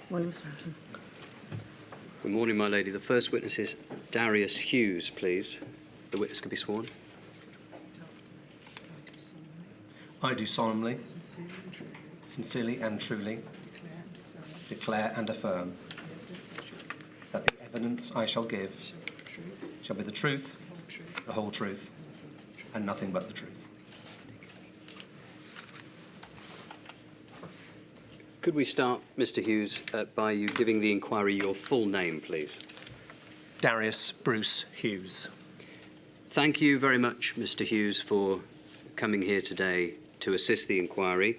Morning, Mr. Harrison. Good morning, my lady. The first witness is Darius Hughes, please. The witness can be sworn. I do solemnly, sincerely and truly declare and affirm that the evidence I shall give shall be the truth, the whole truth, and nothing but the truth. Could we start, Mr. Hughes, by you giving the inquiry your full name, please? Darius Bruce Hughes. Thank you very much, Mr. Hughes, for coming here today to assist the inquiry.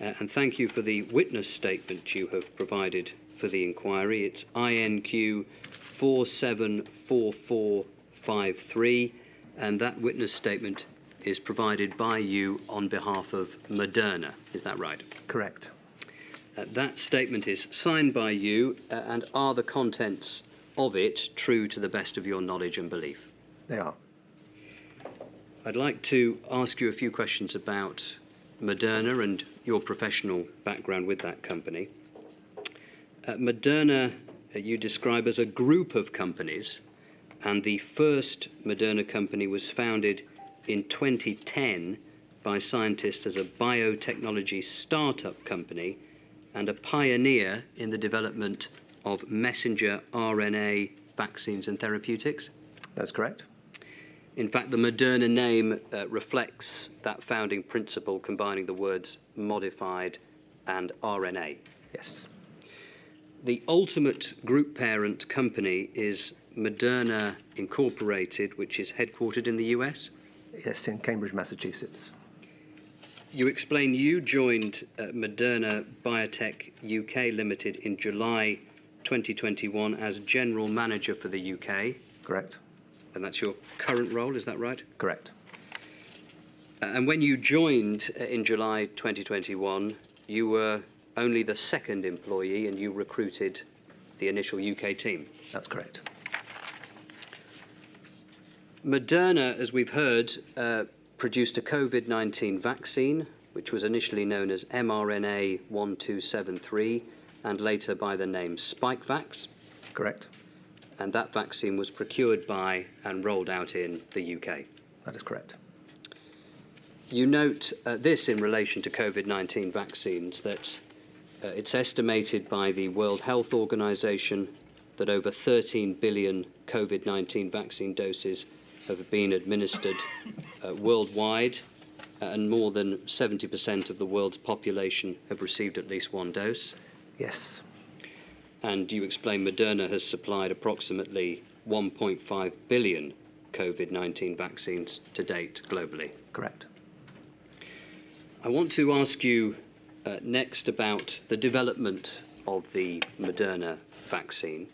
And thank you for the witness statement you have provided for the inquiry. It's INQ 474453, and that witness statement is provided by you on behalf of Moderna. Is that right? Correct. That statement is signed by you, and are the contents of it true to the best of your knowledge and belief? They are. I'd like to ask you a few questions about Moderna and your professional background with that company. Moderna, you describe as a group of companies, and the first Moderna company was founded in 2010 by scientists as a biotechnology startup company and a pioneer in the development of messenger RNA vaccines and therapeutics. That's correct. In fact, the Moderna name reflects that founding principle, combining the words modified and RNA. Yes. The ultimate group parent company is Moderna Incorporated, which is headquartered in the US. Yes, in Cambridge, Massachusetts. You explain you joined Moderna Biotech UK Limited in July 2021 as General Manager for the UK. Correct. And that's your current role, is that right? Correct. And when you joined in July 2021, you were only the second employee and you recruited the initial UK team. That's correct. Moderna, as we've heard, produced a COVID-19 vaccine, which was initially known as mRNA 1273 and later by the name Spikevax. Correct. And that vaccine was procured by and rolled out in the UK. That is correct. You note this in relation to COVID-19 vaccines, that it's estimated by the World Health Organization that over 13 billion COVID-19 vaccine doses have been administered worldwide, and more than 70% of the world's population have received at least one dose. Yes. And you explain Moderna has supplied approximately 1.5 billion COVID-19 vaccines to date globally. Correct. I want to ask you next about the development of the Moderna vaccine.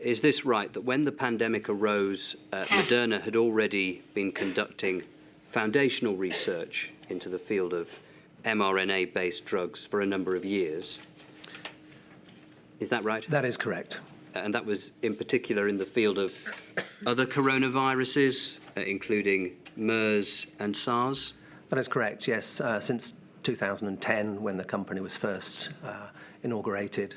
Is this right, that when the pandemic arose, Moderna had already been conducting foundational research into the field of mRNA-based drugs for a number of years? Is that right? That is correct. And that was in particular in the field of other coronaviruses, including MERS and SARS? That is correct, yes. Since 2010, when the company was first inaugurated,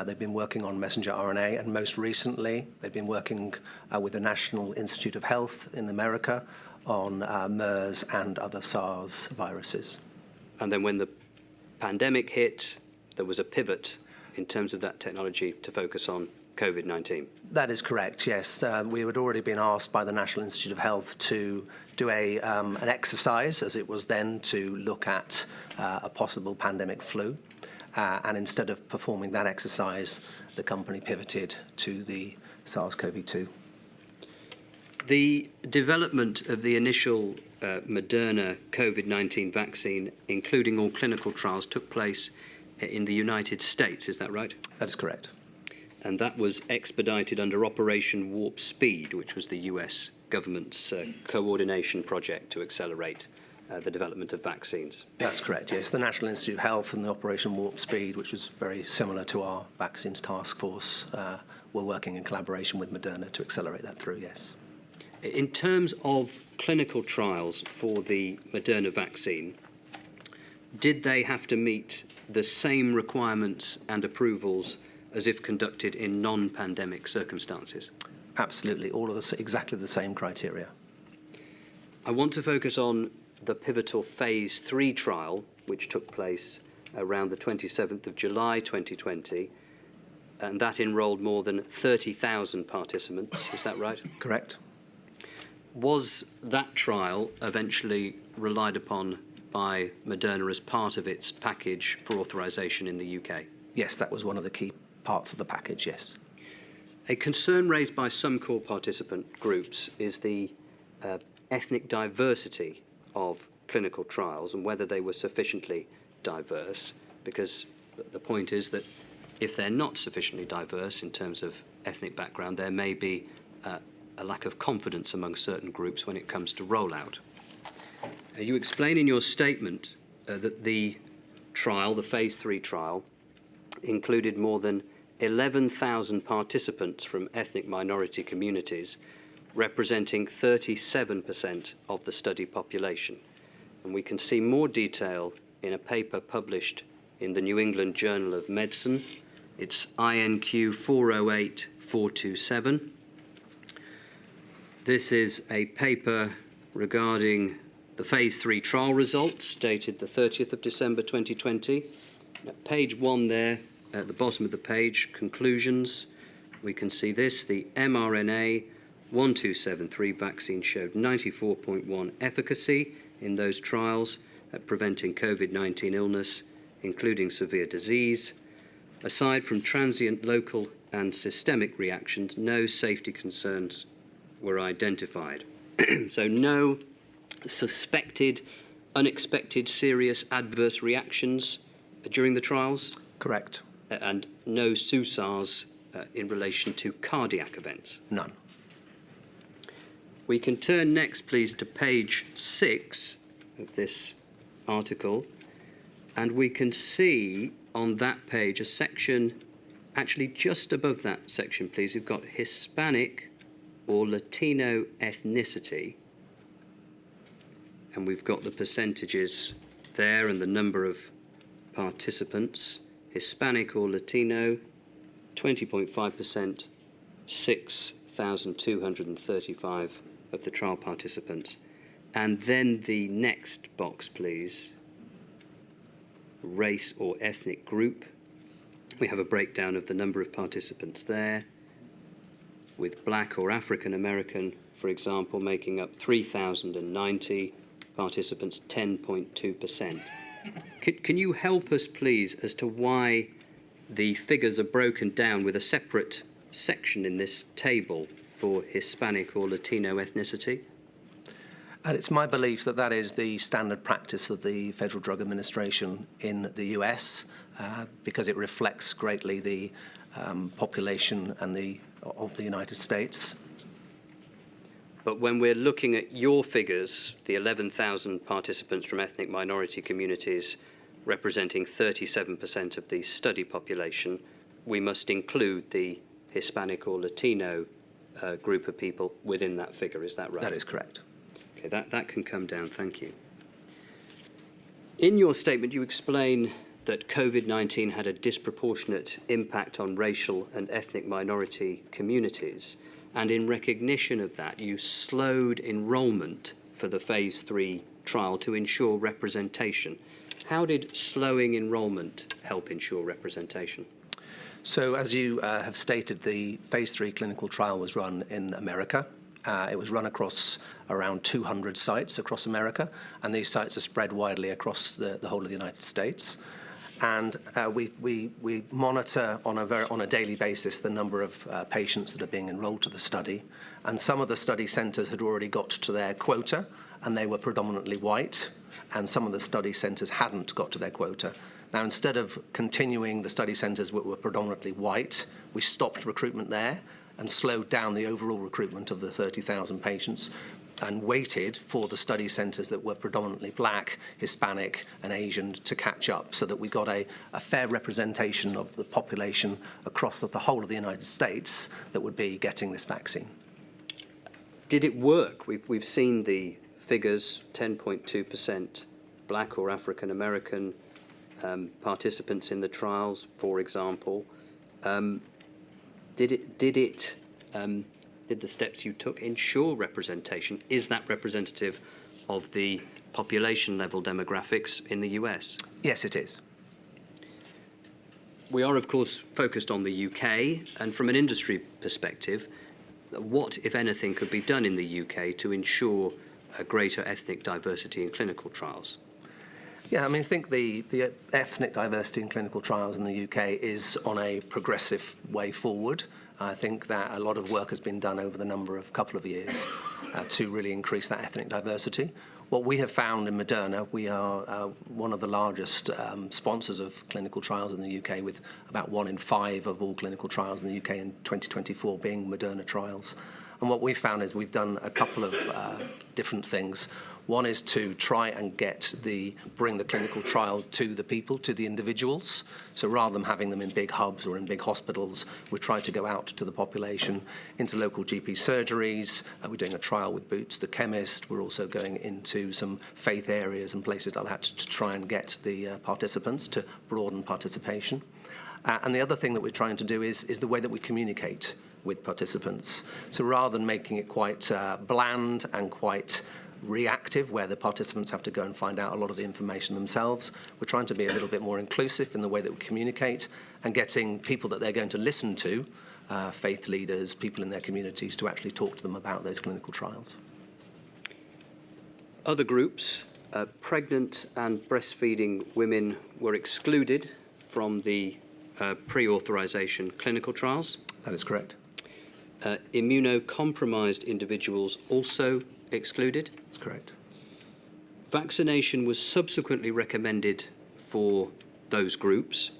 they've been working on messenger RNA, and most recently they've been working with the National Institute of Health in America on MERS and other SARS viruses. And then when the pandemic hit, there was a pivot in terms of that technology to focus on COVID-19? That is correct, yes. We had already been asked by the National Institute of Health to do an exercise, as it was then, to look at a possible pandemic flu. And instead of performing that exercise, the company pivoted to the SARS-CoV-2. The development of the initial Moderna COVID-19 vaccine, including all clinical trials, took place in the United States, is that right? That is correct. And that was expedited under Operation Warp Speed, which was the US government's coordination project to accelerate the development of vaccines. That's correct, yes. The National Institute of Health and the Operation Warp Speed, which was very similar to our vaccines task force, were working in collaboration with Moderna to accelerate that through, yes. In terms of clinical trials for the Moderna vaccine, did they have to meet the same requirements and approvals as if conducted in non-pandemic circumstances? Absolutely, all of exactly the same criteria. I want to focus on the pivotal phase 3 trial, which took place around the 27th of July 2020, and that enrolled more than 30,000 participants. Is that right? Correct. Was that trial eventually relied upon by Moderna as part of its package for authorisation in the UK? Yes, that was one of the key parts of the package, yes. A concern raised by some core participant groups is the ethnic diversity of clinical trials and whether they were sufficiently diverse, because the point is that if they're not sufficiently diverse in terms of ethnic background, there may be a lack of confidence among certain groups when it comes to rollout. You explain in your statement that the trial, the phase 3 trial, included more than 11,000 participants from ethnic minority communities, representing 37% of the study population. And we can see more detail in a paper published in the New England Journal of Medicine. It's INQ 408427. This is a paper regarding the phase 3 trial results dated the 30th of December 2020. At page 1 there, at the bottom of the page, conclusions, we can see this: the mRNA 1273 vaccine showed 94.1 efficacy in those trials at preventing COVID-19 illness, including severe disease. Aside from transient local and systemic reactions, no safety concerns were identified. So no suspected, unexpected serious adverse reactions during the trials? Correct. And no SUSARs in relation to cardiac events? None. We can turn next, please, to page 6 of this article, and we can see on that page a section, actually just above that section, please, we've got Hispanic or Latino ethnicity, and we've got the percentages there and the number of participants. Hispanic or Latino, 20.5%, 6,235 of the trial participants. And then the next box, please, race or ethnic group. We have a breakdown of the number of participants there, with Black or African American, for example, making up 3,090 participants, 10.2%. Can you help us, please, as to why the figures are broken down with a separate section in this table for Hispanic or Latino ethnicity? And it's my belief that that is the standard practice of the Federal Drug Administration in the US, because it reflects greatly the population and of the United States. But when we're looking at your figures, the 11,000 participants from ethnic minority communities representing 37% of the study population, we must include the Hispanic or Latino group of people within that figure. Is that right? That is correct. Okay, that can come down. Thank you. In your statement, you explain that COVID-19 had a disproportionate impact on racial and ethnic minority communities. And in recognition of that, you slowed enrolment for the phase 3 trial to ensure representation. How did slowing enrolment help ensure representation? So, as you have stated, the phase 3 clinical trial was run in America. It was run across around 200 sites across America, and these sites are spread widely across the whole of the United States. And we monitor on a daily basis the number of patients that are being enrolled to the study. And some of the study centres had already got to their quota, and they were predominantly white, and some of the study centres hadn't got to their quota. Now, instead of continuing the study centres that were predominantly white, we stopped recruitment there and slowed down the overall recruitment of the 30,000 patients and waited for the study centres that were predominantly Black, Hispanic and Asian to catch up, so that we got a fair representation of the population across the whole of the United States that would be getting this vaccine. Did it work? We've seen the figures, 10.2% black or African American participants in the trials, for example. Did the steps you took ensure representation? Is that representative of the population level demographics in the US? Yes, it is. We are, of course, focused on the UK, and from an industry perspective, what, if anything, could be done in the UK to ensure a greater ethnic diversity in clinical trials? Yeah, I mean, I think the ethnic diversity in clinical trials in the UK is on a progressive way forward. I think that a lot of work has been done over the couple of years to really increase that ethnic diversity. What we have found in Moderna, we are one of the largest sponsors of clinical trials in the UK, with about 1 in 5 of all clinical trials in the UK in 2024 being Moderna trials. And what we've found is we've done a couple of different things. One is to try and bring the clinical trial to the people, to the individuals. So rather than having them in big hubs or in big hospitals, we try to go out to the population, into local GP surgeries. We're doing a trial with Boots the chemist. We're also going into some faith areas and places like that to try and get the participants to broaden participation. And the other thing that we're trying to do is the way that we communicate with participants. So rather than making it quite bland and quite reactive, where the participants have to go and find out a lot of the information themselves, we're trying to be a little bit more inclusive in the way that we communicate and getting people that they're going to listen to, faith leaders, people in their communities, to actually talk to them about those clinical trials. Other groups, pregnant and breastfeeding women, were excluded from the pre-authorization clinical trials. That is correct. Immunocompromised individuals also excluded. That's correct. Vaccination was subsequently recommended for those groups.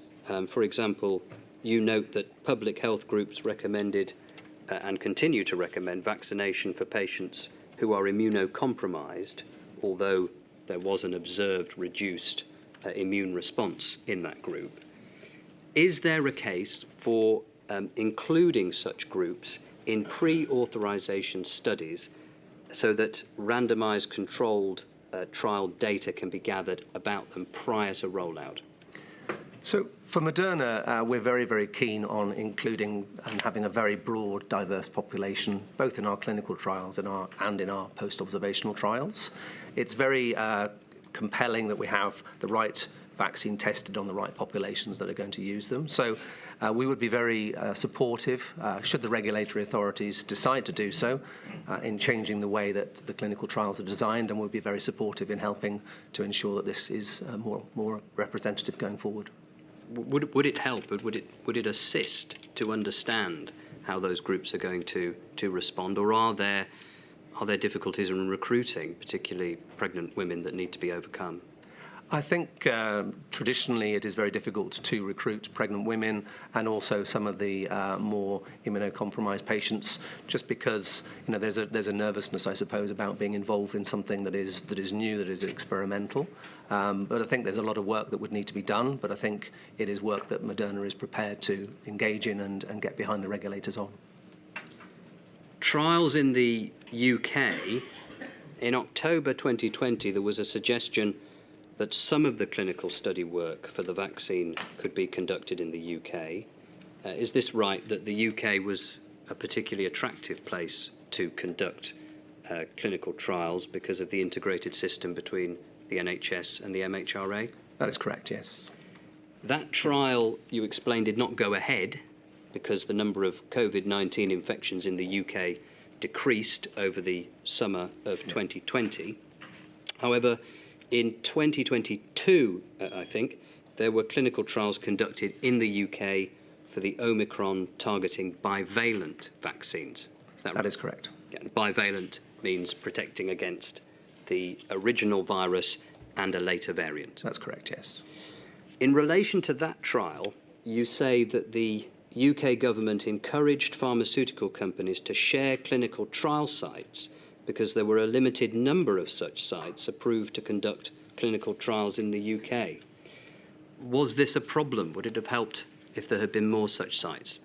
For example, you note that public health groups recommended and continue to recommend vaccination for patients who are immunocompromised, although there was an observed reduced immune response in that group. Is there a case for including such groups in pre-authorization studies so that randomized controlled trial data can be gathered about them prior to rollout? So for Moderna, we're very, very keen on including and having a very broad, diverse population, both in our clinical trials and in our post-observational trials. It's very compelling that we have the right vaccine tested on the right populations that are going to use them. So we would be very supportive, should the regulatory authorities decide to do so, in changing the way that the clinical trials are designed, and we'll be very supportive in helping to ensure that this is more representative going forward. Would it help? Would it assist to understand how those groups are going to respond, or are there difficulties in recruiting, particularly pregnant women, that need to be overcome? I think traditionally it is very difficult to recruit pregnant women and also some of the more immunocompromised patients, just because there's a nervousness, I suppose, about being involved in something that is new, that is experimental. But I think there's a lot of work that would need to be done, but I think it is work that Moderna is prepared to engage in and get behind the regulators on. Trials in the UK, in October 2020, there was a suggestion that some of the clinical study work for the vaccine could be conducted in the UK. Is this right, that the UK was a particularly attractive place to conduct clinical trials because of the integrated system between the NHS and the MHRA? That is correct, yes. That trial, you explained, did not go ahead because the number of COVID-19 infections in the UK decreased over the summer of 2020. However, in 2022, I think, there were clinical trials conducted in the UK for the Omicron targeting bivalent vaccines. Is that right? That is correct. Yeah, bivalent means protecting against the original virus and a later variant. That's correct, yes. In relation to that trial, you say that the UK government encouraged pharmaceutical companies to share clinical trial sites because there were a limited number of such sites approved to conduct clinical trials in the UK. Was this a problem? Would it have helped if there had been more such sites?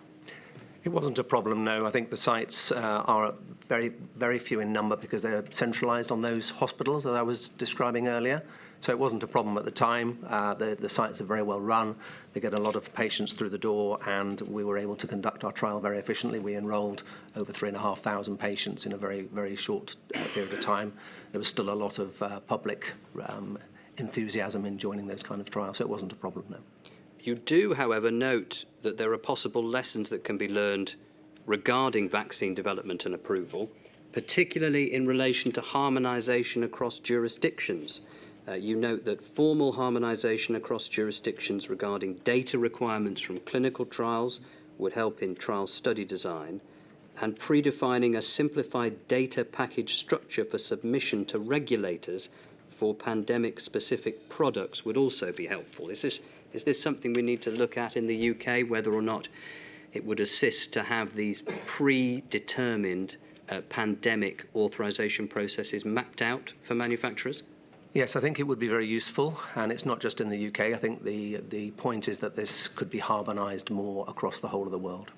It wasn't a problem, no. I think the sites are very, very few in number because they're centralised on those hospitals that I was describing earlier. So it wasn't a problem at the time. The sites are very well run. They get a lot of patients through the door, and we were able to conduct our trial very efficiently. We enrolled over 3,500 patients in a very, very short period of time. There was still a lot of public enthusiasm in joining those kind of trials, so it wasn't a problem, no. You do, however, note that there are possible lessons that can be learned regarding vaccine development and approval, particularly in relation to harmonisation across jurisdictions. You note that formal harmonisation across jurisdictions regarding data requirements from clinical trials would help in trial study design, and predefining a simplified data package structure for submission to regulators for pandemic-specific products would also be helpful. Is this something we need to look at in the UK, whether or not it would assist to have these predetermined pandemic authorisation processes mapped out for manufacturers? Yes, I think it would be very useful, and it's not just in the UK. I think the point is that this could be harmonised more across the whole of the world.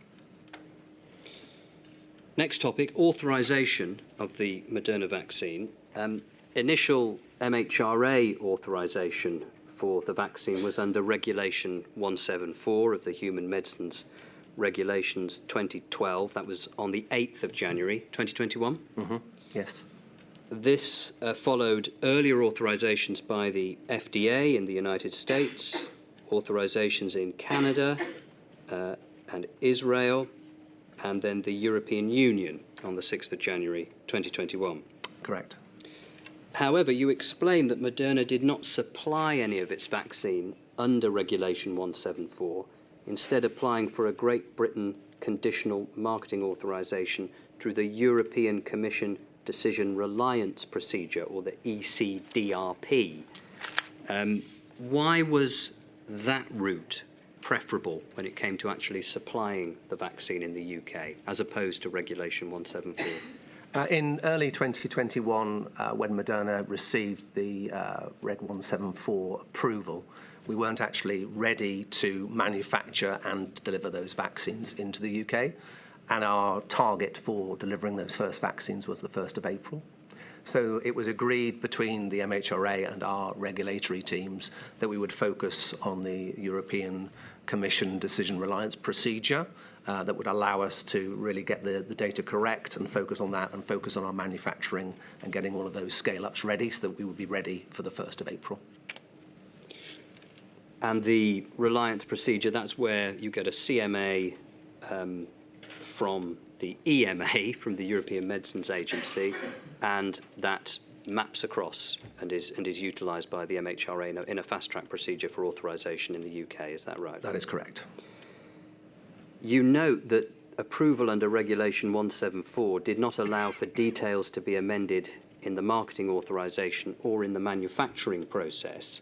Next topic, authorisation of the Moderna vaccine. Initial MHRA authorisation for the vaccine was under Regulation 174 of the Human Medicines Regulations 2012. That was on the 8th of January 2021. Mm-hmm. Yes. This followed earlier authorisations by the FDA in the United States, authorisations in Canada and Israel, and then the European Union on the 6th of January 2021. Correct. However, you explained that Moderna did not supply any of its vaccine under Regulation 174, instead applying for a Great Britain conditional marketing authorisation through the European Commission Decision Reliance Procedure, or the ECDRP. Why was that route preferable when it came to actually supplying the vaccine in the UK, as opposed to Regulation 174? In early 2021, when Moderna received the Reg 174 approval, we weren't actually ready to manufacture and deliver those vaccines into the UK. And our target for delivering those first vaccines was the 1st of April. So it was agreed between the MHRA and our regulatory teams that we would focus on the European Commission Decision Reliance Procedure that would allow us to really get the data correct and focus on that and focus on our manufacturing and getting all of those scale-ups ready so that we would be ready for the 1st of April. And the reliance procedure, that's where you get a CMA from the EMA, from the European Medicines Agency, and that maps across and is utilised by the MHRA in a fast-track procedure for authorisation in the UK. Is that right? That is correct. You note that approval under Regulation 174 did not allow for details to be amended in the marketing authorisation or in the manufacturing process,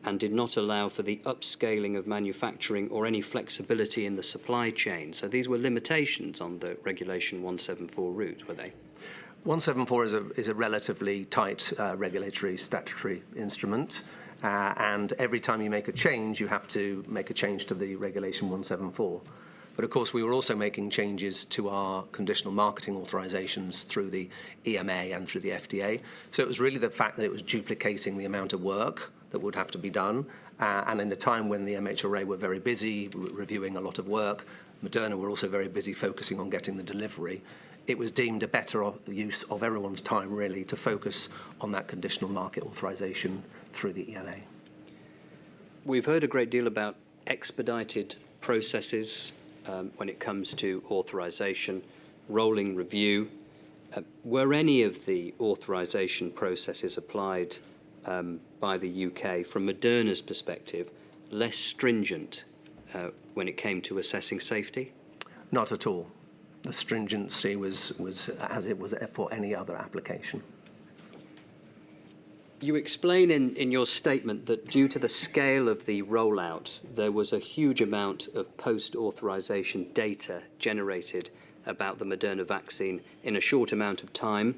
and did not allow for the upscaling of manufacturing or any flexibility in the supply chain. So these were limitations on the Regulation 174 route, were they? 174 is a relatively tight regulatory statutory instrument, and every time you make a change, you have to make a change to the Regulation 174. But of course, we were also making changes to our conditional marketing authorisations through the EMA and through the FDA. So it was really the fact that it was duplicating the amount of work that would have to be done. And in a time when the MHRA were very busy reviewing a lot of work, Moderna were also very busy focusing on getting the delivery. It was deemed a better use of everyone's time, really, to focus on that conditional market authorisation through the EMA. We've heard a great deal about expedited processes when it comes to authorisation, rolling review. Were any of the authorisation processes applied by the UK, from Moderna's perspective, less stringent when it came to assessing safety? Not at all. The stringency was as it was for any other application. You explain in your statement that due to the scale of the rollout, there was a huge amount of post-authorisation data generated about the Moderna vaccine in a short amount of time.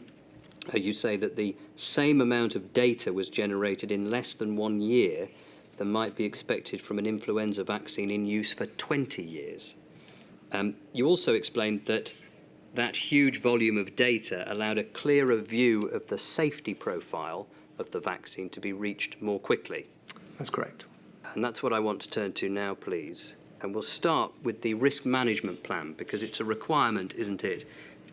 You say that the same amount of data was generated in less than 1 year than might be expected from an influenza vaccine in use for 20 years. You also explained that that huge volume of data allowed a clearer view of the safety profile of the vaccine to be reached more quickly. That's correct. And that's what I want to turn to now, please. And we'll start with the risk management plan, because it's a requirement, isn't it,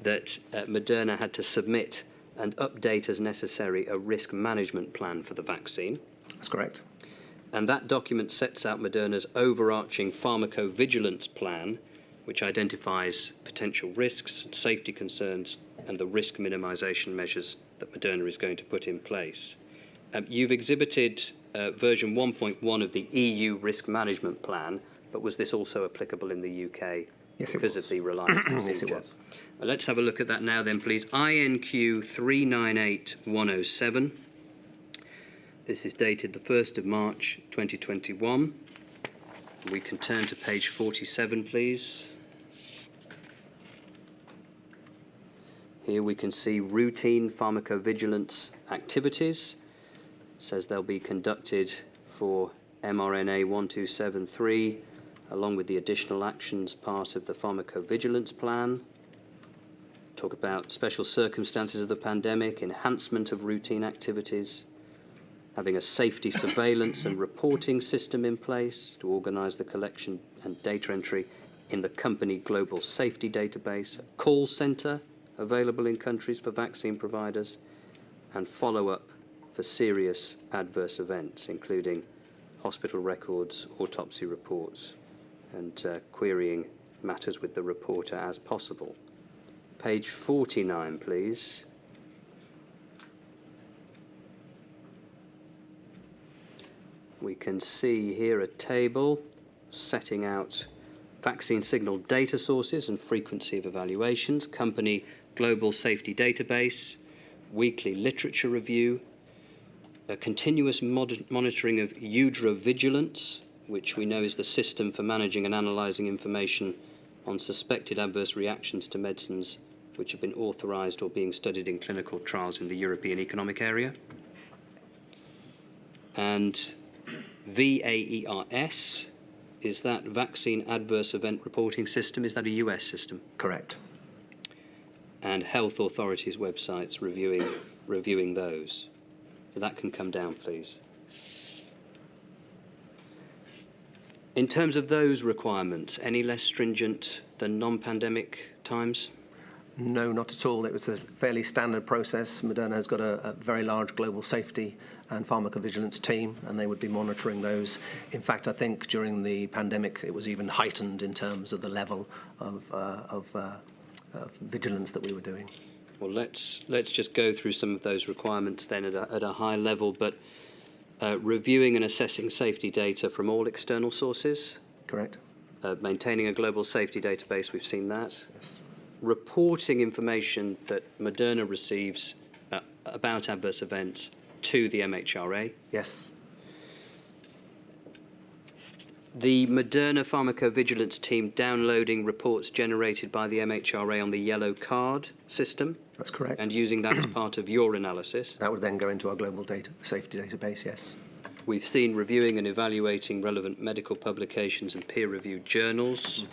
that Moderna had to submit and update as necessary a risk management plan for the vaccine. That's correct. And that document sets out Moderna's overarching pharmacovigilance plan, which identifies potential risks, safety concerns, and the risk minimisation measures that Moderna is going to put in place. You've exhibited version 1.1 of the EU risk management plan, but was this also applicable in the UK? Yes, because of the reliance procedure? Yes, it was. Let's have a look at that now then, please. INQ 398107. This is dated the 1st of March 2021. We can turn to page 47, please. Here we can see routine pharmacovigilance activities. It says they'll be conducted for mRNA 1273, along with the additional actions part of the pharmacovigilance plan. Talk about special circumstances of the pandemic, enhancement of routine activities, having a safety surveillance and reporting system in place to organise the collection and data entry in the company global safety database, a call centre available in countries for vaccine providers, and follow-up for serious adverse events, including hospital records, autopsy reports, and querying matters with the reporter as possible. Page 49, please. We can see here a table setting out vaccine signal data sources and frequency of evaluations, company global safety database, weekly literature review, a continuous monitoring of eudravigilance, which we know is the system for managing and analysing information on suspected adverse reactions to medicines which have been authorised or being studied in clinical trials in the European Economic Area. And VAERS, is that Vaccine Adverse Event Reporting System, is that a US system? Correct. And health authorities' websites reviewing those. So that can come down, please. In terms of those requirements, any less stringent than non-pandemic times? No, not at all. It was a fairly standard process. Moderna has got a very large global safety and pharmacovigilance team, and they would be monitoring those. In fact, I think during the pandemic, it was even heightened in terms of the level of vigilance that we were doing. Well, let's just go through some of those requirements then at a high level, but reviewing and assessing safety data from all external sources. Correct. Maintaining a global safety database, we've seen that. Yes. Reporting information that Moderna receives about adverse events to the MHRA. Yes. The Moderna pharmacovigilance team downloading reports generated by the MHRA on the yellow card system. That's correct. And using that as part of your analysis. That would then go into our global safety database, yes. We've seen reviewing and evaluating relevant medical publications and peer-reviewed journals.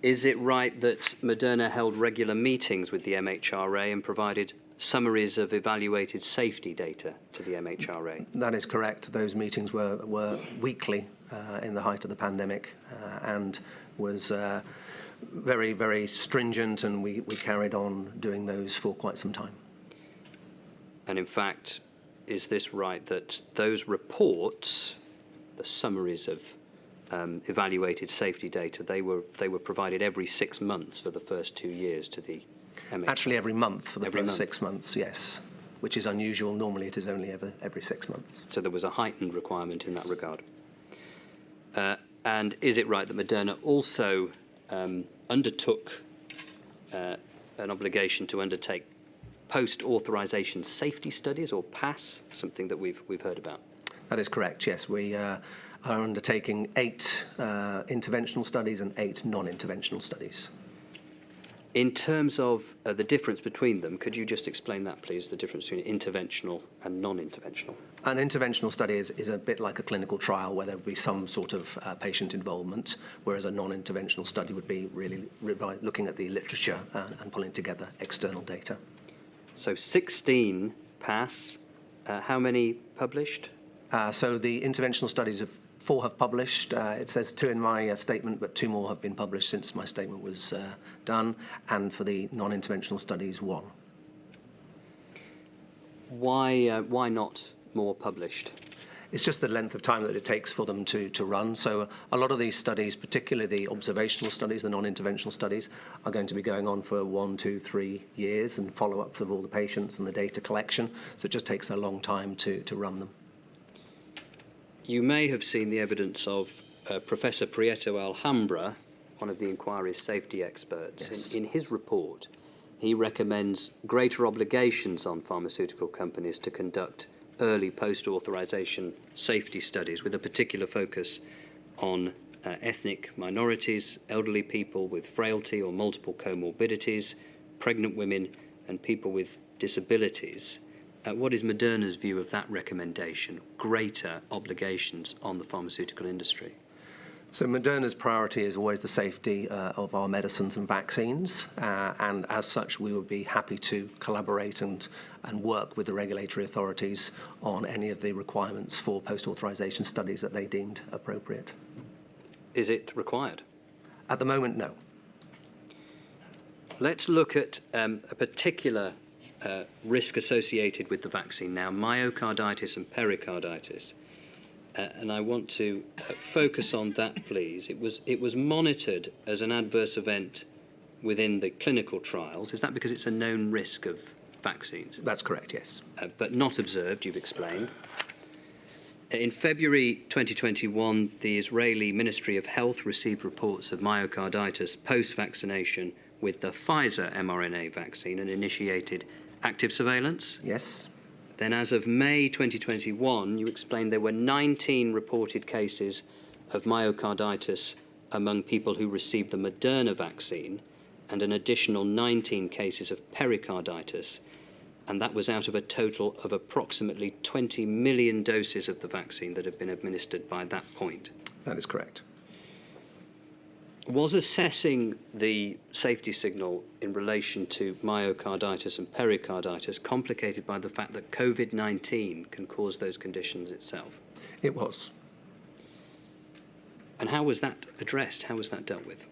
Is it right that Moderna held regular meetings with the MHRA and provided summaries of evaluated safety data to the MHRA? That is correct. Those meetings were weekly in the height of the pandemic and was very, very stringent, and we carried on doing those for quite some time. And in fact, is this right that those reports, the summaries of evaluated safety data, they were provided every 6 months for the first 2 years to the MHRA? Actually, every month for the first 6 months, yes, which is unusual. Normally, it is only every 6 months. So there was a heightened requirement in that regard. And is it right that Moderna also undertook an obligation to undertake post-authorization safety studies, or PASS, something that we've heard about? That is correct, yes. We are undertaking 8 interventional studies and 8 non-interventional studies. In terms of the difference between them, could you just explain that, please, the difference between interventional and non-interventional? An interventional study is a bit like a clinical trial where there would be some sort of patient involvement, whereas a non-interventional study would be really looking at the literature and pulling together external data. So 16 pass. How many published? So the interventional studies, 4 have published. It says 2 in my statement, but 2 more have been published since my statement was done. And for the non-interventional studies, 1. Why not more published? It's just the length of time that it takes for them to run. So a lot of these studies, particularly the observational studies, the non-interventional studies, are going to be going on for 1, 2, 3 years, and follow-ups of all the patients and the data collection. So it just takes a long time to run them. You may have seen the evidence of Professor Prieto Alhambra, one of the inquiry's safety experts. Yes. In his report, he recommends greater obligations on pharmaceutical companies to conduct early post-authorization safety studies with a particular focus on ethnic minorities, elderly people with frailty or multiple comorbidities, pregnant women, and people with disabilities. What is Moderna's view of that recommendation, greater obligations on the pharmaceutical industry? So Moderna's priority is always the safety of our medicines and vaccines, and as such we would be happy to collaborate and work with the regulatory authorities on any of the requirements for post-authorization studies that they deemed appropriate. Is it required? At the moment, no. Let's look at a particular risk associated with the vaccine now, myocarditis and pericarditis. And I want to focus on that, please. It was monitored as an adverse event within the clinical trials. Is that because it's a known risk of vaccines? That's correct, yes. But not observed, you've explained. In February 2021, the Israeli Ministry of Health received reports of myocarditis post-vaccination with the Pfizer mRNA vaccine and initiated active surveillance? Yes. Then as of May 2021, you explained there were 19 reported cases of myocarditis among people who received the Moderna vaccine and an additional 19 cases of pericarditis, and that was out of a total of approximately 20 million doses of the vaccine that have been administered by that point. That is correct. Was assessing the safety signal in relation to myocarditis and pericarditis complicated by the fact that Covid-19 can cause those conditions itself? It was. And how was that addressed? How was that dealt with?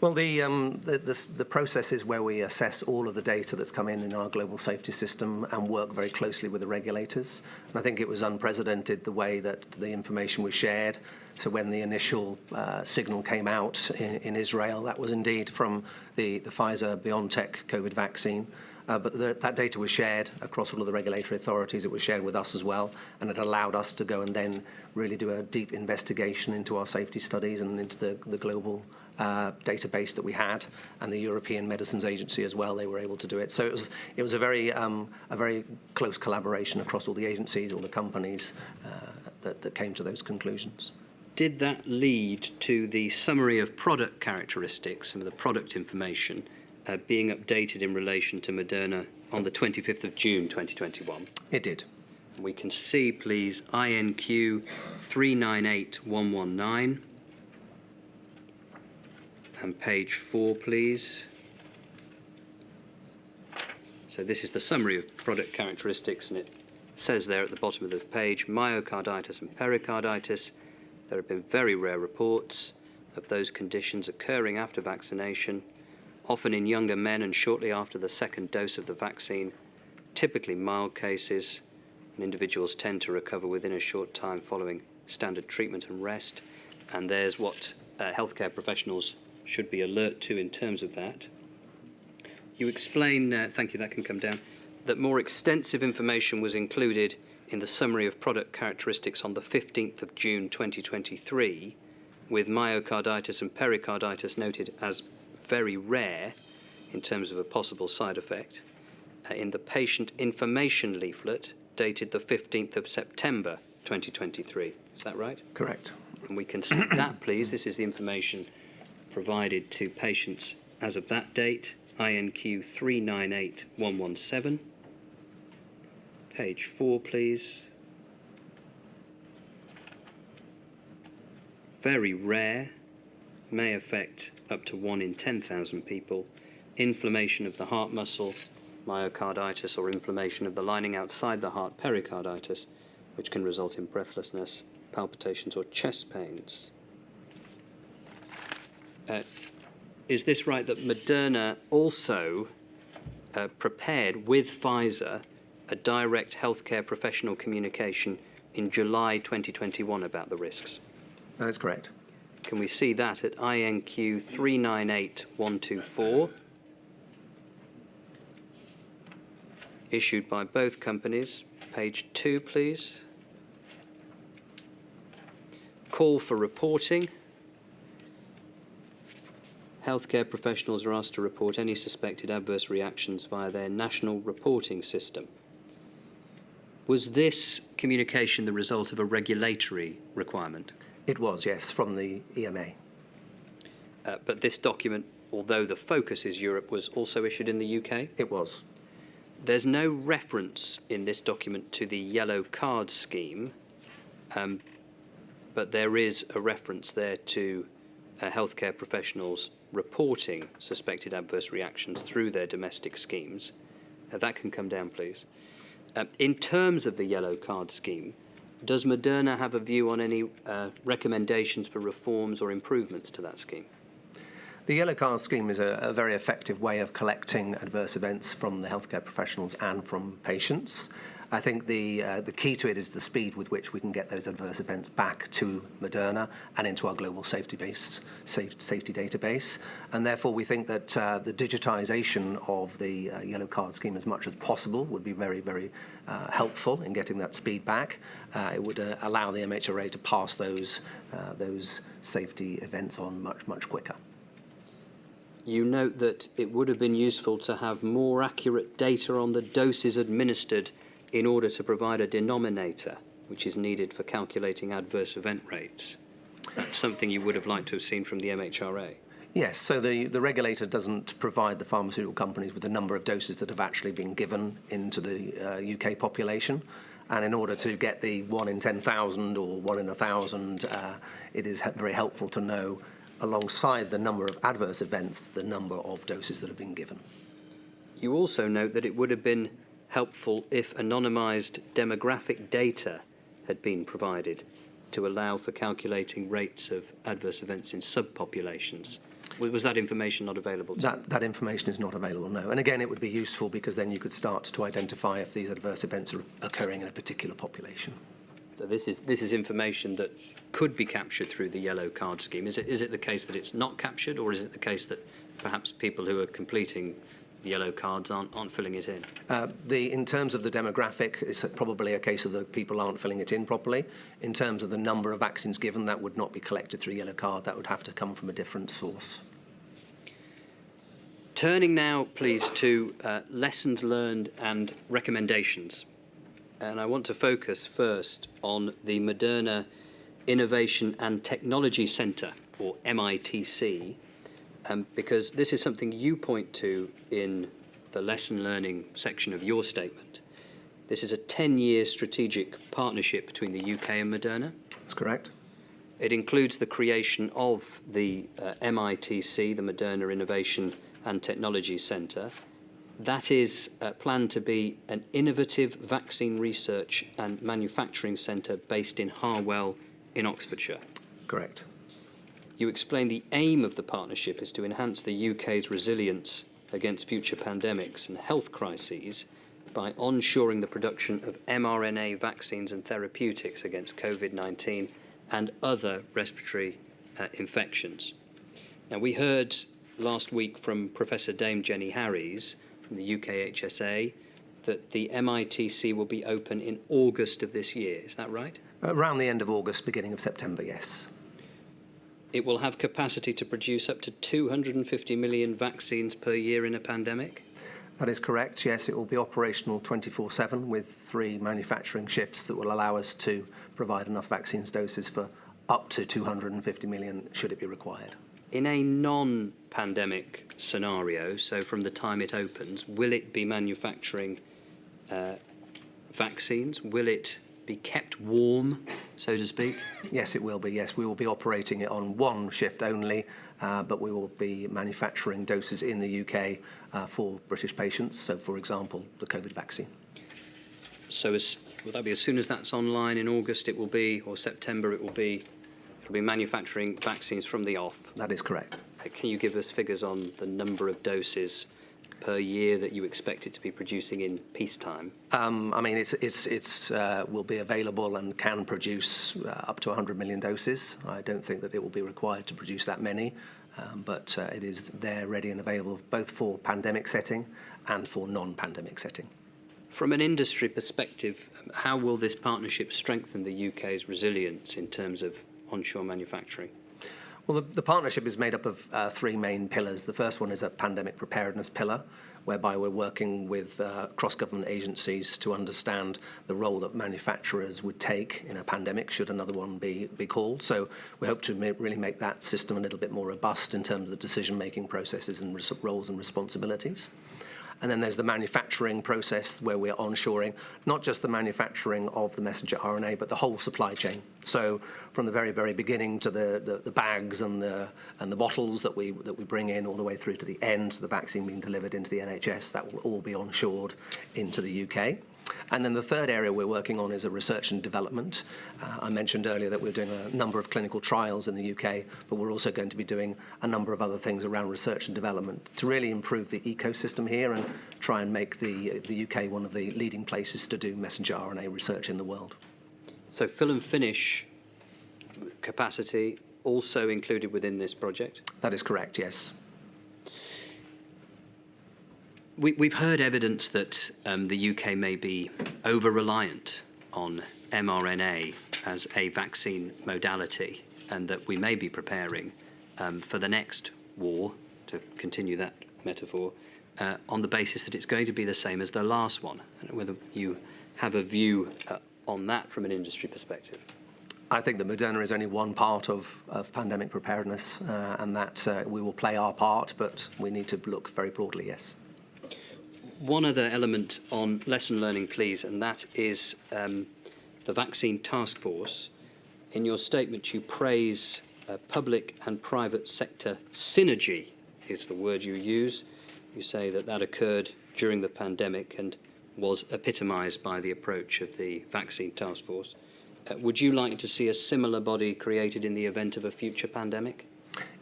Well, the process is where we assess all of the data that's come in our global safety system and work very closely with the regulators. And I think it was unprecedented the way that the information was shared. So when the initial signal came out in Israel, that was indeed from the Pfizer-BioNTech COVID vaccine. But that data was shared across all of the regulatory authorities. It was shared with us as well, and it allowed us to go and then really do a deep investigation into our safety studies and into the global database that we had, and the European Medicines Agency as well. They were able to do it. So it was a very close collaboration across all the agencies, all the companies that came to those conclusions. Did that lead to the summary of product characteristics, some of the product information, being updated in relation to Moderna on the 25th of June 2021? It did. We can see, please, INQ 398119. And page 4, please. So this is the summary of product characteristics, and it says there at the bottom of the page, myocarditis and pericarditis. There have been very rare reports of those conditions occurring after vaccination, often in younger men and shortly after the second dose of the vaccine, typically mild cases, and individuals tend to recover within a short time following standard treatment and rest. And there's what healthcare professionals should be alert to in terms of that. You explain, thank you, that can come down, that more extensive information was included in the summary of product characteristics on the 15th of June 2023, with myocarditis and pericarditis noted as very rare in terms of a possible side effect, in the patient information leaflet dated the 15th of September 2023. Is that right? Correct. And we can see that, please. This is the information provided to patients as of that date, INQ 398117. Page 4, please. Very rare, may affect up to 1 in 10,000 people. Inflammation of the heart muscle, myocarditis, or inflammation of the lining outside the heart, pericarditis, which can result in breathlessness, palpitations, or chest pains. Is this right that Moderna also prepared with Pfizer a direct healthcare professional communication in July 2021 about the risks? That is correct. Can we see that at INQ 398124? Issued by both companies. Page 2, please. Call for reporting. Healthcare professionals are asked to report any suspected adverse reactions via their national reporting system. Was this communication the result of a regulatory requirement? It was, yes, from the EMA. But this document, although the focus is Europe, was also issued in the UK? It was. There's no reference in this document to the yellow card scheme, but there is a reference there to healthcare professionals reporting suspected adverse reactions through their domestic schemes. That can come down, please. In terms of the yellow card scheme, does Moderna have a view on any recommendations for reforms or improvements to that scheme? The yellow card scheme is a very effective way of collecting adverse events from the healthcare professionals and from patients. I think the key to it is the speed with which we can get those adverse events back to Moderna and into our global safety database. And therefore, we think that the digitization of the yellow card scheme as much as possible would be very, very helpful in getting that speed back. It would allow the MHRA to pass those safety events on much, much quicker. You note that it would have been useful to have more accurate data on the doses administered in order to provide a denominator which is needed for calculating adverse event rates. Is that something you would have liked to have seen from the MHRA? Yes, so the regulator doesn't provide the pharmaceutical companies with the number of doses that have actually been given into the UK population. And in order to get the 1 in 10,000 or 1 in 1,000, it is very helpful to know, alongside the number of adverse events, the number of doses that have been given. You also note that it would have been helpful if anonymised demographic data had been provided to allow for calculating rates of adverse events in subpopulations. Was that information not available? That information is not available, no. And again, it would be useful because then you could start to identify if these adverse events are occurring in a particular population. So this is information that could be captured through the yellow card scheme. Is it the case that it's not captured, or is it the case that perhaps people who are completing yellow cards aren't filling it in? In terms of the demographic, it's probably a case of the people aren't filling it in properly. In terms of the number of vaccines given, that would not be collected through yellow card. That would have to come from a different source. Turning now, please, to lessons learned and recommendations. And I want to focus first on the Moderna Innovation and Technology Centre, or MITC, because this is something you point to in the lesson learning section of your statement. This is a 10-year strategic partnership between the UK and Moderna. That's correct. It includes the creation of the MITC, the Moderna Innovation and Technology Centre. That is planned to be an innovative vaccine research and manufacturing centre based in Harwell in Oxfordshire. Correct. You explain the aim of the partnership is to enhance the UK's resilience against future pandemics and health crises by onshoring the production of mRNA vaccines and therapeutics against Covid-19 and other respiratory infections. Now, we heard last week from Professor Dame Jenny Harries from the UKHSA that the MITC will be open in August of this year. Is that right? Around the end of August, beginning of September, yes. It will have capacity to produce up to 250 million vaccines per year in a pandemic? That is correct, yes. It will be operational 24/7 with 3 manufacturing shifts that will allow us to provide enough vaccines doses for up to 250 million should it be required. In a non-pandemic scenario, so from the time it opens, will it be manufacturing vaccines? Will it be kept warm, so to speak? Yes, it will be. Yes, we will be operating it on one shift only, but we will be manufacturing doses in the UK for British patients. So, for example, the COVID vaccine. So will that be as soon as that's online in August it will be, or September it'll be manufacturing vaccines from the off? That is correct. Can you give us figures on the number of doses per year that you expect it to be producing in peacetime? I mean, it's will be available and can produce up to 100 million doses. I don't think that it will be required to produce that many, but it is there, ready and available, both for pandemic setting and for non-pandemic setting. From an industry perspective, how will this partnership strengthen the UK's resilience in terms of onshore manufacturing? Well, the partnership is made up of three main pillars. The first one is a pandemic preparedness pillar, whereby we're working with cross-government agencies to understand the role that manufacturers would take in a pandemic, should another one be called. So we hope to really make that system a little bit more robust in terms of the decision-making processes and roles and responsibilities. And then there's the manufacturing process where we're onshoring, not just the manufacturing of the messenger RNA, but the whole supply chain. So from the very, very beginning to the bags and the bottles that we bring in, all the way through to the end, the vaccine being delivered into the NHS, that will all be onshored into the UK. And then the third area we're working on is a research and development. I mentioned earlier that we're doing a number of clinical trials in the UK, but we're also going to be doing a number of other things around research and development to really improve the ecosystem here and try and make the UK one of the leading places to do messenger RNA research in the world. So fill and finish capacity also included within this project? That is correct, yes. We've heard evidence that the UK may be over-reliant on mRNA as a vaccine modality, and that we may be preparing for the next war, to continue that metaphor, on the basis that it's going to be the same as the last one. I don't know whether you have a view on that from an industry perspective. I think that Moderna is only one part of pandemic preparedness, and that we will play our part, but we need to look very broadly, yes. One other element on lesson learning, please, and that is the vaccine task force. In your statement, you praise public and private sector synergy, is the word you use. You say that occurred during the pandemic and was epitomised by the approach of the vaccine task force. Would you like to see a similar body created in the event of a future pandemic?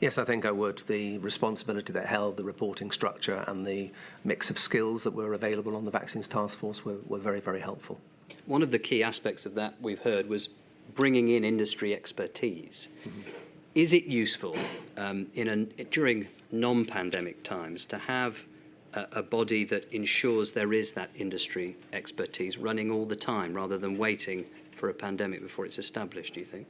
Yes, I think I would. The responsibility that held, the reporting structure and the mix of skills that were available on the Vaccines Task Force were very, very helpful. One of the key aspects of that we've heard was bringing in industry expertise. Mm-hmm. Is it useful during non-pandemic times to have a body that ensures there is that industry expertise running all the time rather than waiting for a pandemic before it's established, do you think?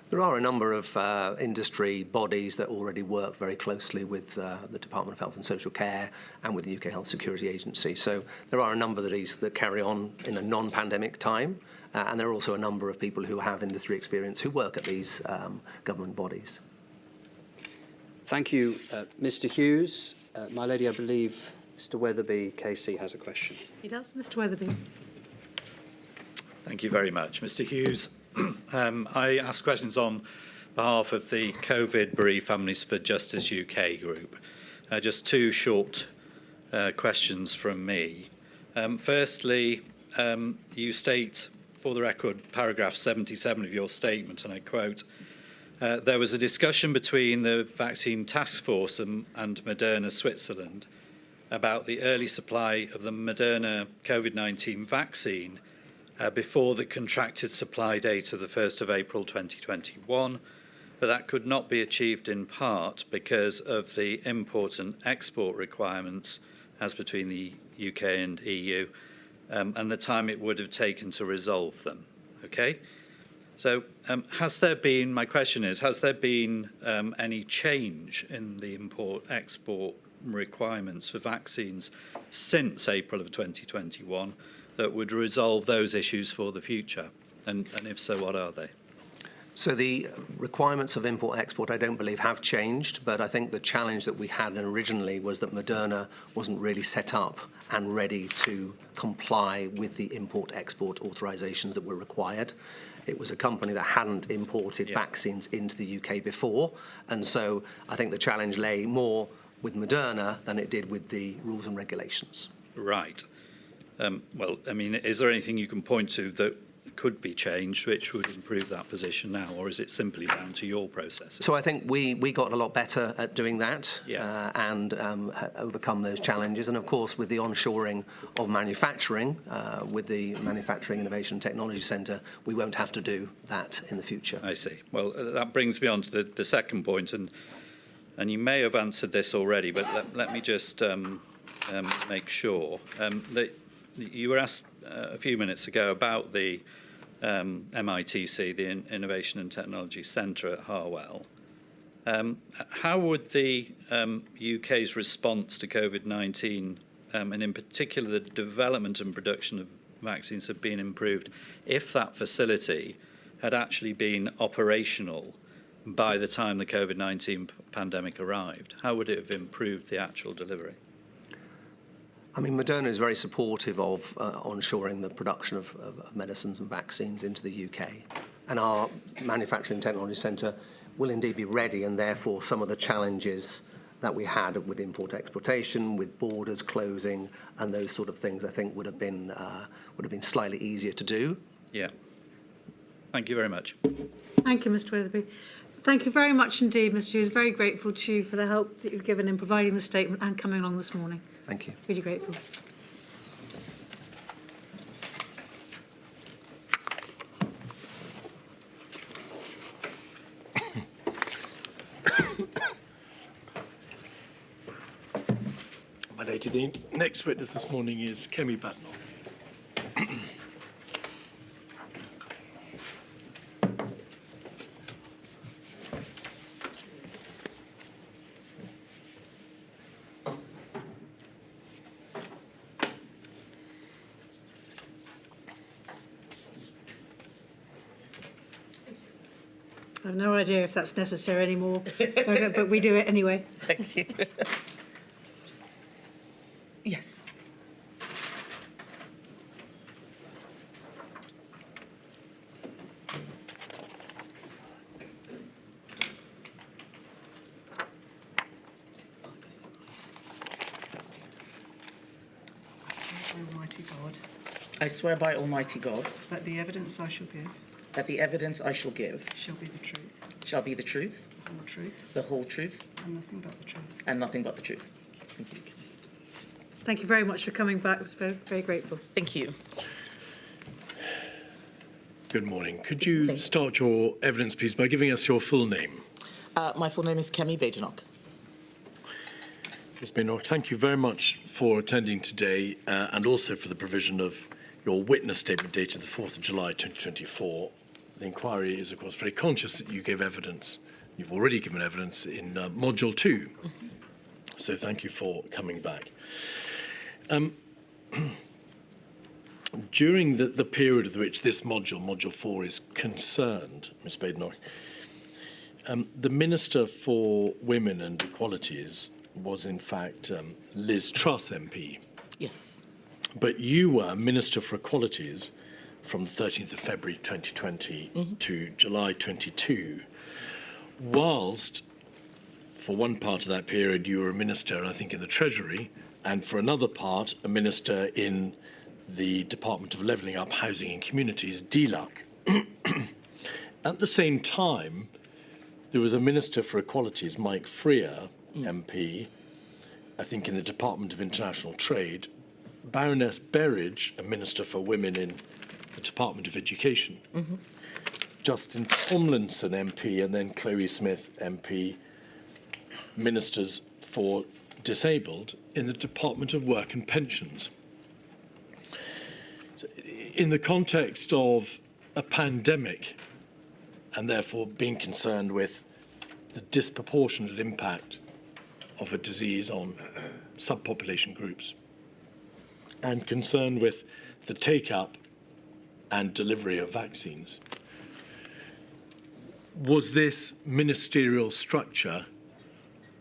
There are a number of industry bodies that already work very closely with the Department of Health and Social Care and with the UK Health Security Agency. So there are a number that carry on in a non-pandemic time, and there are also a number of people who have industry experience who work at these government bodies. Thank you, Mr. Hughes. My lady, I believe Mr. Weatherby, KC, has a question. He does, Mr. Weatherby. Thank you very much, Mr. Hughes. I ask questions on behalf of the COVID Bereaved Families for Justice UK group. Just two short questions from me. Firstly, you state, for the record, paragraph 77 of your statement, and I quote, there was a discussion between the Vaccine Task Force and Moderna Switzerland about the early supply of the Moderna COVID-19 vaccine before the contracted supply date of the 1st of April 2021, but that could not be achieved in part because of the import and export requirements as between the UK and EU and the time it would have taken to resolve them. Okay? So has there been any change in the import-export requirements for vaccines since April of 2021 that would resolve those issues for the future? And if so, what are they? So the requirements of import-export, I don't believe, have changed, but I think the challenge that we had originally was that Moderna wasn't really set up and ready to comply with the import-export authorizations that were required. It was a company that hadn't imported vaccines into the UK before, and so I think the challenge lay more with Moderna than it did with the rules and regulations. Right. Well, I mean, is there anything you can point to that could be changed which would improve that position now, or is it simply down to your process? So I think we got a lot better at doing that and overcome those challenges. And of course, with the onshoring of manufacturing, with the Manufacturing Innovation Technology Centre, we won't have to do that in the future. I see. Well, that brings me on to the second point, and you may have answered this already, but let me just make sure. That you were asked a few minutes ago about the MITC, the Innovation and Technology Centre at Harwell. How would the UK's response to COVID-19, and in particular the development and production of vaccines, have been improved if that facility had actually been operational by the time the COVID-19 pandemic arrived? How would it have improved the actual delivery? I mean, Moderna is very supportive of onshoring the production of medicines and vaccines into the UK. And our Manufacturing Technology Centre will indeed be ready, and therefore some of the challenges that we had with import exportation, with borders closing, and those sort of things, I think would have been slightly easier to do. Yeah. Thank you very much. Thank you, Mr. Witherby. Thank you very much indeed, Mr. Hughes. Very grateful to you for the help that you've given in providing the statement and coming along this morning. Thank you. Really grateful. My lady, the next witness this morning is Kemi Badenoch. I have no idea if that's necessary anymore, but we do it anyway. Thank you. Yes. Almighty God, I swear by Almighty God that the evidence I shall give that the evidence I shall give shall be the truth, shall be the truth, the whole truth, the whole truth, and nothing but the truth. and nothing but the truth. Thank you. Thank you very much for coming back. I was very, very grateful. Thank you. Good morning. Could you start your evidence, please, by giving us your full name? My full name is Kemi Badenoch. Ms. Badenoch, thank you very much for attending today and also for the provision of your witness statement dated the 4th of July 2024. The inquiry is, of course, very conscious that you gave evidence. You've already given evidence in Module 2. So thank you for coming back. During the period of which this Module 4, is concerned, Ms. Badenoch, the Minister for Women and Equalities was, in fact, Liz Truss MP. Yes. But you were Minister for Equalities from the 13th of February 2020 to July 22, whilst for one part of that period you were a minister, I think, in the Treasury, and for another part a minister in the Department of Levelling Up, Housing and Communities, DLUC. At the same time, there was a Minister for Equalities, Mike Freer, MP, I think in the Department of International Trade, Baroness Berridge, a Minister for Women in the Department of Education, Justin Tomlinson, MP, and then Chloe Smith, MP, Ministers for Disabled in the Department of Work and Pensions. So in the context of a pandemic, and therefore being concerned with the disproportionate impact of a disease on subpopulation groups, and concerned with the take-up and delivery of vaccines, was this ministerial structure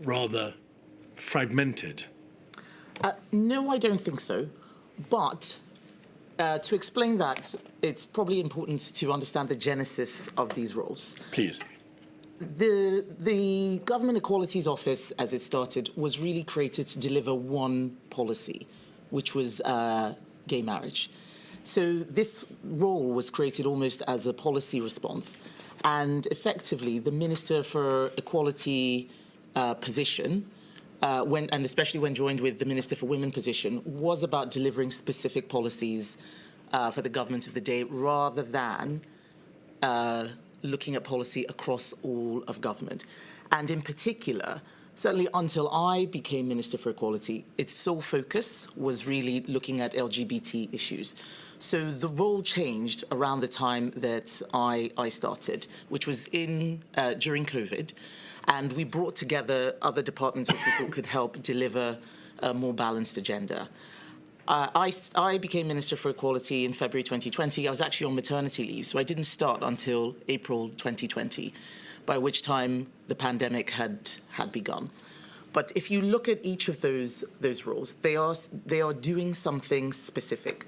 rather fragmented? No, I don't think so. But to explain that, it's probably important to understand the genesis of these roles. Please. The Government Equalities Office, as it started, was really created to deliver one policy, which was gay marriage. So this role was created almost as a policy response. And effectively, the Minister for Equality position, and especially when joined with the Minister for Women position, was about delivering specific policies for the government of the day rather than looking at policy across all of government. And in particular, certainly until I became Minister for Equality, its sole focus was really looking at LGBT issues. So the role changed around the time that I started, which was during COVID. And we brought together other departments which we thought could help deliver a more balanced agenda. I became Minister for Equality in February 2020. I was actually on maternity leave, so I didn't start until April 2020, by which time the pandemic had begun. But if you look at each of those roles, they are doing something specific.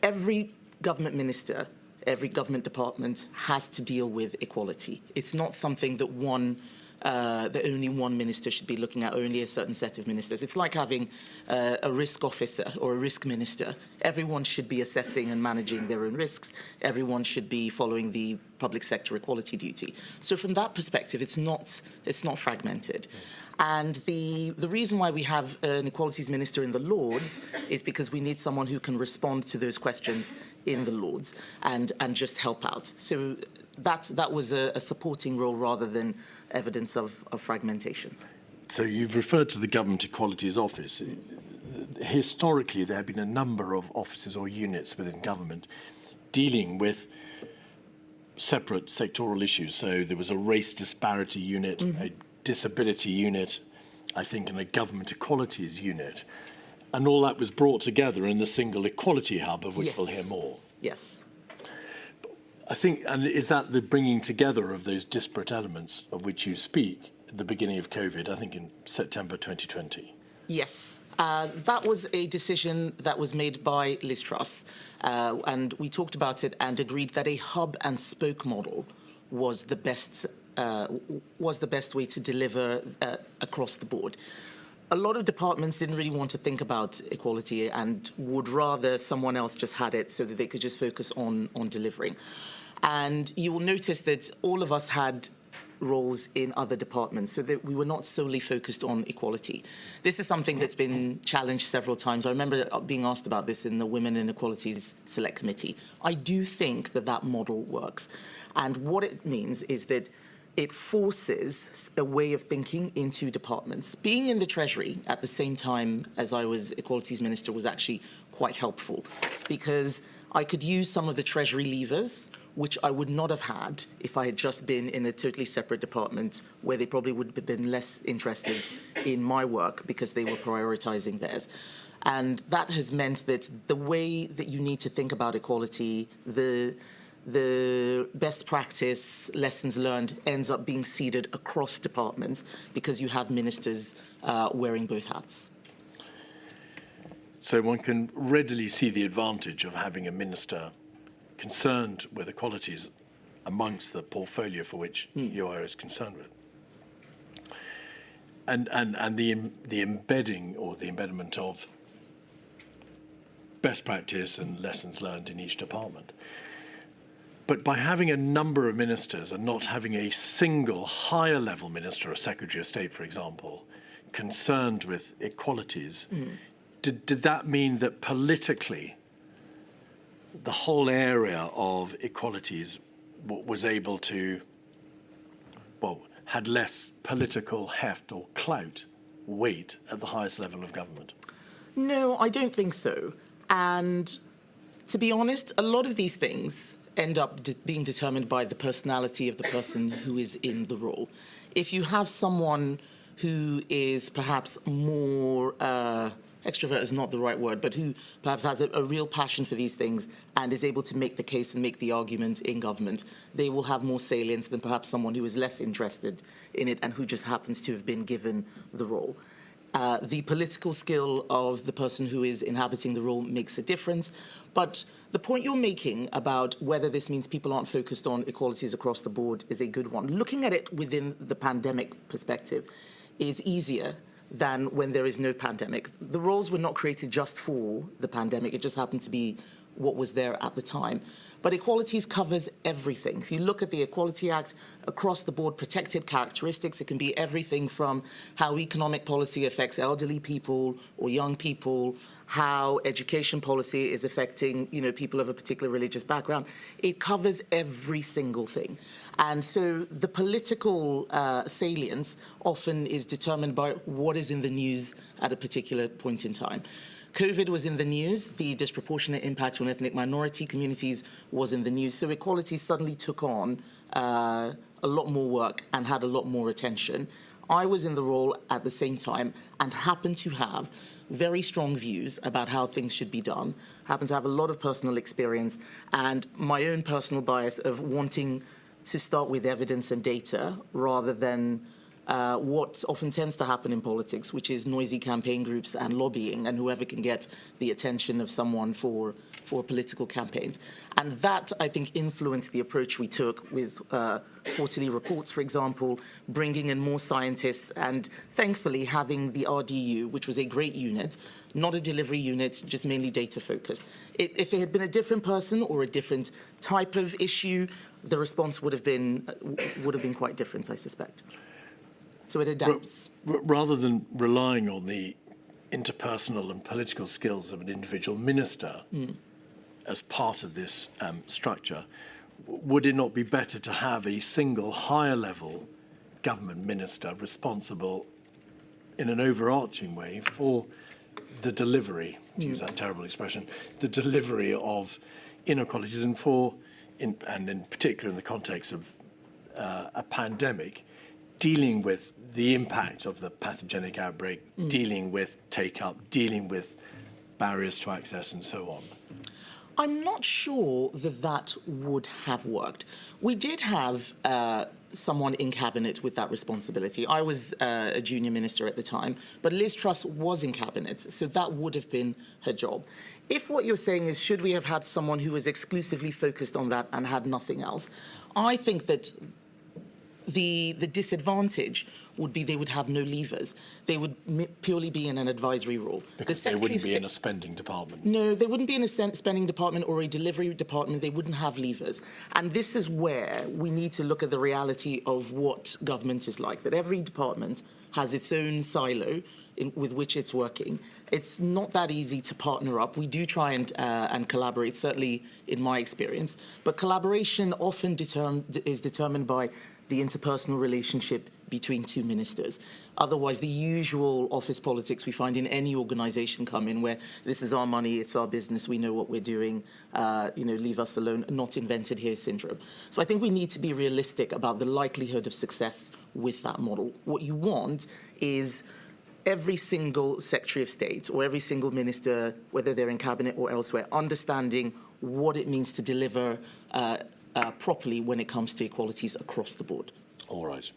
Every government minister, every government department has to deal with equality. It's not something that only one minister should be looking at, only a certain set of ministers. It's like having a risk officer or a risk minister. Everyone should be assessing and managing their own risks. Everyone should be following the public sector equality duty. So from that perspective, it's not fragmented. And the reason why we have an equalities minister in the Lords is because we need someone who can respond to those questions in the Lords and just help out. So that was a supporting role rather than evidence of fragmentation. So you've referred to the Government Equalities Office. Historically, there have been a number of offices or units within government dealing with separate sectoral issues. So there was a race disparity unit, a disability unit, I think, and a government equalities unit. And all that was brought together in the single equality hub, of which Yes. we'll hear more. Yes. I think, and is that the bringing together of those disparate elements of which you speak at the beginning of COVID, I think in September 2020? Yes. That was a decision that was made by Liz Truss, and we talked about it and agreed that a hub and spoke model was the best way to deliver across the board. A lot of departments didn't really want to think about equality and would rather someone else just had it so that they could just focus on delivering. And you will notice that all of us had roles in other departments so that we were not solely focused on equality. This is something that's been challenged several times. I remember being asked about this in the Women and Equalities Select Committee. I do think that model works. And what it means is that it forces a way of thinking into departments. Being in the Treasury at the same time as I was Equalities Minister was actually quite helpful because I could use some of the Treasury levers which I would not have had if I had just been in a totally separate department where they probably would have been less interested in my work because they were prioritizing theirs. And that has meant that the way that you need to think about equality, the best practice, lessons learned, ends up being seeded across departments because you have ministers wearing both hats. So one can readily see the advantage of having a minister concerned with equalities amongst the portfolio for which your area is concerned with. And the embedding or the embedment of best practice and lessons learned in each department. But by having a number of ministers and not having a single higher level minister, a Secretary of State, for example, concerned with equalities, did that mean that politically the whole area of equalities was able to, had less political heft or clout, weight at the highest level of government? No, I don't think so. And to be honest, a lot of these things end up being determined by the personality of the person who is in the role. If you have someone who is perhaps more extrovert is not the right word, but who perhaps has a real passion for these things and is able to make the case and make the argument in government, they will have more salience than perhaps someone who is less interested in it and who just happens to have been given the role. The political skill of the person who is inhabiting the role makes a difference, but the point you're making about whether this means people aren't focused on equalities across the board is a good one. Looking at it within the pandemic perspective is easier than when there is no pandemic. The roles were not created just for the pandemic. It just happened to be what was there at the time. But equalities covers everything. If you look at the Equality Act, across the board, protected characteristics, it can be everything from how economic policy affects elderly people or young people, how education policy is affecting, people of a particular religious background. It covers every single thing. And so the political salience often is determined by what is in the news at a particular point in time. COVID was in the news. The disproportionate impact on ethnic minority communities was in the news. So equality suddenly took on a lot more work and had a lot more attention. I was in the role at the same time and happened to have very strong views about how things should be done, happened to have a lot of personal experience and my own personal bias of wanting to start with evidence and data rather than what often tends to happen in politics, which is noisy campaign groups and lobbying and whoever can get the attention of someone for political campaigns. And that, I think, influenced the approach we took with quarterly reports, for example, bringing in more scientists and thankfully having the RDU, which was a great unit, not a delivery unit, just mainly data focused. If it had been a different person or a different type of issue, the response would have been quite different, I suspect. So it adapts. Rather than relying on the interpersonal and political skills of an individual minister as part of this structure, would it not be better to have a single higher level government minister responsible in an overarching way for the delivery, to use that terrible expression, the delivery of inequalities and in particular in the context of a pandemic, dealing with the impact of the pathogenic outbreak, dealing with take-up, dealing with barriers to access and so on? I'm not sure that would have worked. We did have someone in cabinet with that responsibility. I was a junior minister at the time, but Liz Truss was in cabinet, so that would have been her job. If what you're saying is, should we have had someone who was exclusively focused on that and had nothing else, I think that the disadvantage would be they would have no levers. They would purely be in an advisory role. Because they wouldn't be in a spending department. No, they wouldn't be in a spending department or a delivery department. They wouldn't have levers. And this is where we need to look at the reality of what government is like, that every department has its own silo with which it's working. It's not that easy to partner up. We do try and collaborate, certainly in my experience. But collaboration often is determined by the interpersonal relationship between two ministers. Otherwise, the usual office politics we find in any organisation come in where this is our money, it's our business, we know what we're doing, leave us alone, not invented here syndrome. So I think we need to be realistic about the likelihood of success with that model. What you want is every single Secretary of State or every single minister, whether they're in cabinet or elsewhere, understanding what it means to deliver properly when it comes to equalities across the board. All right.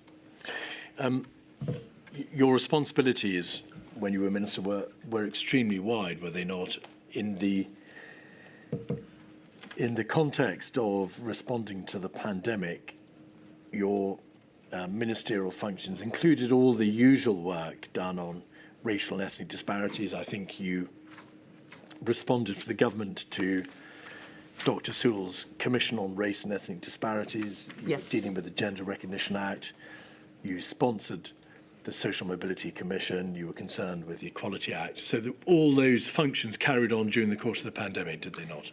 Your responsibilities when you were minister were extremely wide, were they not? In the context of responding to the pandemic, your ministerial functions included all the usual work done on racial and ethnic disparities. I think you responded for the government to Dr. Sewell's Commission on Race and Ethnic Disparities. Yes. Dealing with the Gender Recognition Act. You sponsored the Social Mobility Commission. You were concerned with the Equality Act. So all those functions carried on during the course of the pandemic, did they not?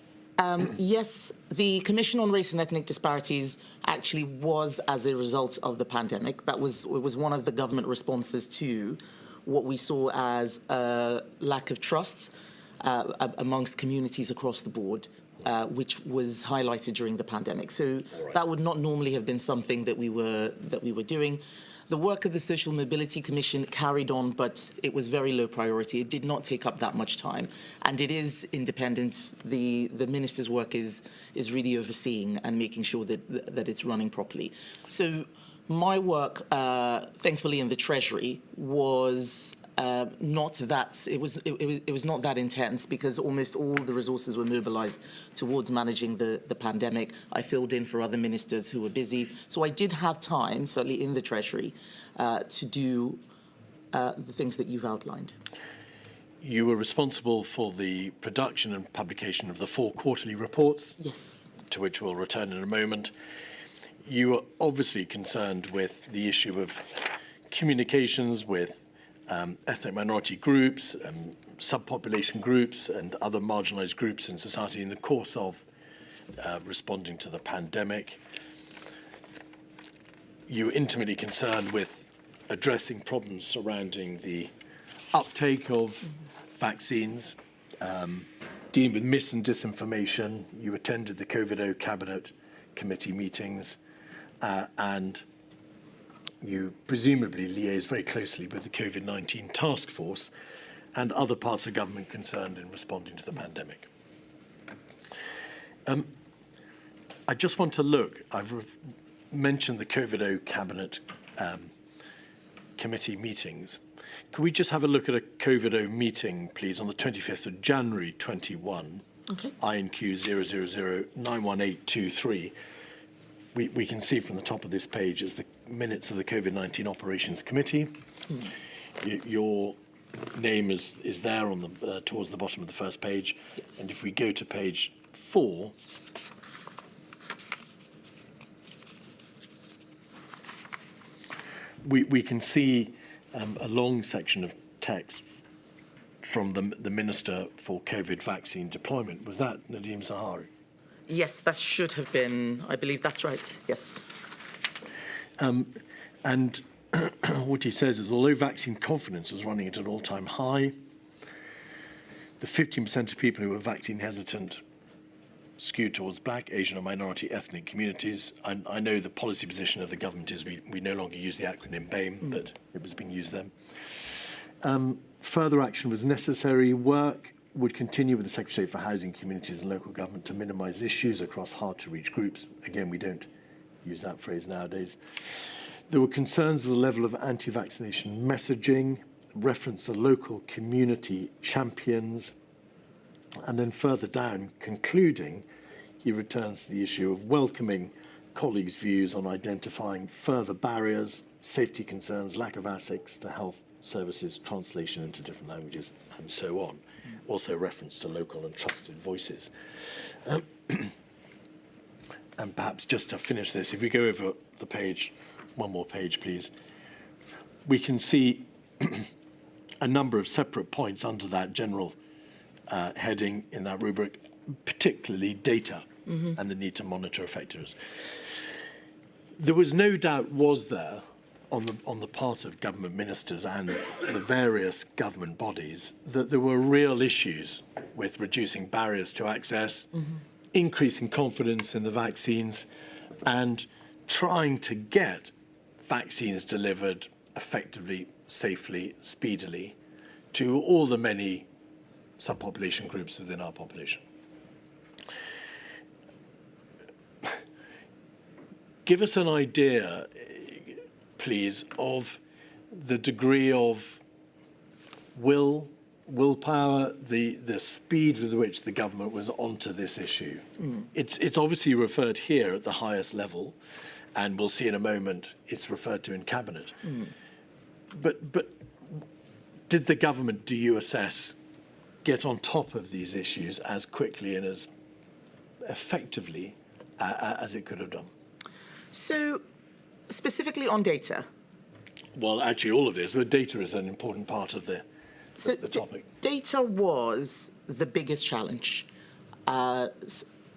Yes, the Commission on Race and Ethnic Disparities actually was as a result of the pandemic. It was one of the government responses to what we saw as a lack of trust amongst communities across the board which was highlighted during the pandemic. So that would not normally have been something that we were doing. The work of the Social Mobility Commission carried on, but it was very low priority. It did not take up that much time, and it is independent. The minister's work is really overseeing and making sure that it's running properly. So my work, thankfully, in the Treasury was not that it was not that intense, because almost all the resources were mobilised towards managing the pandemic. I filled in for other ministers who were busy, so I did have time, certainly in the Treasury, to do the things that you've outlined. You were responsible for the production and publication of the 4 quarterly reports, Yes. to which we'll return in a moment. You are obviously concerned with the issue of communications with ethnic minority groups, subpopulation groups and other marginalised groups in society in the course of responding to the pandemic. You're intimately concerned with addressing problems surrounding the uptake of vaccines, dealing with mis and disinformation. You attended the COVID-19 Cabinet Committee meetings, and you presumably liaise very closely with the COVID-19 task force and other parts of government concerned in responding to the pandemic. I just want to look, I've mentioned the COVID-19 Cabinet Committee meetings. Can we just have a look at a COVID-19 meeting, please, on the 25th of January 21, Okay. INQ 000-91823. We can see from the top of this page is the minutes of the COVID-19 Operations Committee. Your name is there on the towards the bottom of the first page. Yes. And if we go to page 4, we can see a long section of text from the Minister for COVID vaccine deployment. Was that Nadhim Zahawi? Yes, that should have been, I believe that's right, yes. And what he says is, although vaccine confidence was running at an all-time high, the 15% of people who were vaccine hesitant skewed towards black, Asian and minority ethnic communities. I know the policy position of the government is we no longer use the acronym BAME, but it was being used then. Further action was necessary. Work would continue with the Secretary for Housing, Communities and Local Government to minimise issues across hard-to-reach groups. Again, we don't use that phrase nowadays. There were concerns with the level of anti-vaccination messaging, reference to local community champions, and then further down, concluding, he returns to the issue of welcoming colleagues' views on identifying further barriers, safety concerns, lack of access to health services, translation into different languages, and so on. Also reference to local and trusted voices. And perhaps just to finish this, if we go over the page, one more page, please, we can see a number of separate points under that general heading in that rubric, particularly data and the need to monitor effectiveness. There was no doubt, was there, on the part of government ministers and the various government bodies, that there were real issues with reducing barriers to access, increasing confidence in the vaccines, and trying to get vaccines delivered effectively, safely, speedily to all the many subpopulation groups within our population. Give us an idea, please, of the degree of willpower, the speed with which the government was onto this issue. It's obviously referred here at the highest level, and we'll see in a moment it's referred to in Cabinet. But did the government, do you assess, get on top of these issues as quickly and as effectively as it could have done? So, specifically on data. Well, actually all of this, but data is an important part of the topic. Data was the biggest challenge.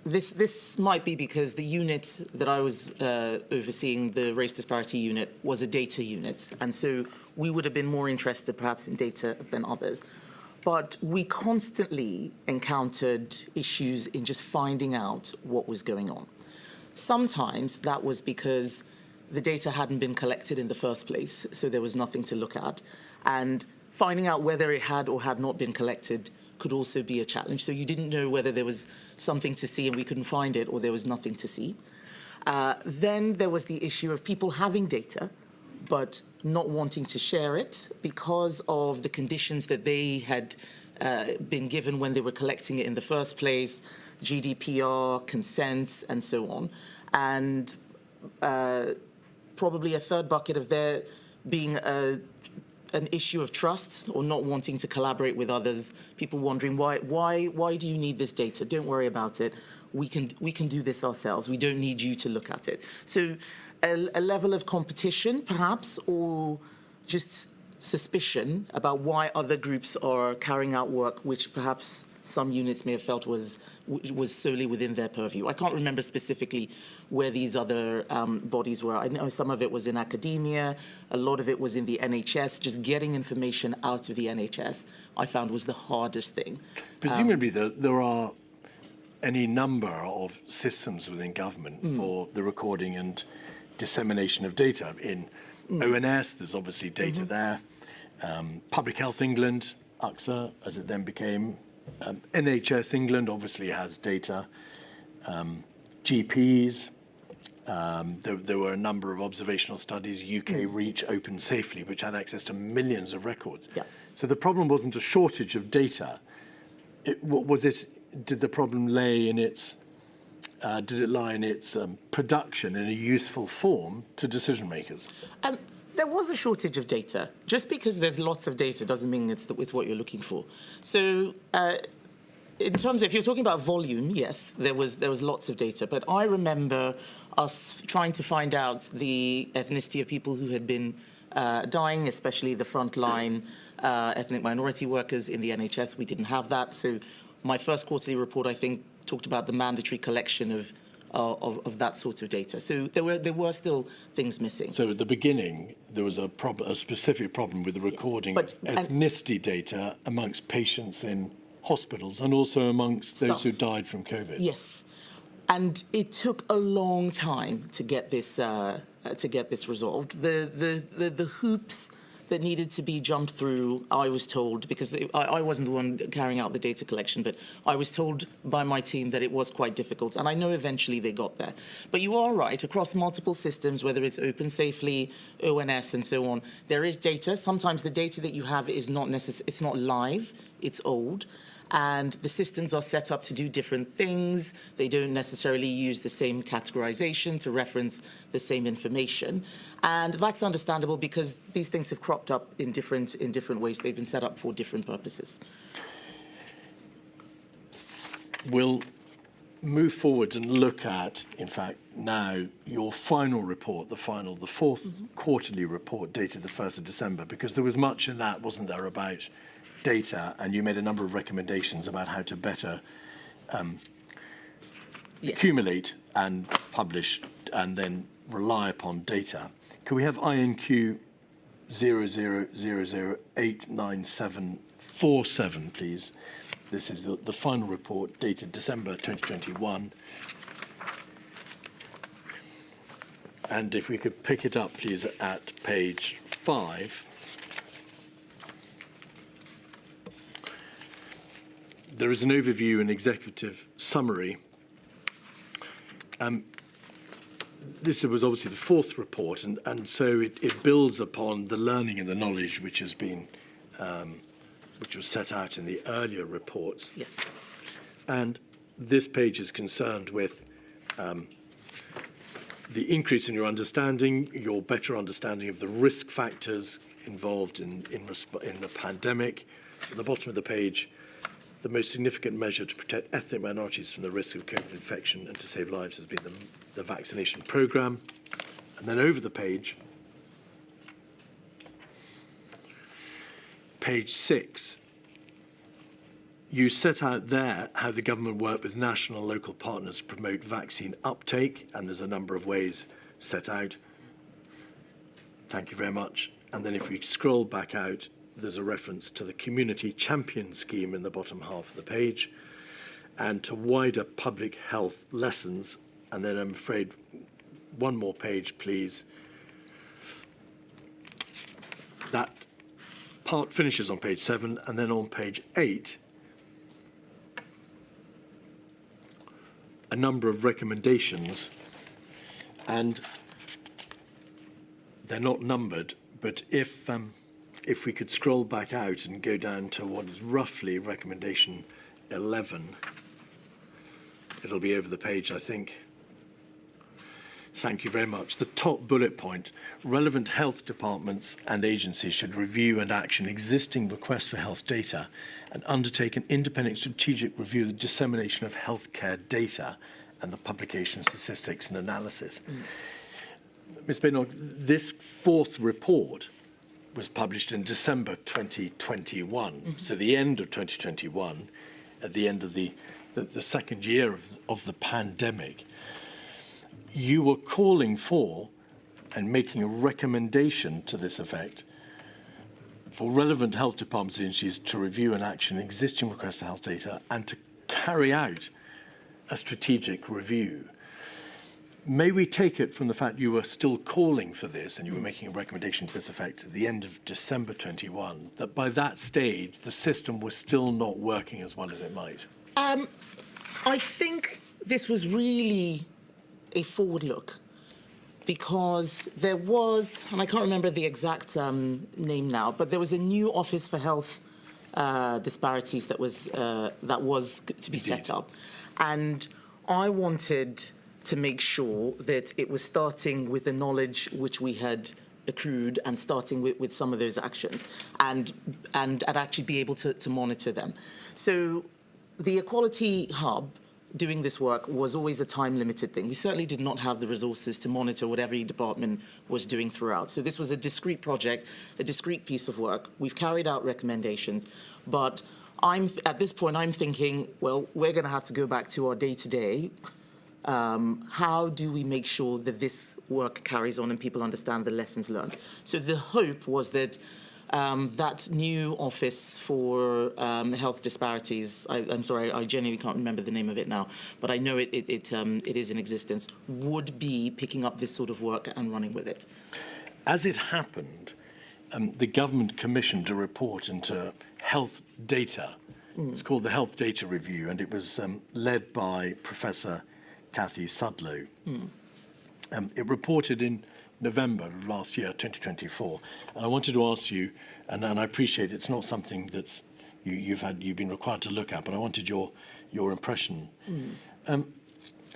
This might be because the unit that I was overseeing, the race disparity unit, was a data unit. And so we would have been more interested perhaps in data than others. But we constantly encountered issues in just finding out what was going on. Sometimes that was because the data hadn't been collected in the first place, so there was nothing to look at. And finding out whether it had or had not been collected could also be a challenge. So you didn't know whether there was something to see and we couldn't find it, or there was nothing to see. Then there was the issue of people having data, but not wanting to share it because of the conditions that they had been given when they were collecting it in the first place, GDPR, consents, and so on. And probably a third bucket of there being an issue of trust or not wanting to collaborate with others, people wondering, why do you need this data? Don't worry about it. We can do this ourselves. We don't need you to look at it. So a level of competition, perhaps, or just suspicion about why other groups are carrying out work which perhaps some units may have felt was solely within their purview. I can't remember specifically where these other bodies were. I know some of it was in academia, a lot of it was in the NHS. Just getting information out of the NHS, I found, was the hardest thing. Presumably there are any number of systems within government for the recording and dissemination of data. In ONS, there's obviously data there. Public Health England, AXA, as it then became, NHS England obviously has data. GPs, there were a number of observational studies, UK Reach, Open Safely, which had access to millions of records. Yeah. So the problem wasn't a shortage of data. Did the problem lay in its, did it lie in its production in a useful form to decision makers? There was a shortage of data. Just because there's lots of data doesn't mean it's what you're looking for. So in terms of, if you're talking about volume, yes, there was lots of data. But I remember us trying to find out the ethnicity of people who had been dying, especially the frontline ethnic minority workers in the NHS. We didn't have that. So my first quarterly report, I think, talked about the mandatory collection of that sort of data. So there were still things missing. So at the beginning, there was a specific problem with the recording of ethnicity data amongst patients in hospitals and also amongst those who died from COVID. Yes, and it took a long time to get this resolved. The hoops that needed to be jumped through, I was told, because I wasn't the one carrying out the data collection, but I was told by my team that it was quite difficult, and I know eventually they got there. But you are right, across multiple systems, whether it's Open Safely, ONS, and so on, there is data. Sometimes the data that you have is it's not live, it's old. And the systems are set up to do different things. They don't necessarily use the same categorization to reference the same information. And that's understandable because these things have cropped up in different ways. They've been set up for different purposes. We'll move forward and look at, in fact, now your final report, the fourth quarterly report dated the 1st of December, because there was much in that, wasn't there, about data, and you made a number of recommendations about how to better accumulate and publish and then rely upon data. Can we have INQ 0000897747, please? This is the final report dated December 2021. And if we could pick it up, please, at page 5. There is an overview and executive summary. This was obviously the fourth report, and so it builds upon the learning and the knowledge which has been, which was set out in the earlier reports. Yes. And this page is concerned with the increase in your understanding, your better understanding of the risk factors involved in the pandemic. At the bottom of the page, the most significant measure to protect ethnic minorities from the risk of COVID infection and to save lives has been the vaccination programme. And then over the page, page 6, you set out there how the government worked with national and local partners to promote vaccine uptake, and there's a number of ways set out. Thank you very much. And then if we scroll back out there's a reference to the Community Champion Scheme in the bottom half of the page, and to wider public health lessons. And then I'm afraid one more page, please. That part finishes on page 7, and then on page 8, a number of recommendations, and they're not numbered, but if we could scroll back out and go down to what is roughly recommendation 11, it'll be over the page, I think. Thank you very much. The top bullet point: relevant health departments and agencies should review and action existing requests for health data and undertake an independent strategic review of the dissemination of healthcare data and the publication of statistics and analysis. Ms. Badenoch, this 4th report was published in December 2021, so the end of 2021, at the end of the second year of the pandemic. You were calling for and making a recommendation to this effect for relevant health departments and agencies to review and action existing requests for health data and to carry out a strategic review. May we take it from the fact you were still calling for this and you were making a recommendation to this effect at the end of December 21, that by that stage the system was still not working as well as it might? I think this was really a forward look, because there was, and I can't remember the exact name now, but there was a new Office for Health Disparities that was to be set up, and I wanted to make sure that it was starting with the knowledge which we had accrued and starting with some of those actions, and actually be able to monitor them. So the Equality Hub doing this work was always a time-limited thing. We certainly did not have the resources to monitor what every department was doing throughout. So this was a discrete project, a discrete piece of work. We've carried out recommendations, but at this point, I'm thinking, well, we're going to have to go back to our day-to-day. How do we make sure that this work carries on and people understand the lessons learned? So the hope was that that new Office for Health Disparities, I'm sorry, I genuinely can't remember the name of it now, but I know it is in existence, would be picking up this sort of work and running with it. As it happened, the government commissioned a report into health data. It's called the Health Data Review, and it was led by Professor Cathy Sudlow. It reported in November of last year, 2024. And I wanted to ask you, and I appreciate it's not something that's you've been required to look at, but I wanted your impression.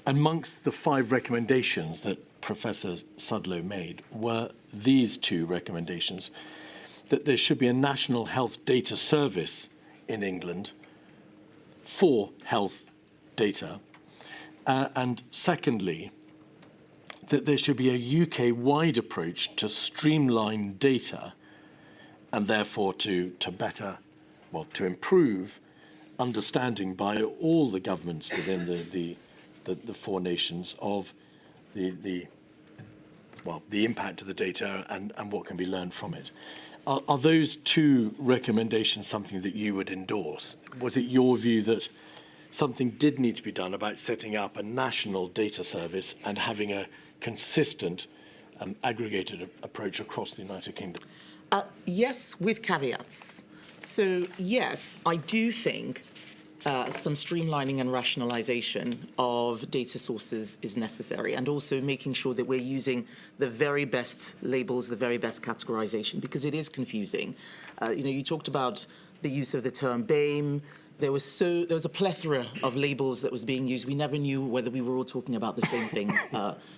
Amongst the 5 recommendations that Professor Sudlow made were these 2 recommendations: that there should be a national health data service in England for health data, and secondly, that there should be a UK-wide approach to streamline data and therefore to improve understanding by all the governments within the 4 nations of the impact of the data and what can be learned from it. Are those 2 recommendations something that you would endorse? Was it your view that something did need to be done about setting up a national data service and having a consistent aggregated approach across the United Kingdom? Yes, with caveats. So yes, I do think some streamlining and rationalization of data sources is necessary, and also making sure that we're using the very best labels, the very best categorization, because it is confusing. You talked about the use of the term BAME. There was a plethora of labels that was being used. We never knew whether we were all talking about the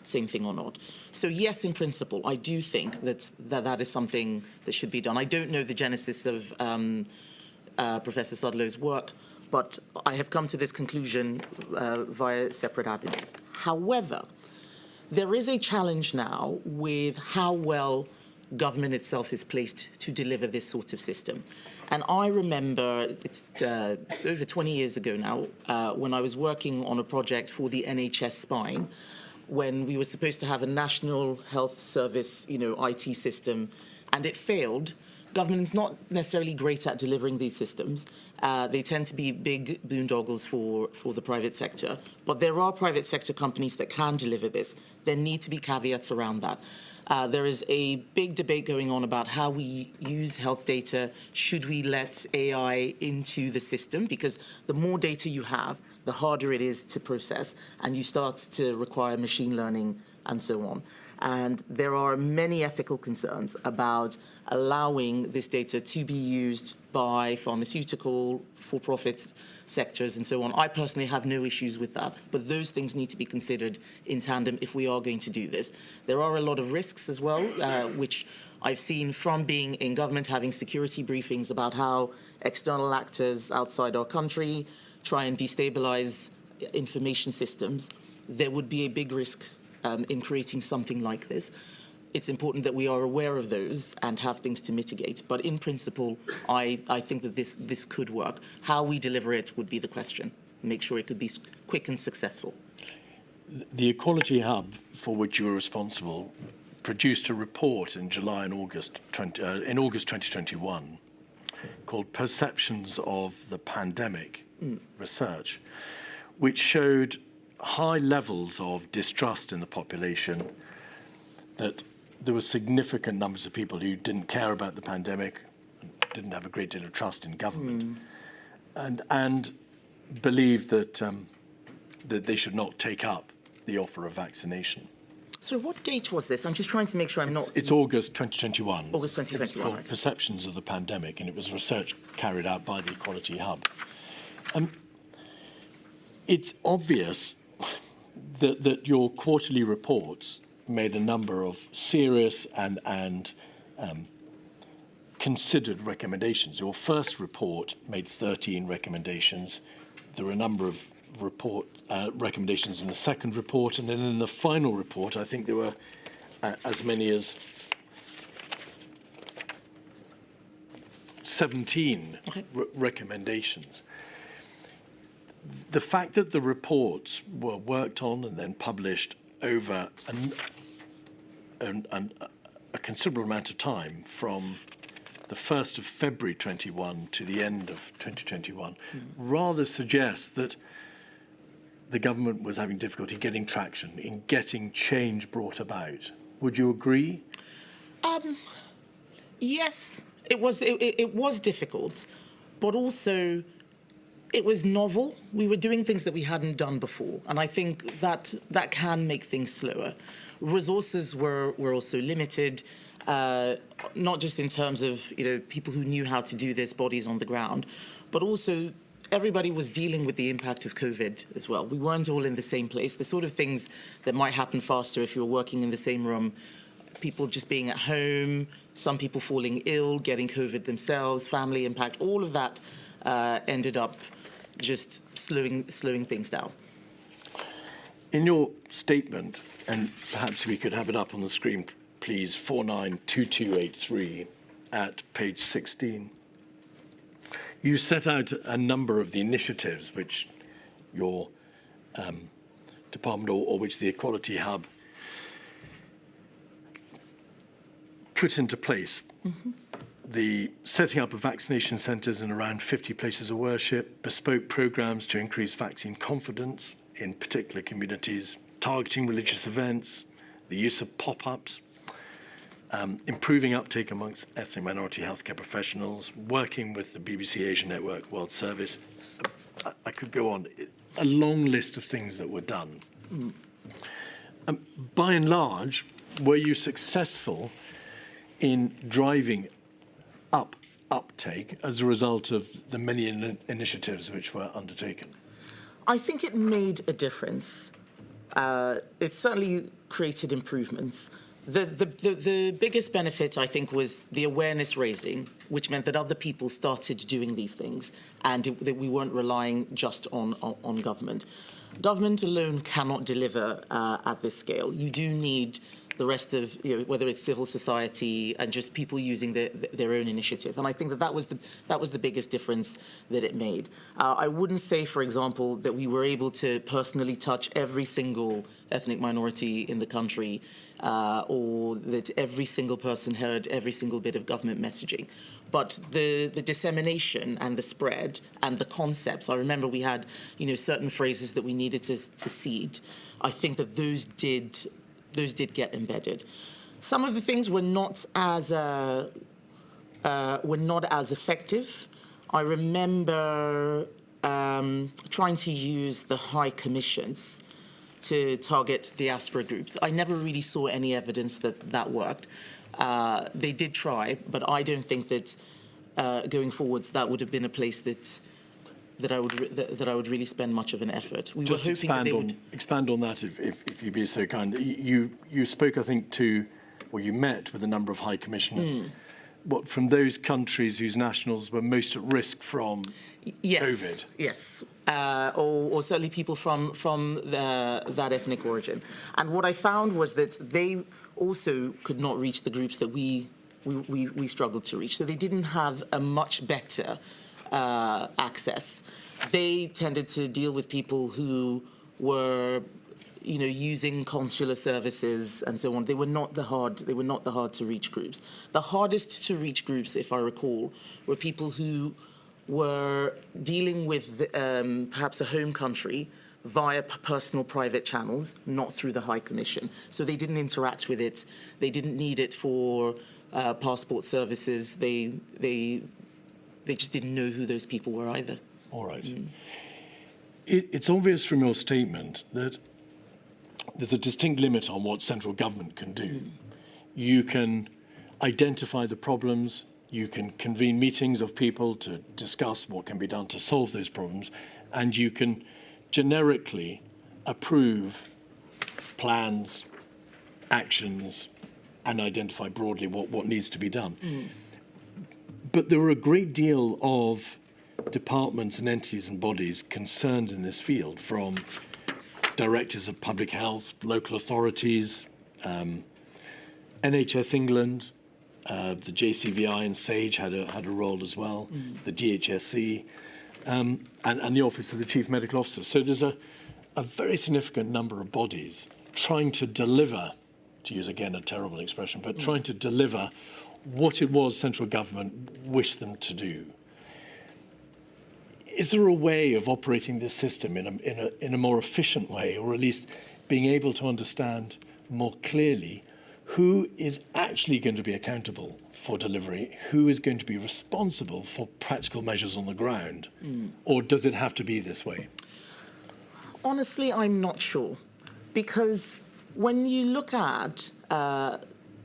same thing or not. So yes, in principle, I do think that is something that should be done. I don't know the genesis of Professor Sudlow's work, but I have come to this conclusion via separate avenues. However, there is a challenge now with how well government itself is placed to deliver this sort of system. And I remember, it's over 20 years ago now, when I was working on a project for the NHS Spine, when we were supposed to have a national health service, IT system, and it failed government is not necessarily great at delivering these systems. They tend to be big boondoggles for the private sector. But there are private sector companies that can deliver this. There need to be caveats around that. There is a big debate going on about how we use health data. Should we let AI into the system? Because the more data you have, the harder it is to process, and you start to require machine learning and so on. And there are many ethical concerns about allowing this data to be used by pharmaceutical, for-profit sectors and so on. I personally have no issues with that, but those things need to be considered in tandem if we are going to do this. There are a lot of risks as well, which I've seen from being in government, having security briefings about how external actors outside our country try and destabilize information systems. There would be a big risk in creating something like this. It's important that we are aware of those and have things to mitigate. But in principle, I think that this could work. How we deliver it would be the question. Make sure it could be quick and successful. The Equality Hub, for which you were responsible, produced a report in July and August 2021 called Perceptions of the Pandemic Research, which showed high levels of distrust in the population, that there were significant numbers of people who didn't care about the pandemic, didn't have a great deal of trust in government, and believed that that they should not take up the offer of vaccination. So what date was this? I'm just trying to make sure I'm not... It's August 2021. August 2021, It's called right. Perceptions of the Pandemic, and it was research carried out by the Equality Hub. It's obvious that your quarterly reports made a number of serious and considered recommendations. Your first report made 13 recommendations. There were a number of recommendations in the second report, and then in the final report, I think there were as many as 17 recommendations. The fact that the reports were worked on and then published over a considerable amount of time, from the 1st of February 21 to the end of 2021, rather suggests that the government was having difficulty getting traction in getting change brought about. Would you agree? Yes, it was difficult, but also it was novel. We were doing things that we hadn't done before, and I think that can make things slower. Resources were also limited, not just in terms of people who knew how to do this, bodies on the ground, but also everybody was dealing with the impact of COVID as well. We weren't all in the same place. The sort of things that might happen faster if you were working in the same room, people just being at home, some people falling ill, getting COVID themselves, family impact, all of that ended up just slowing things down. In your statement, and perhaps we could have it up on the screen, please, 492283 at page 16. You set out a number of the initiatives which your department or which the Equality Hub put into place. The setting up of vaccination centres in around 50 places of worship, bespoke programmes to increase vaccine confidence in particular communities, targeting religious events, the use of pop-ups, improving uptake amongst ethnic minority healthcare professionals, working with the BBC Asia Network World Service. I could go on. A long list of things that were done. By and large, were you successful in driving up uptake as a result of the many initiatives which were undertaken? I think it made a difference. It certainly created improvements. The biggest benefit, I think, was the awareness raising, which meant that other people started doing these things, and that we weren't relying just on government. Government alone cannot deliver at this scale. You do need the rest of, whether it's civil society and just people using their own initiative. And I think that was the biggest difference that it made. I wouldn't say, for example, that we were able to personally touch every single ethnic minority in the country, or that every single person heard every single bit of government messaging. But the dissemination and the spread and the concepts, I remember we had, certain phrases that we needed to seed. I think that those did get embedded. Some of the things were not as effective. I remember trying to use the high commissions to target diaspora groups. I never really saw any evidence that worked. They did try, but I don't think that going forwards that would have been a place that I would really spend much of an effort. We Just were hoping that they would expand on that, if you'd be so kind. You spoke, I think, you met with a number of high commissioners. What, from those countries whose nationals were most at risk from COVID? Yes, or certainly people from that ethnic origin. And what I found was that they also could not reach the groups that we struggled to reach. So they didn't have a much better access. They tended to deal with people who were, using consular services and so on. They were not the hard to reach groups. The hardest to reach groups, if I recall, were people who were dealing with perhaps a home country via personal private channels, not through the High Commission. So they didn't interact with it. They didn't need it for passport services. They just didn't know who those people were either. All right. It's obvious from your statement that there's a distinct limit on what central government can do. You can identify the problems, you can convene meetings of people to discuss what can be done to solve those problems, and you can generically approve plans, actions, and identify broadly what needs to be done. But there are a great deal of departments and entities and bodies concerned in this field, from directors of public health, local authorities, NHS England, the JCVI and SAGE had a role as well, the DHSC, and the Office of the Chief Medical Officer. So there's a very significant number of bodies trying to deliver, to use again a terrible expression, but trying to deliver what it was central government wished them to do. Is there a way of operating this system in a more efficient way, or at least being able to understand more clearly who is actually going to be accountable for delivery, who is going to be responsible for practical measures on the ground? Or does it have to be this way? Honestly, I'm not sure. Because when you look at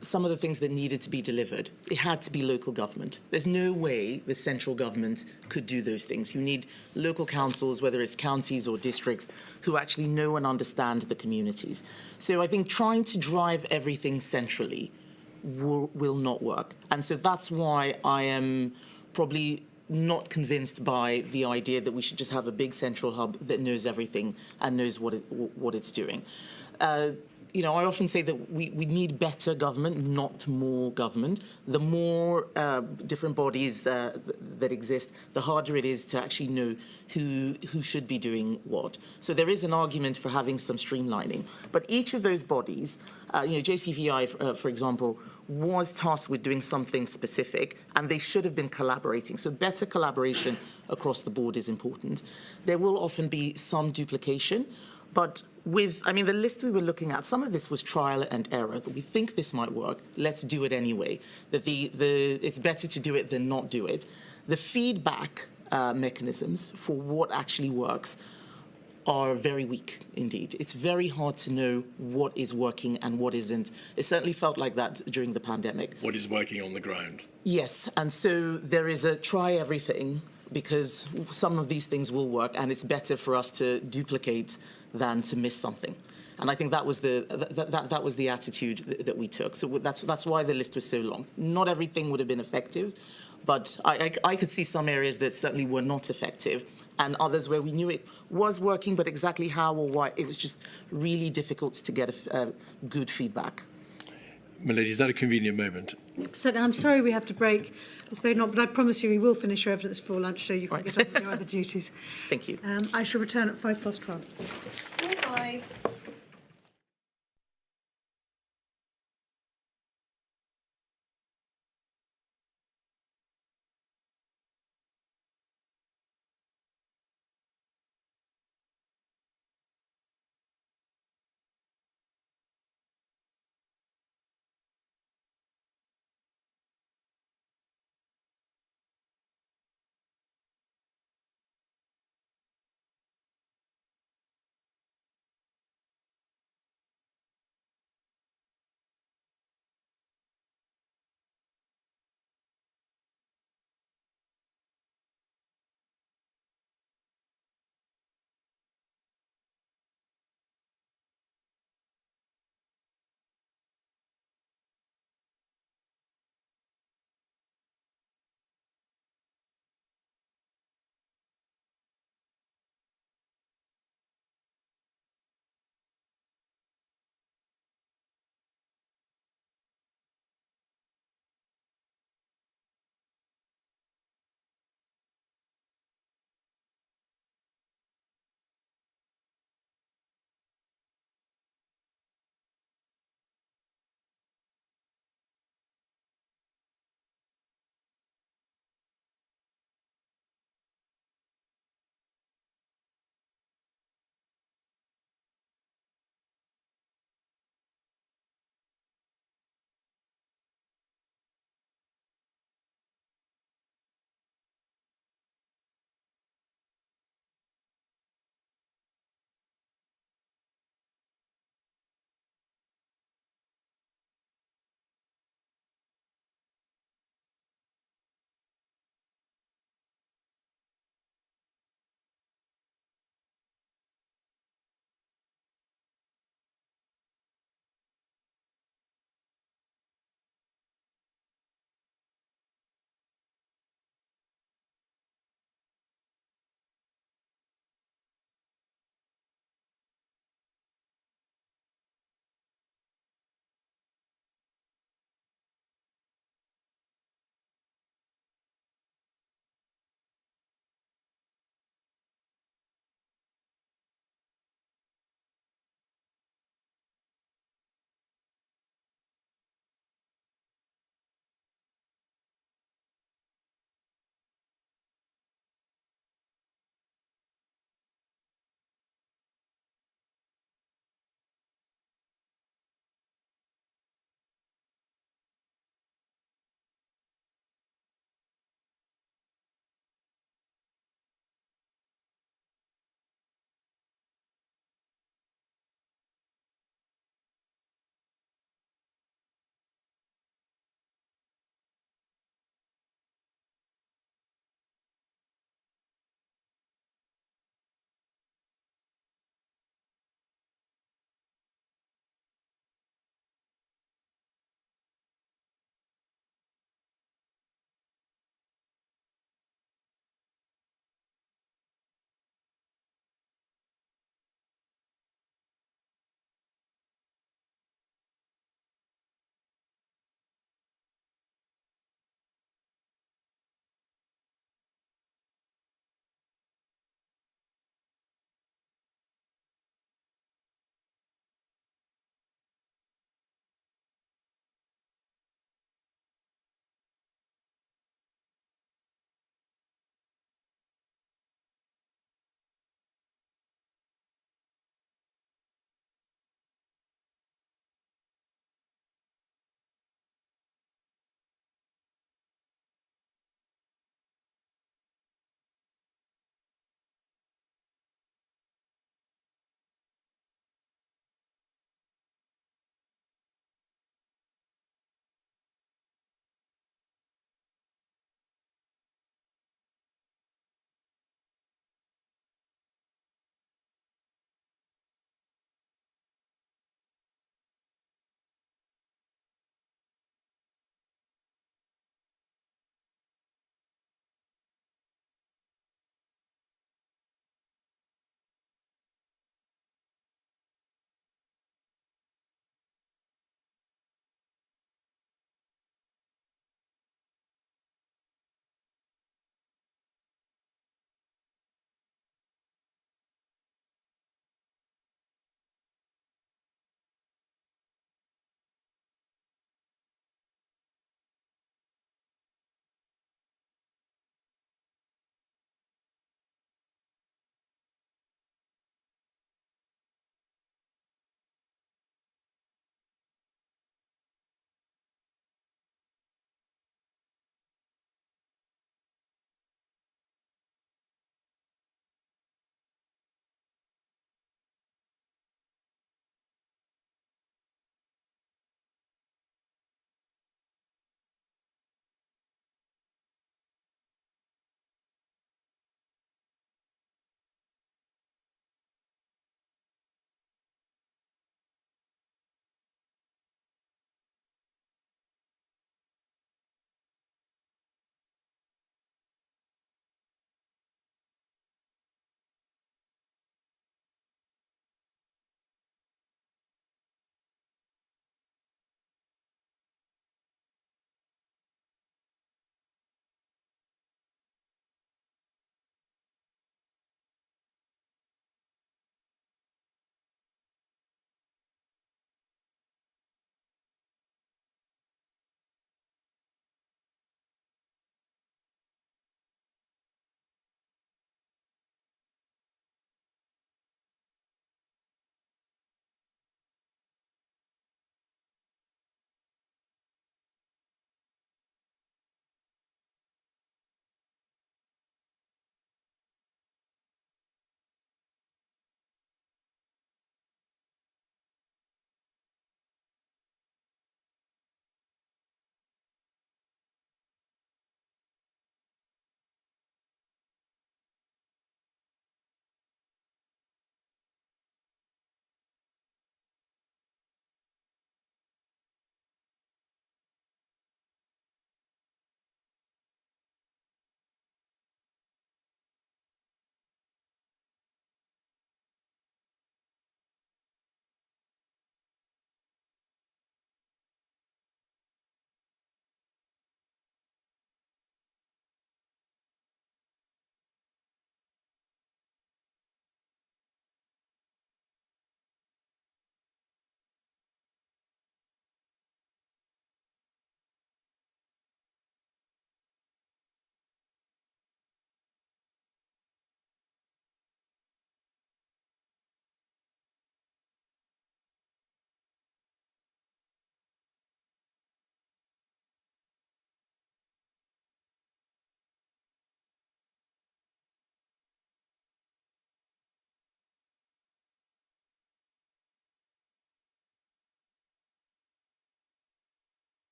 some of the things that needed to be delivered, it had to be local government. There's no way the central government could do those things. You need local councils, whether it's counties or districts, who actually know and understand the communities. So I think trying to drive everything centrally will not work. And so that's why I am probably not convinced by the idea that we should just have a big central hub that knows everything and knows what it's doing. I often say that we need better government, not more government. The more different bodies that exist, the harder it is to actually know who should be doing what. So there is an argument for having some streamlining. But each of those bodies, JCVI, for example, was tasked with doing something specific, and they should have been collaborating. So better collaboration across the board is important. There will often be some duplication, but the list we were looking at, some of this was trial and error, that we think this might work, let's do it anyway. That it's better to do it than not do it. The feedback mechanisms for what actually works are very weak indeed. It's very hard to know what is working and what isn't. It certainly felt like that during the pandemic. What is working on the ground? Yes, and so there is a try everything, because some of these things will work, and it's better for us to duplicate than to miss something. And I think that was the attitude that we took. So that's why the list was so long. Not everything would have been effective, but I could see some areas that certainly were not effective, and others where we knew it was working, but exactly how or why, it was just really difficult to get good feedback. my lady, is that a convenient moment? So I'm sorry we have to break, Ms. Badenoch, but I promise you we will finish your evidence before lunch so you can get on with your other duties. Thank you. I shall return at 12:05. Guys.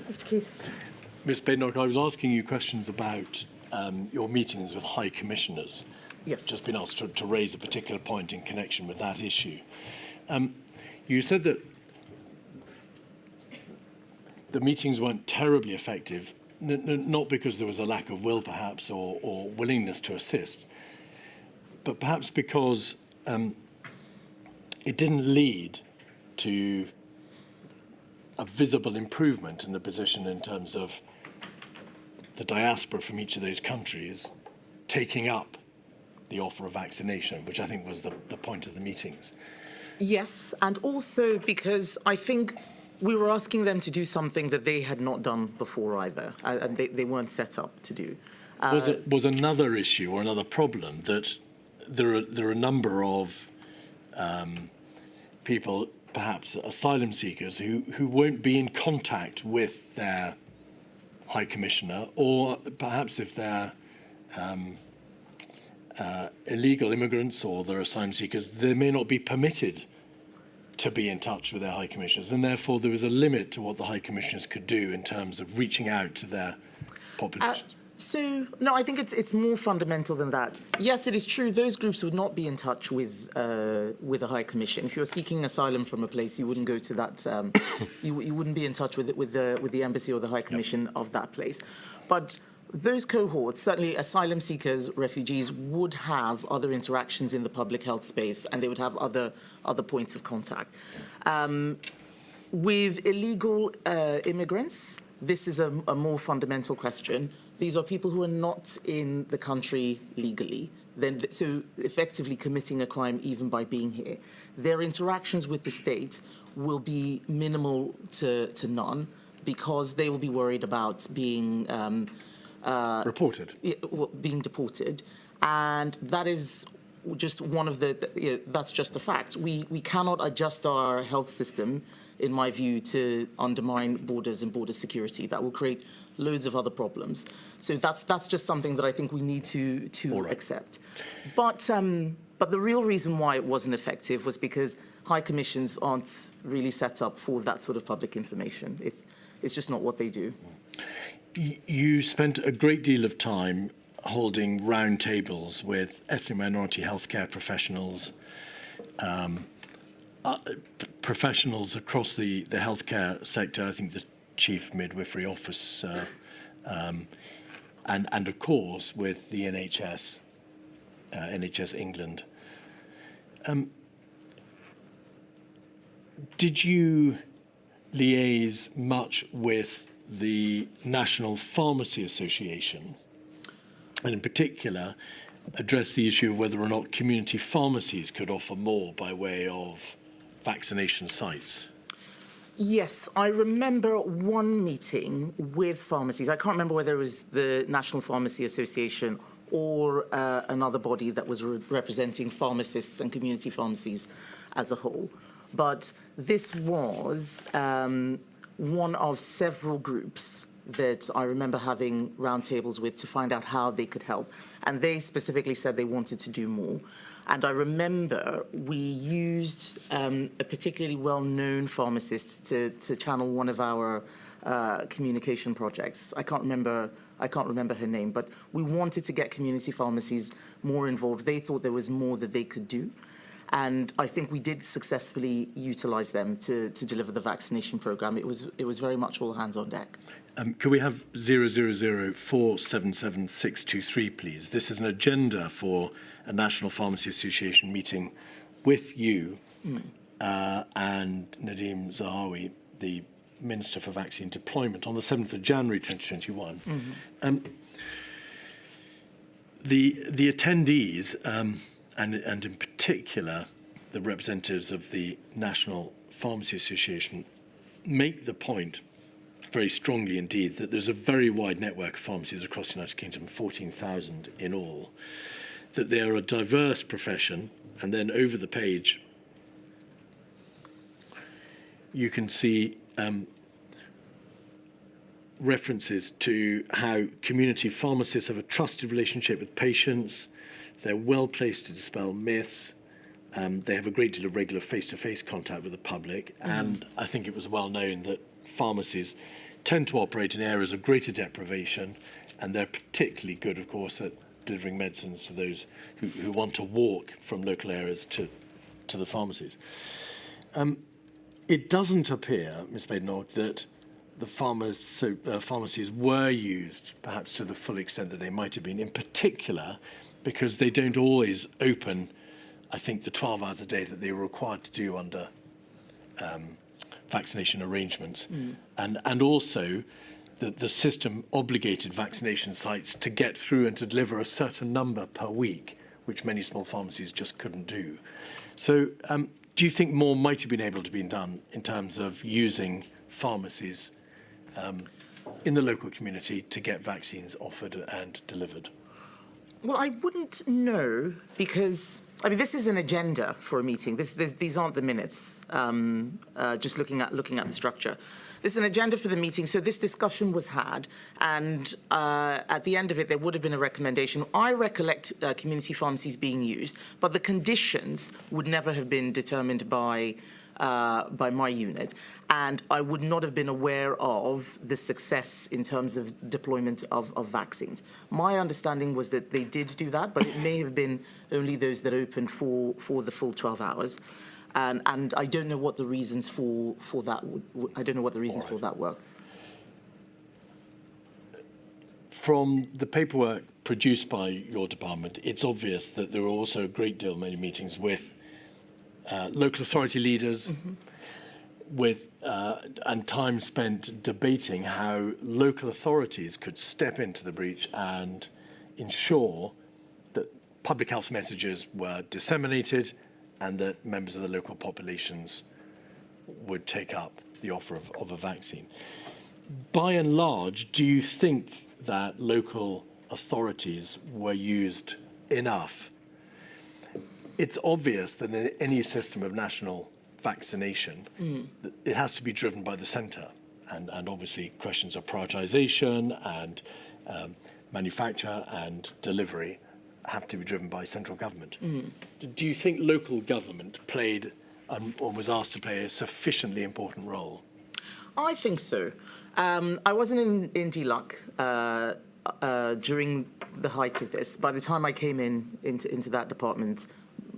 Mr Keith. Ms Badenoch, I was asking you questions about your meetings with high commissioners. Yes. Just been asked to raise a particular point in connection with that issue. You said that the meetings weren't terribly effective, not because there was a lack of will, perhaps, or willingness to assist, but perhaps because it didn't lead to a visible improvement in the position in terms of the diaspora from each of those countries taking up the offer of vaccination, which I think was the point of the meetings. Yes, and also because I think we were asking them to do something that they had not done before either, and they weren't set up to do. Was another issue or another problem that there are a number of people, perhaps asylum seekers, who won't be in contact with their High Commissioner, or perhaps if they're illegal immigrants or they're asylum seekers, they may not be permitted to be in touch with their High Commissioners, and therefore there was a limit to what the High Commissioners could do in terms of reaching out to their populations. No, I think it's more fundamental than that. Yes, it is true. Those groups would not be in touch with a High Commission. If you're seeking asylum from a place, you wouldn't go to that. You wouldn't be in touch with the embassy or the High Commission of that place. But those cohorts, certainly asylum seekers, refugees, would have other interactions in the public health space, and they would have other points of contact. With illegal immigrants, this is a more fundamental question. These are people who are not in the country legally, so effectively committing a crime even by being here. Their interactions with the state will be minimal to none, because they will be worried about being being deported, and that is just one of that's just a fact. We cannot adjust our health system, in my view, to undermine borders and border security. That will create loads of other problems. So that's just something that I think we need to accept. But the real reason why it wasn't effective was because High Commissions aren't really set up for that sort of public information. It's just not what they do. You spent a great deal of time holding round tables with ethnic minority healthcare professionals, professionals across the healthcare sector. I think the Chief Midwifery Office, and of course with the NHS, NHS England. Did you liaise much with the National Pharmacy Association, and in particular address the issue of whether or not community pharmacies could offer more by way of vaccination sites? Yes, I remember one meeting with pharmacies. I can't remember whether it was the National Pharmacy Association or another body that was representing pharmacists and community pharmacies as a whole. But this was one of several groups that I remember having roundtables with to find out how they could help. And they specifically said they wanted to do more. And I remember we used a particularly well-known pharmacist to channel one of our communication projects. I can't remember her name, but we wanted to get community pharmacies more involved. They thought there was more that they could do. And I think we did successfully utilize them to deliver the vaccination program. It was very much all hands on deck. Could we have 000477623, please? This is an agenda for a National Pharmacy Association meeting with you and Nadhim Zahawi, the Minister for Vaccine Deployment, on the 7th of January 2021. The attendees, and in particular the representatives of the National Pharmacy Association, make the point very strongly indeed that there's a very wide network of pharmacies across the United Kingdom, 14,000 in all, that they are a diverse profession, and then over the page you can see references to how community pharmacists have a trusted relationship with patients, they're well placed to dispel myths, they have a great deal of regular face-to-face contact with the public, and I think it was well known that pharmacies tend to operate in areas of greater deprivation, and they're particularly good, of course, at delivering medicines to those who want to walk from local areas to the pharmacies. It doesn't appear, Ms. Badenoch, that the pharmacies were used perhaps to the full extent that they might have been, in particular because they don't always open, I think, the 12 hours a day that they were required to do under vaccination arrangements. And also that the system obligated vaccination sites to get through and to deliver a certain number per week, which many small pharmacies just couldn't do. So do you think more might have been able to be done in terms of using pharmacies in the local community to get vaccines offered and delivered? Well, I wouldn't know because, I mean, this is an agenda for a meeting. These aren't the minutes, just looking at the structure. This is an agenda for the meeting, so this discussion was had, and at the end of it, there would have been a recommendation. I recollect community pharmacies being used, but the conditions would never have been determined by my unit, and I would not have been aware of the success in terms of deployment of vaccines. My understanding was that they did do that, but it may have been only those that opened for the full 12 hours. And I don't know what the reasons for that. I don't know what the reasons for that were. From the paperwork produced by your department, it's obvious that there were also a great deal, many meetings with local authority leaders, with and time spent debating how local authorities could step into the breach and ensure that public health messages were disseminated and that members of the local populations would take up the offer of a vaccine. By and large, do you think that local authorities were used enough? It's obvious that in any system of national vaccination, it has to be driven by the centre. And obviously questions of prioritisation and manufacture and delivery have to be driven by central government. Do you think local government played or was asked to play a sufficiently important role? I think so. I wasn't in DLUC during the height of this. By the time I came into that department,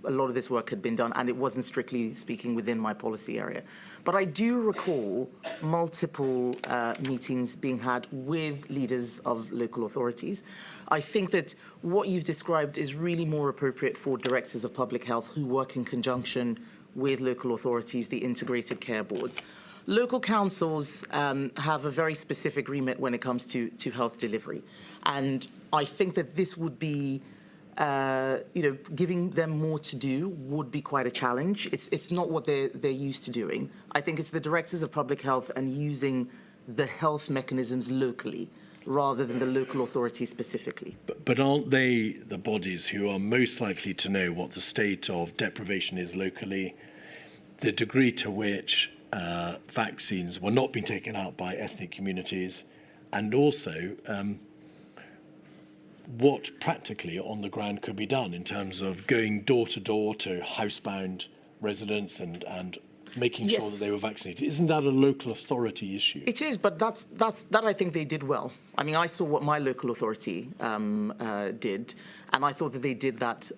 a lot of this work had been done, and it wasn't strictly speaking within my policy area. But I do recall multiple meetings being had with leaders of local authorities. I think that what you've described is really more appropriate for directors of public health who work in conjunction with local authorities, the integrated care boards. Local councils have a very specific remit when it comes to health delivery. And I think that this would be giving them more to do would be quite a challenge. It's not what they're used to doing. I think it's the directors of public health and using the health mechanisms locally rather than the local authorities specifically. But aren't they the bodies who are most likely to know what the state of deprivation is locally, the degree to which vaccines were not being taken out by ethnic communities, and also what practically on the ground could be done in terms of going door to door to housebound residents and making sure that they were vaccinated? Isn't that a local authority issue? It is, but that I think they did well. I mean, I saw what my local authority did, and I thought that they did that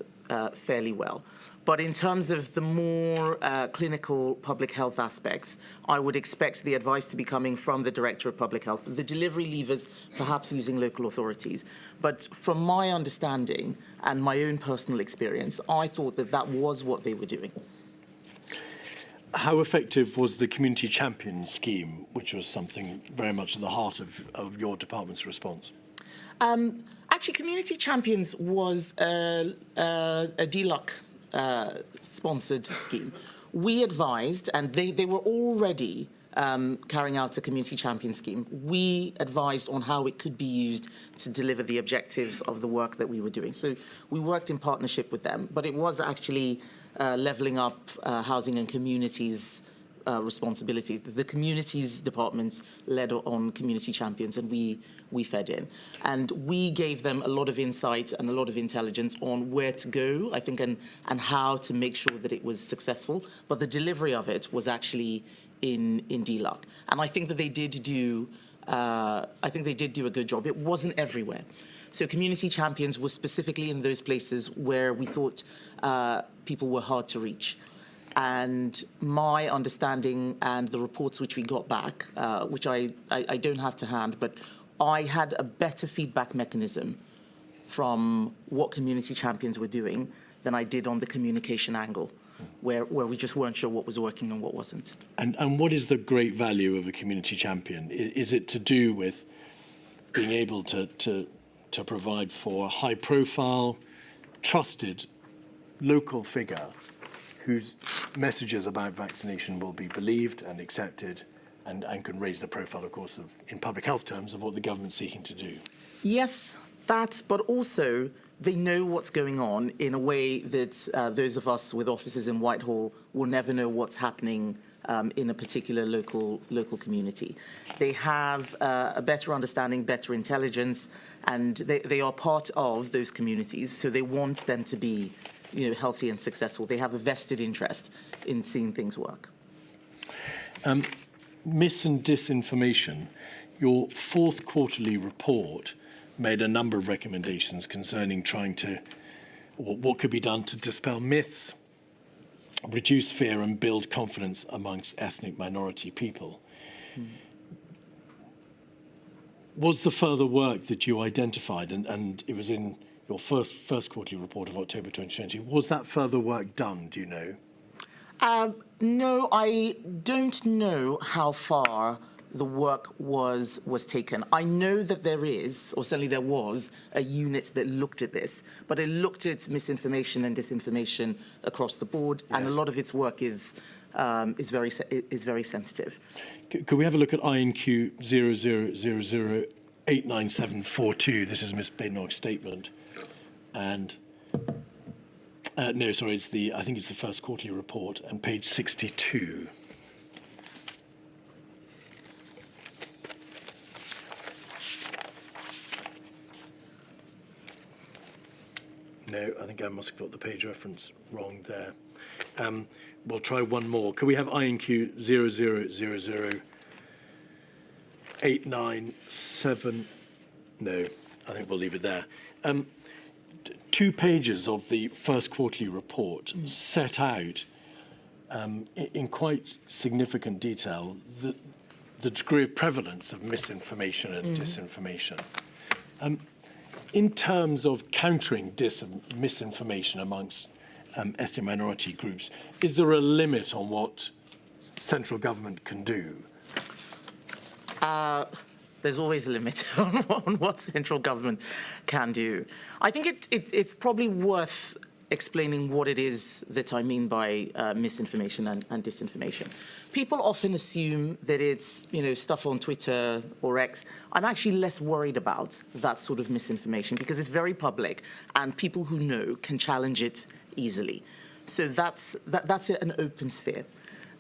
fairly well. But in terms of the more clinical public health aspects, I would expect the advice to be coming from the Director of Public Health, the delivery levers perhaps using local authorities. But from my understanding and my own personal experience, I thought that that was what they were doing. How effective was the Community Champion scheme, which was something very much at the heart of your department's response? Actually, Community Champions was a DLUC sponsored scheme. We advised, and they were already carrying out a community champion scheme. We advised on how it could be used to deliver the objectives of the work that we were doing. So we worked in partnership with them, but it was actually levelling up housing and communities responsibility. The communities departments led on community champions, and we fed in. And we gave them a lot of insight and a lot of intelligence on where to go, I think, and how to make sure that it was successful. But the delivery of it was actually in DLUC. And I think that they did do I think they did do a good job. It wasn't everywhere. So community champions were specifically in those places where we thought people were hard to reach. And my understanding and the reports which we got back, which I don't have to hand, but I had a better feedback mechanism from what community champions were doing than I did on the communication angle, where we just weren't sure what was working and what wasn't. And what is the great value of a community champion? Is it to do with being able to provide for a high-profile, trusted, local figure whose messages about vaccination will be believed and accepted and can raise the profile, of course, in public health terms, of what the government's seeking to do? Yes, that, but also they know what's going on in a way that those of us with offices in Whitehall will never know what's happening in a particular local community. They have a better understanding, better intelligence, and they are part of those communities, so they want them to be healthy and successful. They have a vested interest in seeing things work. Mis and disinformation. Your fourth quarterly report made a number of recommendations concerning what could be done to dispel myths, reduce fear and build confidence amongst ethnic minority people. Was the further work that you identified, and it was in your first quarterly report of October 2020, was that further work done, do you know? No, I don't know how far the work was taken. I know that there is, or certainly there was, a unit that looked at this, but it looked at misinformation and disinformation across the board, yes. And a lot of its work is very sensitive. Could we have a look at INQ 0000899742? This is Ms. Badenoch's statement, and no, sorry, I think it's the first quarterly report, and page 62. No, I think I must have got the page reference wrong there. We'll try one more. Could we have INQ 00008997? No, I think we'll leave it there. 2 pages of the first quarterly report set out in quite significant detail the degree of prevalence of misinformation and disinformation. In terms of countering misinformation amongst ethnic minority groups, is there a limit on what central government can do? There's always a limit on what central government can do. I think it's probably worth explaining what it is that I mean by misinformation and disinformation. People often assume that it's stuff on Twitter or X. I'm actually less worried about that sort of misinformation because it's very public and people who know can challenge it easily. So that's an open sphere.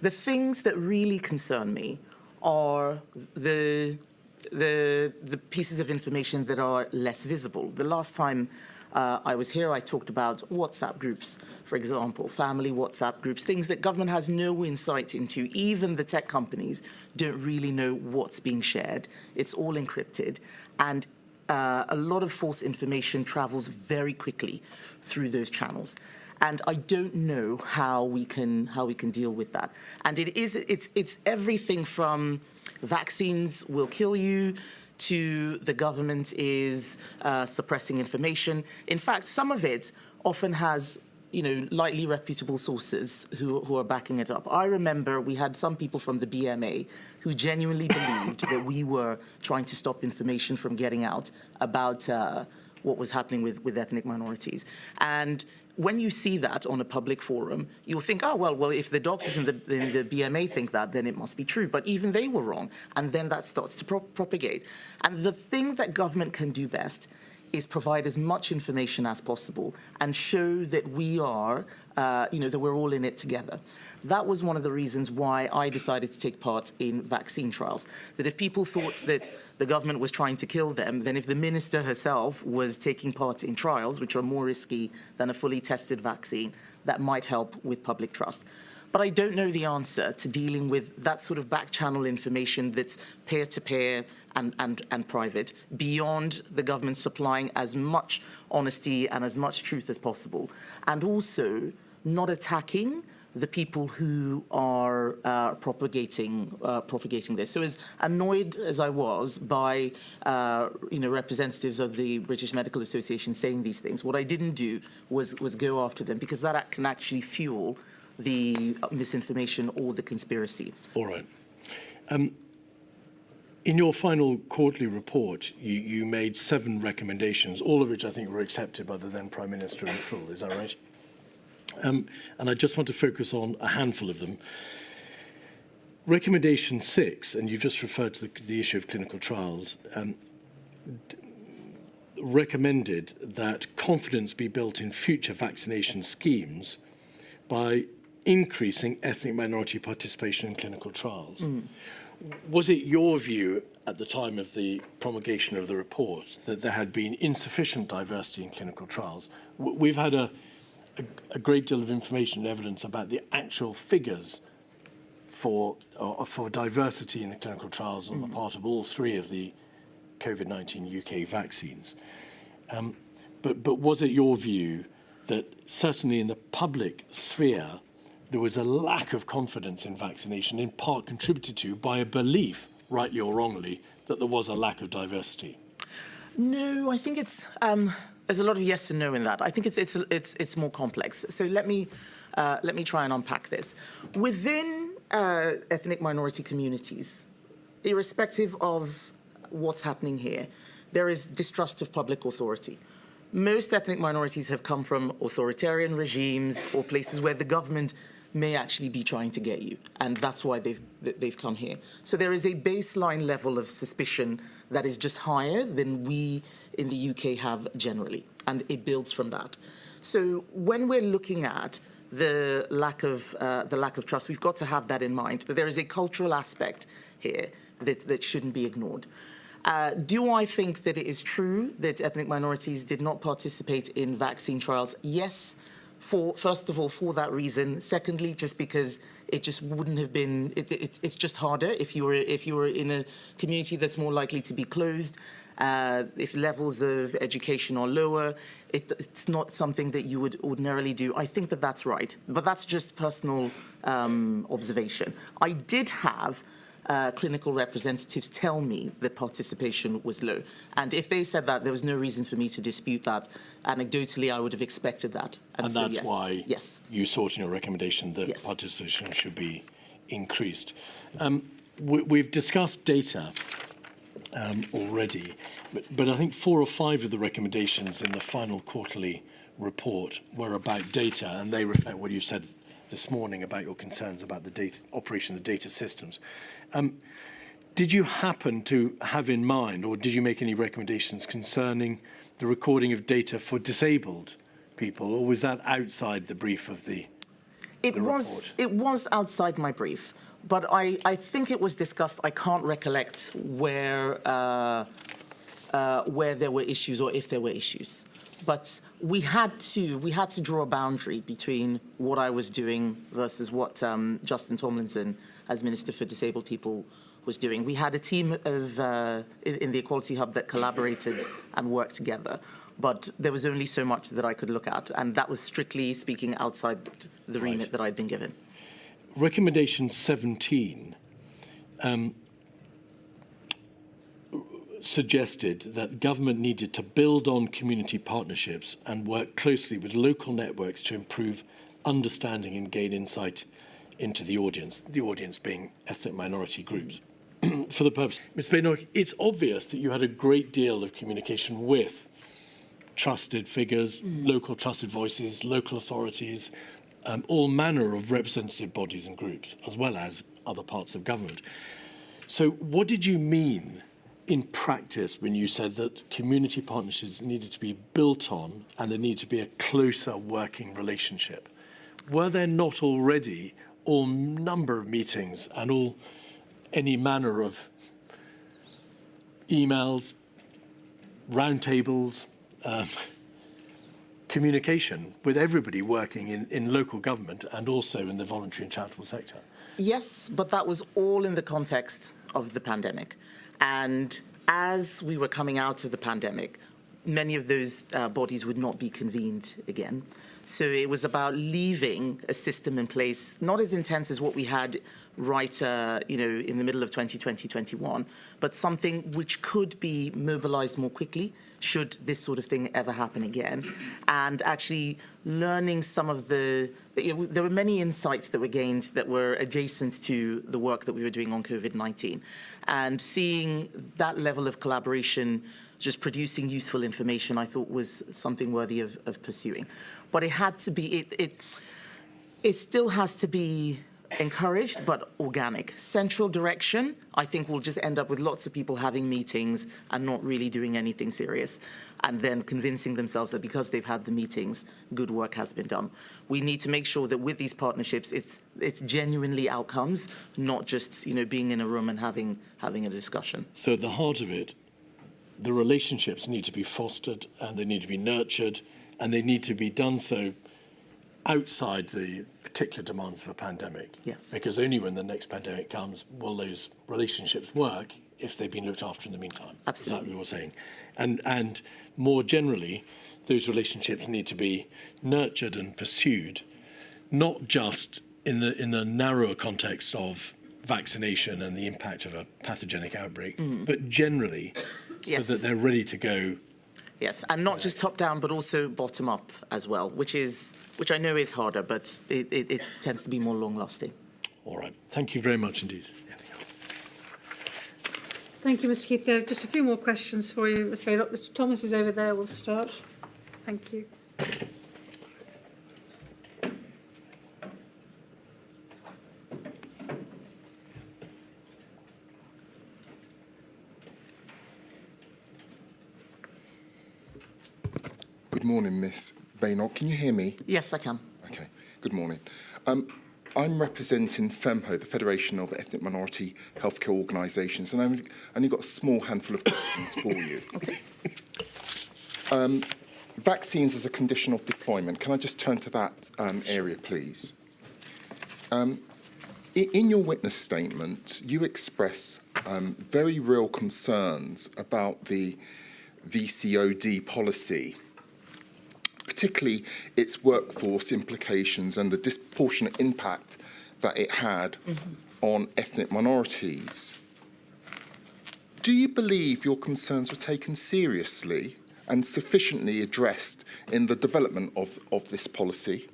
The things that really concern me are the pieces of information that are less visible. The last time I was here, I talked about WhatsApp groups, for example, family WhatsApp groups, things that government has no insight into. Even the tech companies don't really know what's being shared. It's all encrypted. And a lot of false information travels very quickly through those channels. And I don't know how we can deal with that. And it's everything from vaccines will kill you to the government is suppressing information. In fact, some of it often has lightly reputable sources who are backing it up. I remember we had some people from the BMA who genuinely believed that we were trying to stop information from getting out about what was happening with ethnic minorities. And when you see that on a public forum, you'll think, oh, well, if the doctors in the BMA think that, then it must be true. But even they were wrong. And then that starts to propagate. And the thing that government can do best is provide as much information as possible and show that we are, that we're all in it together. That was one of the reasons why I decided to take part in vaccine trials. That if people thought that the government was trying to kill them, then if the minister herself was taking part in trials, which are more risky than a fully tested vaccine, that might help with public trust. But I don't know the answer to dealing with that sort of back-channel information that's peer-to-peer and private, beyond the government supplying as much honesty and as much truth as possible, and also not attacking the people who are propagating this. So as annoyed as I was by representatives of the British Medical Association saying these things, what I didn't do was go after them, because that can actually fuel the misinformation or the conspiracy. All right. In your final quarterly report, you made 7 recommendations, all of which I think were accepted by the then Prime Minister in full. Is that right? And I just want to focus on a handful of them. Recommendation 6, and you've just referred to the issue of clinical trials, recommended that confidence be built in future vaccination schemes by increasing ethnic minority participation in clinical trials. Was it your view at the time of the promulgation of the report that there had been insufficient diversity in clinical trials? We've had a great deal of information and evidence about the actual figures for diversity in the clinical trials on the part of all 3 of the COVID-19 UK vaccines. But was it your view that certainly in the public sphere there was a lack of confidence in vaccination, in part contributed to by a belief, rightly or wrongly, that there was a lack of diversity? No, I think it's there's a lot of yes and no in that. I think it's more complex. So let me try and unpack this. Within ethnic minority communities, irrespective of what's happening here, there is distrust of public authority. Most ethnic minorities have come from authoritarian regimes or places where the government may actually be trying to get you, and that's why they've come here. So there is a baseline level of suspicion that is just higher than we in the UK have generally, and it builds from that. So when we're looking at the lack of trust, we've got to have that in mind, that there is a cultural aspect here that shouldn't be ignored. Do I think that it is true that ethnic minorities did not participate in vaccine trials? Yes. First of all, for that reason. Secondly, just because it just wouldn't have been. It's just harder if you were in a community that's more likely to be closed. If levels of education are lower, it's not something that you would ordinarily do. I think that that's right, but that's just personal observation. I did have clinical representatives tell me that participation was low. And if they said that, there was no reason for me to dispute that. Anecdotally, I would have expected that. And so, that's yes. why you sought in your recommendation that Yes. participation should be increased. We've discussed data already, but I think 4 or 5 of the recommendations in the final quarterly report were about data, and they reflect what you've said this morning about your concerns about the data, operation of the data systems. Did you happen to have in mind, or did you make any recommendations concerning the recording of data for disabled people, or was that outside the brief of the report? It was outside my brief, but I think it was discussed. I can't recollect where there were issues or if there were issues. But we had to draw a boundary between what I was doing versus what Justin Tomlinson, as Minister for Disabled People, was doing. We had a team of in the Equality Hub that collaborated and worked together, but there was only so much that I could look at, and that was strictly speaking outside the remit that I'd been given. Recommendation 17 suggested that government needed to build on community partnerships and work closely with local networks to improve understanding and gain insight into the audience being ethnic minority groups. For the purpose, Ms. Badenoch, it's obvious that you had a great deal of communication with trusted figures, local trusted voices, local authorities, all manner of representative bodies and groups, as well as other parts of government. So what did you mean in practice when you said that community partnerships needed to be built on and there needed to be a closer working relationship? Were there not already all number of meetings and any manner of emails, roundtables, communication with everybody working in local government and also in the voluntary and charitable sector. Yes, but that was all in the context of the pandemic. And as we were coming out of the pandemic, many of those bodies would not be convened again. So it was about leaving a system in place, not as intense as what we had right, in the middle of 2020-21, but something which could be mobilized more quickly should this sort of thing ever happen again. And actually learning some of there were many insights that were gained that were adjacent to the work that we were doing on COVID-19. And seeing that level of collaboration just producing useful information, I thought was something worthy of pursuing. But it had to be, it still has to be encouraged, but organic. Central direction, I think we'll just end up with lots of people having meetings and not really doing anything serious, and then convincing themselves that because they've had the meetings, good work has been done. We need to make sure that with these partnerships, it's genuinely outcomes, not just being in a room and having a discussion. So at the heart of it, the relationships need to be fostered and they need to be nurtured and they need to be done so outside the particular demands of a pandemic. Yes. Because only when the next pandemic comes will those relationships work if they've been looked after in the meantime. Absolutely. Is that what you're saying? And more generally, those relationships need to be nurtured and pursued, not just in the narrower context of vaccination and the impact of a pathogenic outbreak, but generally Yes. so that they're ready to go. Yes, and not just top down, but also bottom up as well, which I know is harder, but it tends to be more long lasting. All right. Thank you very much indeed. Thank you, Mr. Keith. There are just a few more questions for you, Mr. Badenoch. Mr. Thomas is over there. We'll start. Thank you. Good morning, Miss Badenoch. Can you hear me? Yes, I can. Okay. Good morning. I'm representing FEMHO, the Federation of Ethnic Minority Healthcare Organisations, and I've only got a small handful of questions for you. Okay. Vaccines as a condition of deployment. Can I just turn to that area, please? In your witness statement, you express very real concerns about the VCOD policy, particularly its workforce implications and the disproportionate impact that it had on ethnic minorities. Do you believe your concerns were taken seriously and sufficiently addressed in the development of this policy?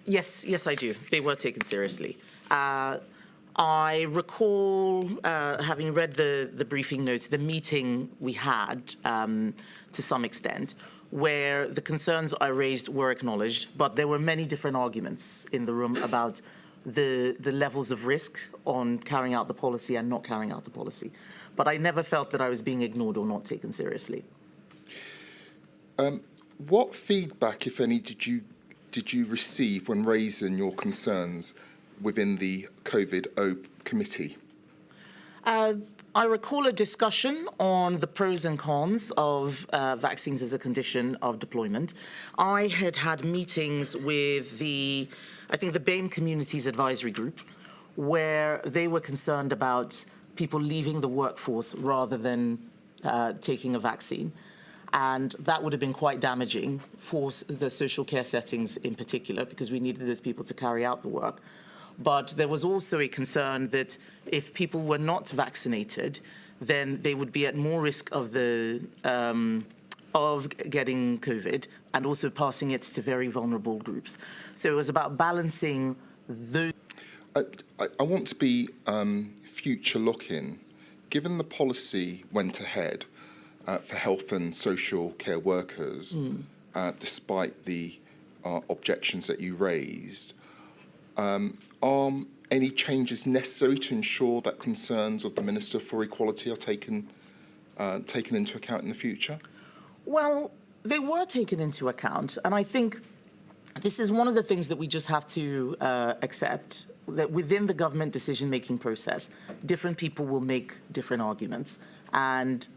Yes, I do. They were taken seriously. I recall having read the briefing notes, the meeting we had to some extent, where the concerns I raised were acknowledged, but there were many different arguments in the room about the levels of risk on carrying out the policy and not carrying out the policy. But I never felt that I was being ignored or not taken seriously. What feedback, if any, did you receive when raising your concerns within the COVID-O committee? I recall a discussion on the pros and cons of vaccines as a condition of deployment. I had meetings with the BAME Communities Advisory Group, where they were concerned about people leaving the workforce rather than taking a vaccine. And that would have been quite damaging for the social care settings in particular, because we needed those people to carry out the work. But there was also a concern that if people were not vaccinated, then they would be at more risk of getting COVID and also passing it to very vulnerable groups. So it was about balancing those. I want to be future-looking. Given the policy went ahead for health and social care workers, despite the objections that you raised, are any changes necessary to ensure that concerns of the Minister for Equality are taken into account in the future? Well, they were taken into account, and I think this is one of the things that we just have to accept, that within the government decision-making process, different people will make different arguments. And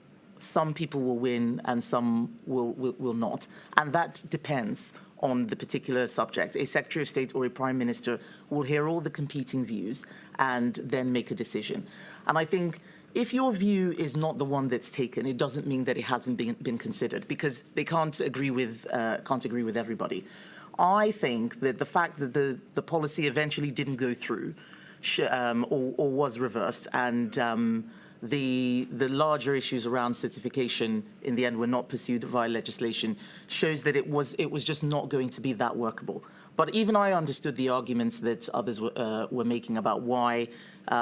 some people will win and some will not. And that depends on the particular subject. A Secretary of State or a Prime Minister will hear all the competing views and then make a decision. And I think if your view is not the one that's taken, it doesn't mean that it hasn't been considered, because they can't agree with everybody. I think that the fact that the policy eventually didn't go through or was reversed, and the larger issues around certification in the end were not pursued via legislation, shows that it was just not going to be that workable. But even I understood the arguments that others were making about why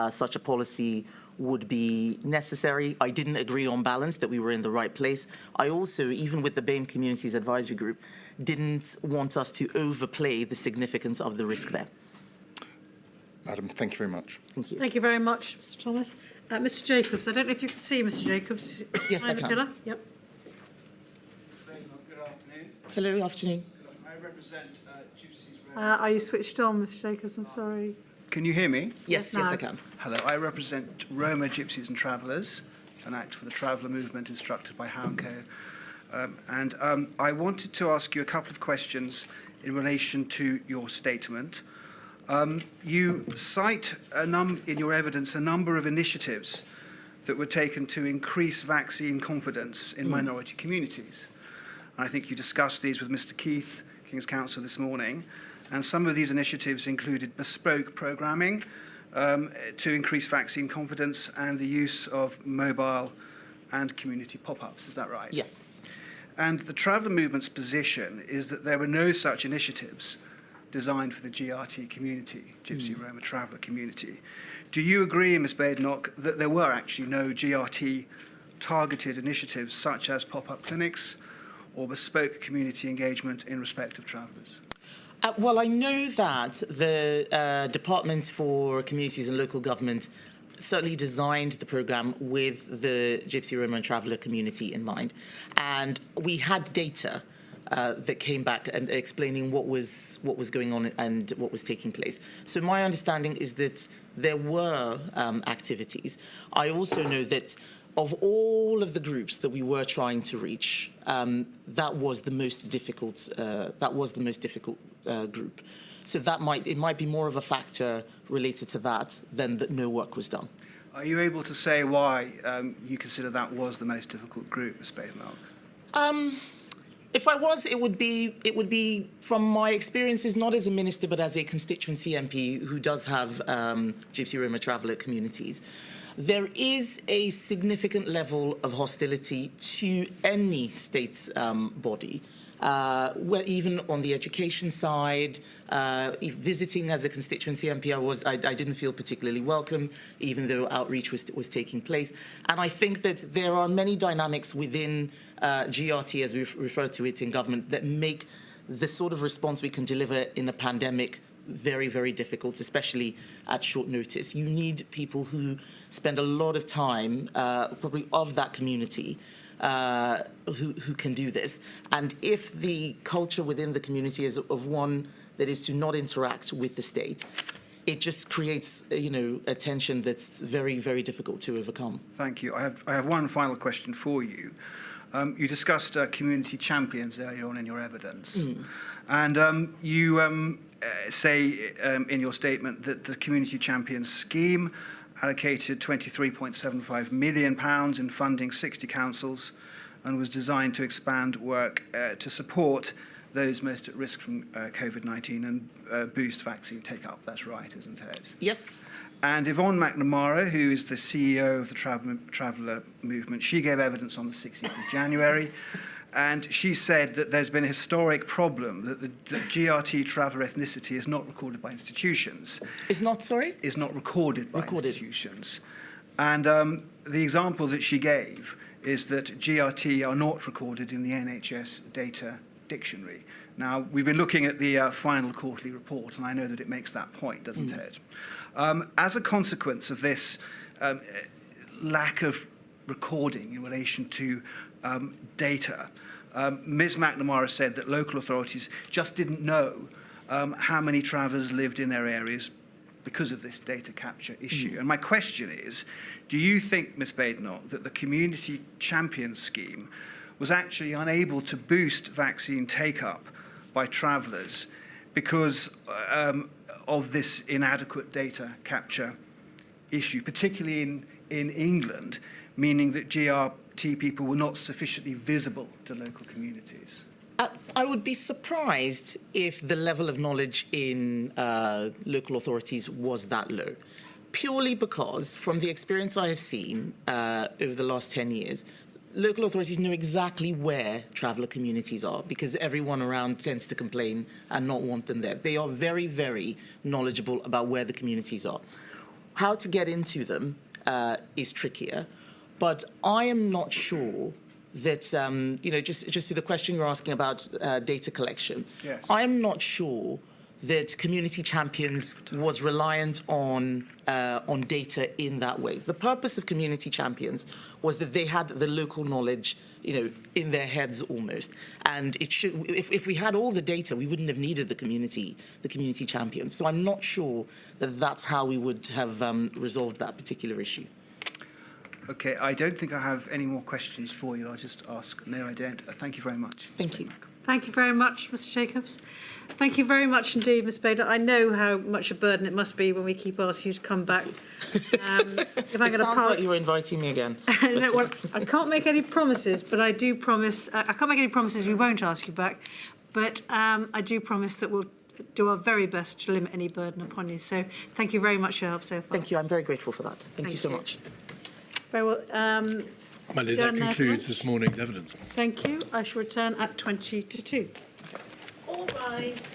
such a policy would be necessary. I didn't agree on balance that we were in the right place. I also, even with the BAME Communities Advisory Group, didn't want us to overplay the significance of the risk there. Madam, thank you very much. Thank you. Thank you very much, Mr. Thomas. Mr. Jacobs, I don't know if you can see Mr. Jacobs. Yes, I Behind the can. pillar. Yep. Good afternoon. Hello, afternoon. I represent Gypsies. Are you switched on, Mr. Jacobs? I'm sorry. Can you hear me? Yes, No. yes, I can. Hello, I represent Roma, Gypsies and Travellers, an act for the traveller movement instructed by Houndco. I wanted to ask you a couple of questions in relation to your statement. You cite in your evidence a number of initiatives that were taken to increase vaccine confidence in minority communities. I think you discussed these with Mr. Keith, King's Counsel, this morning. And some of these initiatives included bespoke programming to increase vaccine confidence and the use of mobile and community pop-ups. Is that right? Yes. And the traveller movement's position is that there were no such initiatives designed for the GRT community, Gypsy Roma Traveller community. Do you agree, Ms. Badenoch, that there were actually no GRT targeted initiatives such as pop-up clinics or bespoke community engagement in respect of travellers? Well, I know that the Department for Communities and Local Government certainly designed the programme with the Gypsy, Roma and Traveller community in mind. And we had data that came back and explaining what was going on and what was taking place. So my understanding is that there were activities. I also know that of all of the groups that we were trying to reach, that was the most difficult. Group. So it might be more of a factor related to that than that no work was done. Are you able to say why you consider that was the most difficult group, Ms. Badenoch? If I was, it would be from my experiences, not as a minister, but as a constituency MP who does have Gypsy Roma Traveller communities. There is a significant level of hostility to any state body. Well, even on the education side, visiting as a constituency MP, I didn't feel particularly welcome, even though outreach was taking place. And I think that there are many dynamics within GRT, as we refer to it in government, that make the sort of response we can deliver in a pandemic very, very difficult, especially at short notice. You need people who spend a lot of time, probably of that community, who can do this. And if the culture within the community is of one that is to not interact with the state, it just creates, a tension that's very, very difficult to overcome. Thank you. I have one final question for you. You discussed community champions earlier on in your evidence. And you say in your statement that the community champions scheme allocated £23.75 million in funding 60 councils and was designed to expand work to support those most at risk from COVID-19 and boost vaccine take-up. That's right, isn't it? Yes. And Yvonne McNamara, who is the CEO of the Traveller Movement, she gave evidence on the 16th of January, and she said that there's been a historic problem that the GRT traveller ethnicity is not recorded by institutions. Is not, sorry? Is not recorded by institutions. And the example that she gave is that GRT are not recorded in the NHS data dictionary. Now, we've been looking at the final quarterly report, and I know that it makes that point, doesn't it? As a consequence of this lack of recording in relation to data, Ms. McNamara said that local authorities just didn't know how many travellers lived in their areas because of this data capture issue. And my question is, do you think, Ms. Badenoch, that the Community Champion Scheme was actually unable to boost vaccine take-up by travellers because of this inadequate data capture issue, particularly in England, meaning that GRT people were not sufficiently visible to local communities? I would be surprised if the level of knowledge in local authorities was that low, purely because, from the experience I have seen over the last 10 years, local authorities know exactly where traveller communities are because everyone around tends to complain and not want them there. They are very, very knowledgeable about where the communities are. How to get into them is trickier, but I am not sure that, just to the question you're asking about data collection, yes. I'm not sure that Community Champions was reliant on data in that way. The purpose of Community Champions was that they had the local knowledge, in their heads almost. And it should, if we had all the data, we wouldn't have needed the community champions. So I'm not sure that that's how we would have resolved that particular issue. Okay, I don't think I have any more questions for you. I'll just ask. No, I don't. Thank you very much. Thank you. Thank you very much, Mr. Jacobs. Thank you very much indeed, Ms. Badenoch. I know how much a burden it must be when we keep asking you to come back. If I'm It going to sounds like you're inviting me again. No, well, I can't make any promises, but I do promise. I can't make any promises we won't ask you back, but I do promise that we'll do our very best to limit any burden upon you. So thank you very much for your help so far. Thank you. I'm very grateful for that. Thank you so much. Very well. Melly, that concludes this morning's evidence. Thank you. I shall return at 20 to 2. All rise.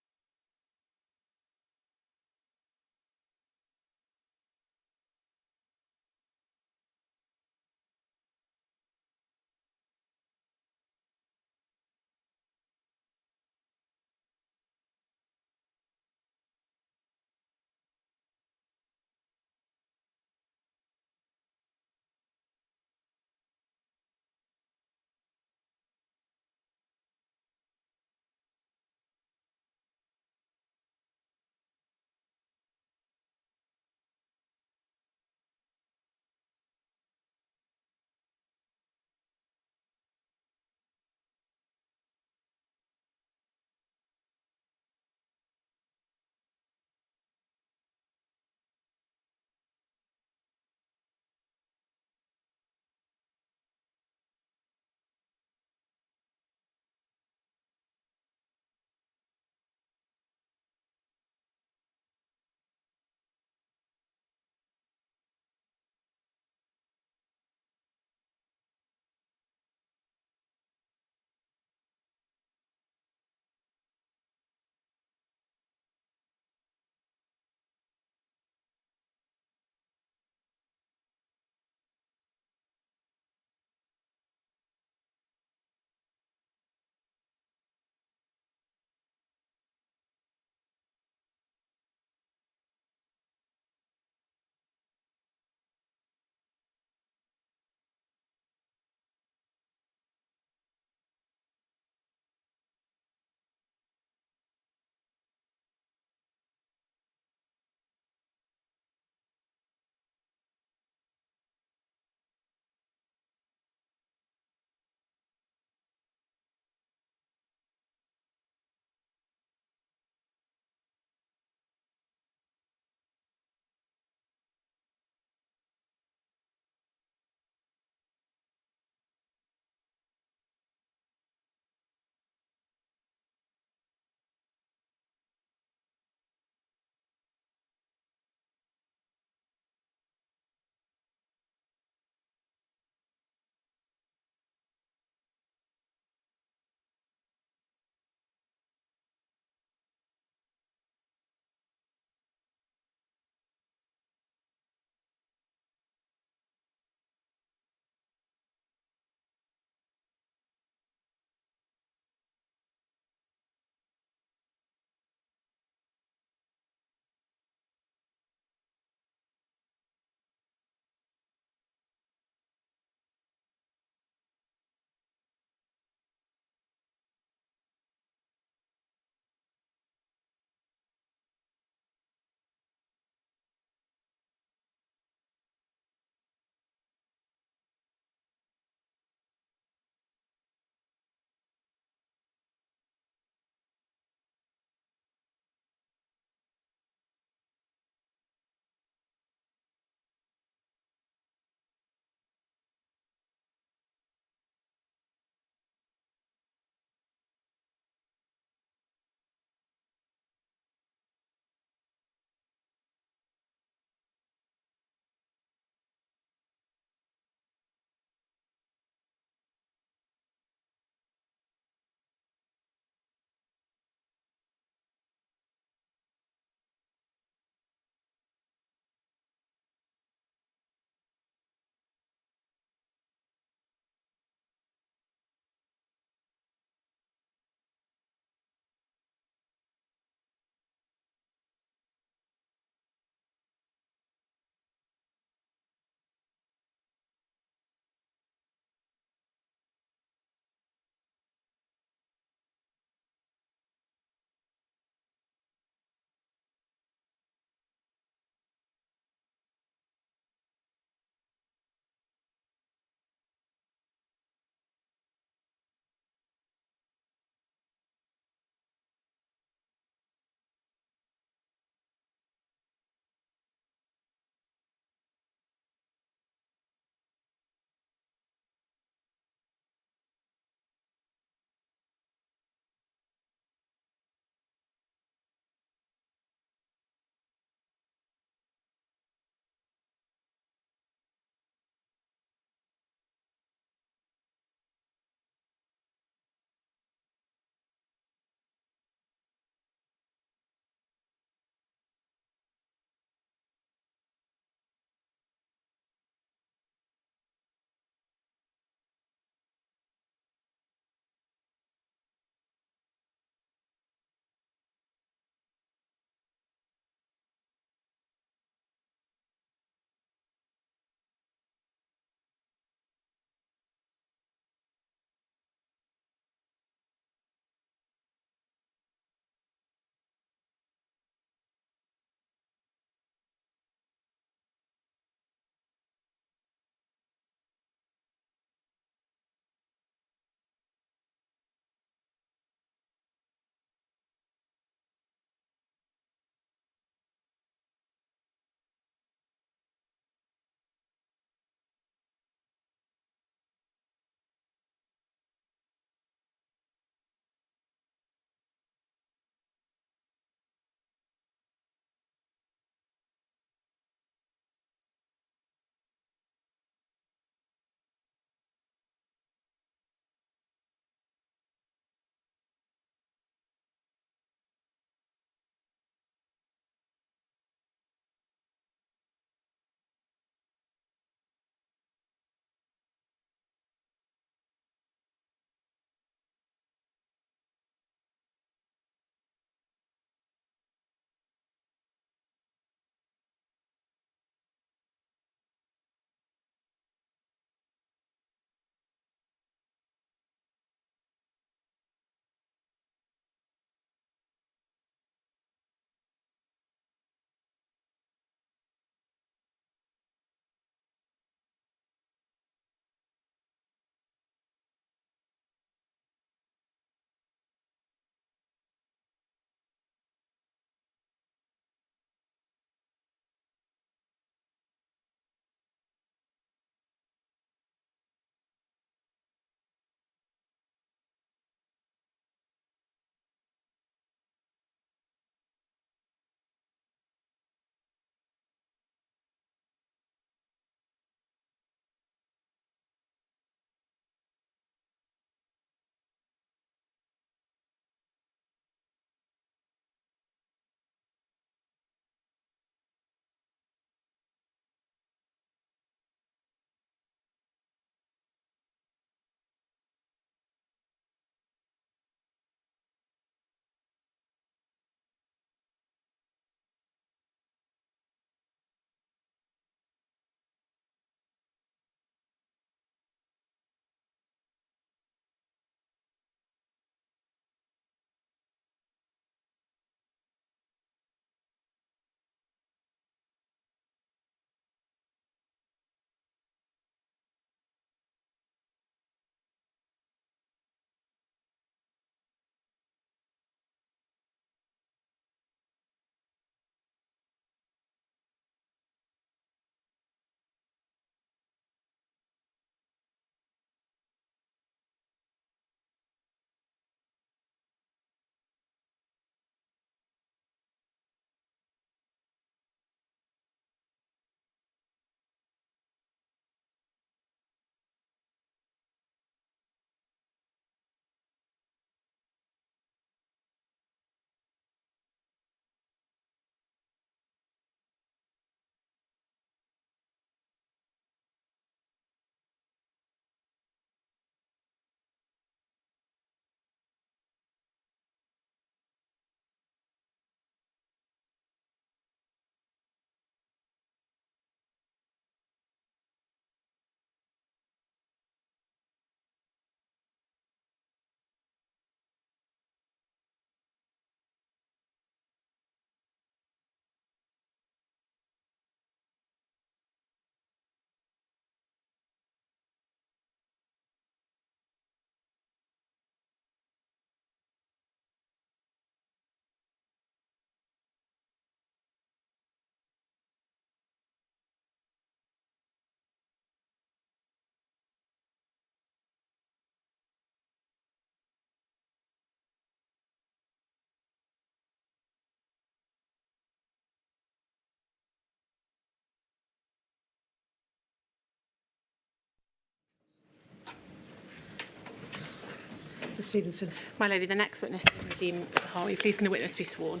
Stevenson. My lady, the next witness is Nadhim Zahawi. Please can the witness be sworn?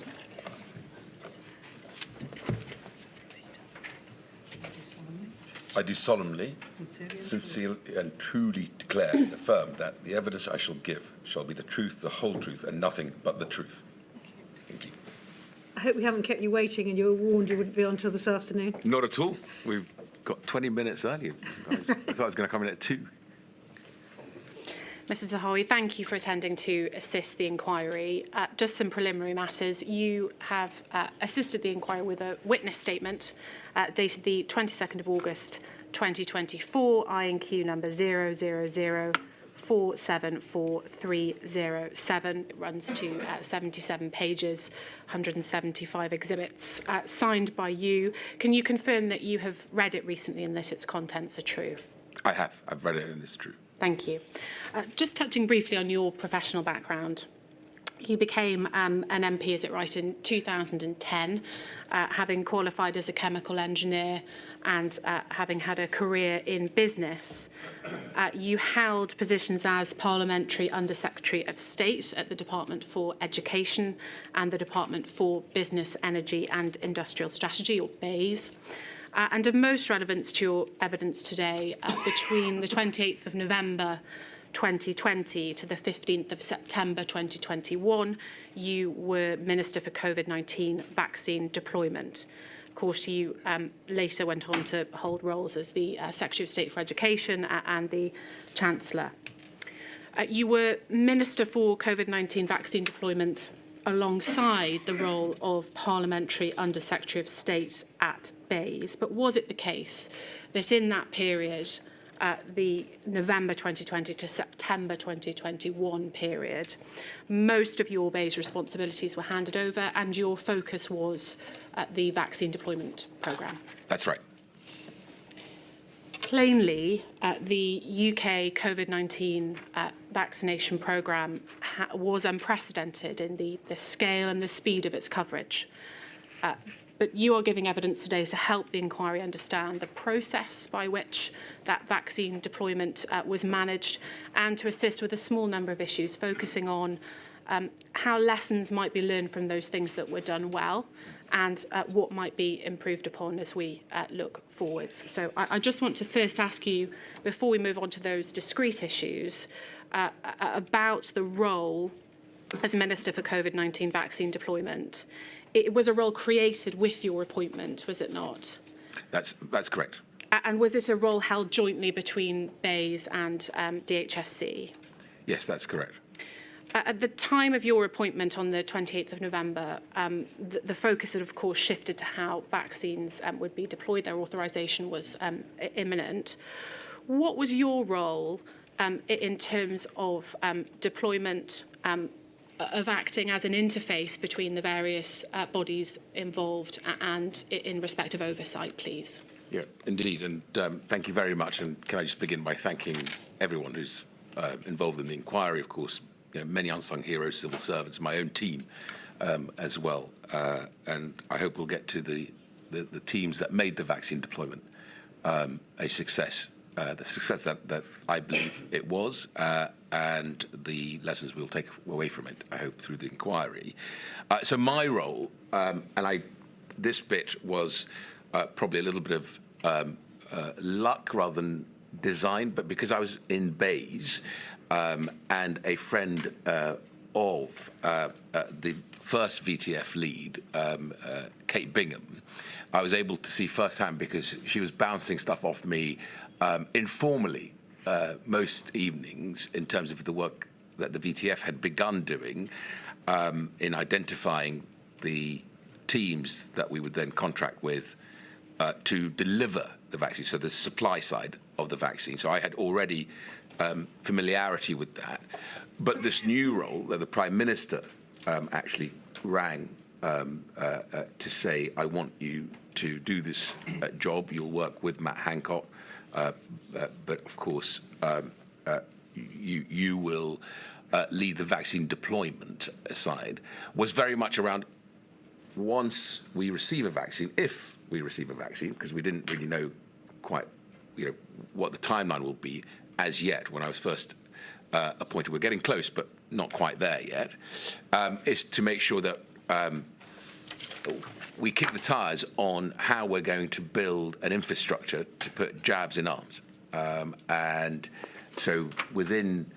I do solemnly, sincerely and truly declare and affirm that the evidence I shall give shall be the truth, the whole truth, and nothing but the truth. Thank you. I hope we haven't kept you waiting and you were warned you wouldn't be on until this afternoon. Not at all. We've got 20 minutes earlier. I thought I was going to come in at 2. Mrs Zahawi, thank you for attending to assist the inquiry. Just some preliminary matters. You have assisted the inquiry with a witness statement dated the 22nd of August 2024, INQ number 000474307. It runs to 77 pages, 175 exhibits, signed by you. Can you confirm that you have read it recently and that its contents are true? I have. I've read it and it's true. Thank you. Just touching briefly on your professional background, you became an MP, is it right, in 2010, having qualified as a chemical engineer and having had a career in business. You held positions as Parliamentary Under-Secretary of State at the Department for Education and the Department for Business, Energy and Industrial Strategy, or BEIS. And of most relevance to your evidence today, between the 28th of November 2020 to the 15th of September 2021, you were Minister for COVID-19 vaccine deployment. Of course, you later went on to hold roles as the Secretary of State for Education and the Chancellor. You were Minister for COVID-19 vaccine deployment alongside the role of Parliamentary Under-Secretary of State at BEIS. But was it the case that in that period, the November 2020 to September 2021 period, most of your BEIS responsibilities were handed over and your focus was the vaccine deployment programme? That's right. Plainly, the UK COVID-19 vaccination programme was unprecedented in the scale and the speed of its coverage. But you are giving evidence today to help the inquiry understand the process by which that vaccine deployment was managed and to assist with a small number of issues, focusing on how lessons might be learned from those things that were done well and what might be improved upon as we look forwards. So I just want to first ask you, before we move on to those discrete issues, about the role as Minister for COVID-19 vaccine deployment. It was a role created with your appointment, was it not? That's correct. And was it a role held jointly between BEIS and DHSC? Yes, that's correct. At the time of your appointment on the 28th of November, the focus had, of course, shifted to how vaccines would be deployed. Their authorisation was imminent. What was your role in terms of deployment, of acting as an interface between the various bodies involved and in respect of oversight, please? Yeah, indeed. And thank you very much. And can I just begin by thanking everyone who's involved in the inquiry, of course, many unsung heroes, civil servants, my own team as well. And I hope we'll get to the teams that made the vaccine deployment a success. The success that I believe it was, and the lessons we'll take away from it, I hope, through the inquiry. So my role, this bit was probably a little bit of luck rather than design, but because I was in BEIS and a friend of the first VTF lead, Kate Bingham, I was able to see firsthand, because she was bouncing stuff off me informally most evenings in terms of the work that the VTF had begun doing in identifying the teams that we would then contract with to deliver the vaccine, so the supply side of the vaccine. So I had already familiarity with that. But this new role that the Prime Minister actually rang to say, I want you to do this job. You'll work with Matt Hancock, but of course you will lead the vaccine deployment side, was very much around once we receive a vaccine, if we receive a vaccine, because we didn't really know quite what the timeline will be as yet when I was first appointed, we're getting close, but not quite there yet, is to make sure that we kick the tires on how we're going to build an infrastructure to put jabs in arms. And so within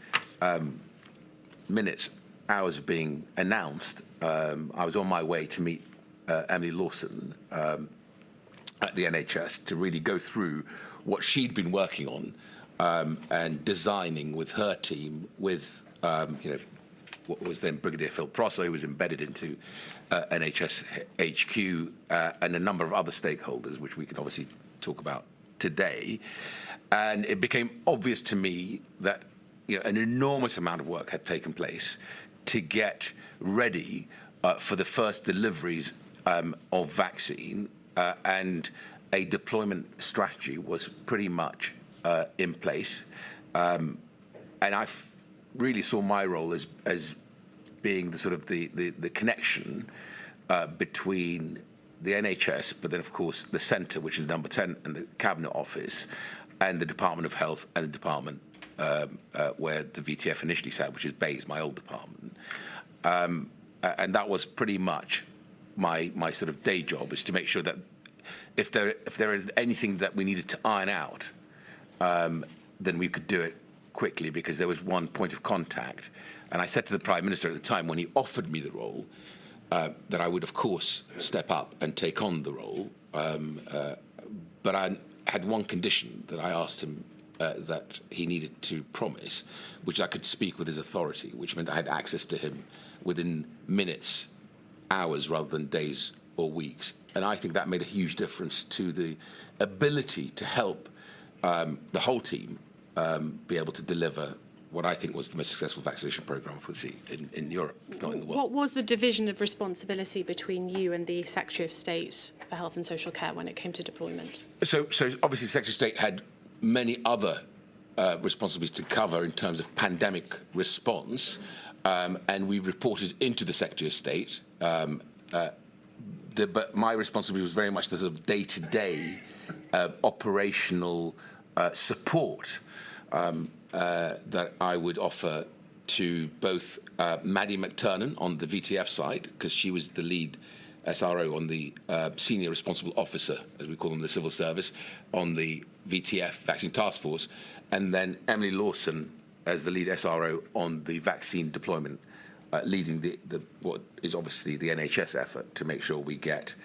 minutes, hours of being announced, I was on my way to meet Emily Lawson at the NHS to really go through what she'd been working on and designing with her team, with what was then Brigadier Phil Prosser, who was embedded into NHS HQ, and a number of other stakeholders, which we can obviously talk about today. And it became obvious to me that an enormous amount of work had taken place to get ready for the first deliveries of vaccine, and a deployment strategy was pretty much in place. And I really saw my role as being the sort of the connection between the NHS, but then of course the centre, which is number 10, and the Cabinet Office, and the Department of Health, and the department where the VTF initially sat, which is Bays, my old department. And that was pretty much my sort of day job, is to make sure that if there is anything that we needed to iron out, then we could do it quickly, because there was one point of contact. And I said to the Prime Minister at the time, when he offered me the role, that I would, of course, step up and take on the role. But I had one condition that I asked him that he needed to promise, which I could speak with his authority, which meant I had access to him within minutes, hours, rather than days or weeks. And I think that made a huge difference to the ability to help the whole team be able to deliver what I think was the most successful vaccination programme we've seen in Europe, if not in the world. What was the division of responsibility between you and the Secretary of State for Health and Social Care when it came to deployment? So obviously the Secretary of State had many other responsibilities to cover in terms of pandemic response, and we reported into the Secretary of State. But my responsibility was very much the sort of day-to-day operational support that I would offer to both Maddie McTurnan on the VTF side, because she was the lead SRO on the senior responsible officer, as we call them in the civil service, on the VTF Vaccine Task Force, and then Emily Lawson as the lead SRO on the vaccine deployment, leading the what is obviously the NHS effort to make sure we get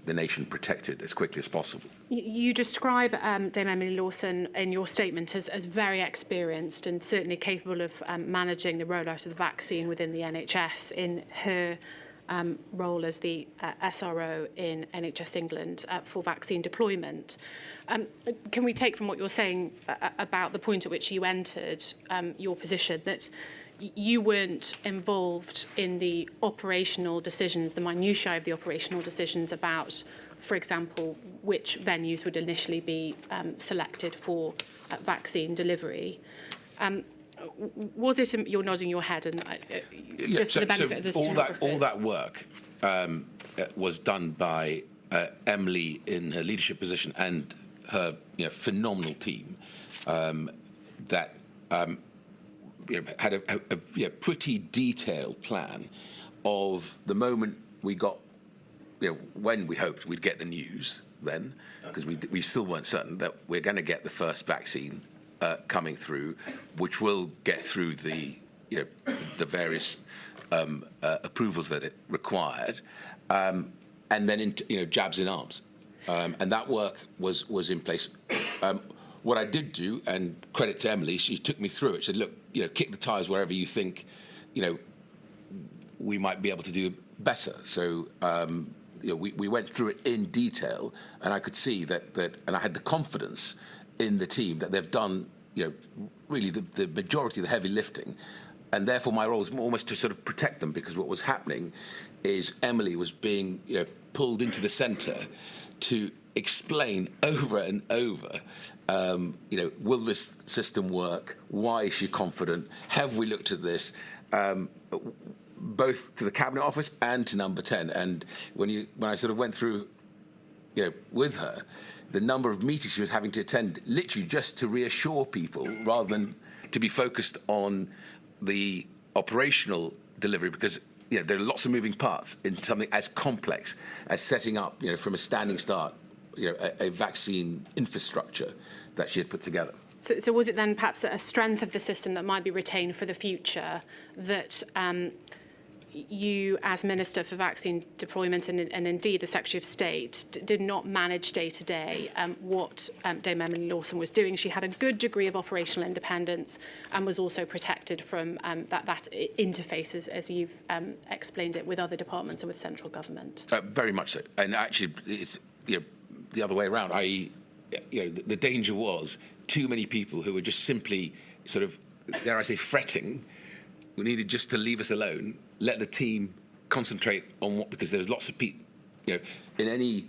the nation protected as quickly as possible. You describe Dame Emily Lawson in your statement as very experienced and certainly capable of managing the rollout of the vaccine within the NHS in her role as the SRO in NHS England for vaccine deployment. Can we take from what you're saying about the point at which you entered your position that you weren't involved in the operational decisions, the minutiae of the operational decisions about, for example, which venues would initially be selected for vaccine delivery? Was it, you're nodding your head, and just for the benefit of the stenographers. All that work was done by Emily in her leadership position and her phenomenal team that had a pretty detailed plan of the moment we got, when we hoped we'd get the news then, because we still weren't certain that we're going to get the first vaccine coming through, which will get through the various approvals that it required, and then jabs in arms, and that work was in place. What I did do, and credit to Emily, she took me through it. She said, look, kick the tires wherever you think, we might be able to do better. So, we went through it in detail, and I could see that, and I had the confidence in the team that they've done, really the majority of the heavy lifting. And therefore my role was almost to sort of protect them, because what was happening is Emily was being pulled into the centre to explain over and over, will this system work? Why is she confident? Have we looked at this? Both to the Cabinet Office and to Number 10. And when I sort of went through with her, the number of meetings she was having to attend, literally just to reassure people rather than to be focused on the operational delivery, because there are lots of moving parts in something as complex as setting up, from a standing start, a vaccine infrastructure that she had put together. So was it then perhaps a strength of the system that might be retained for the future that you, as Minister for Vaccine Deployment and indeed the Secretary of State, did not manage day to day what Dame Emily Lawson was doing? She had a good degree of operational independence and was also protected from that interface, as you've explained it, with other departments and with central government. Very much so. And actually, it's the other way around, i.e., the danger was too many people who were just simply sort of, dare I say, fretting, who needed just to leave us alone, let the team concentrate on what, because there's lots of people, in any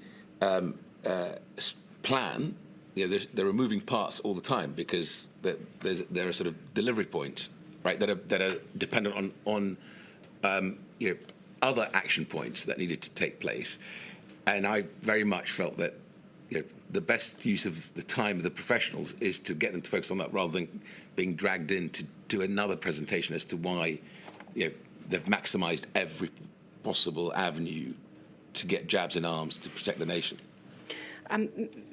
plan, there are moving parts all the time, because there are sort of delivery points, right, that are dependent on other action points that needed to take place. And I very much felt that the best use of the time of the professionals is to get them to focus on that rather than being dragged in to do another presentation as to why they've maximised every possible avenue to get jabs in arms to protect the nation.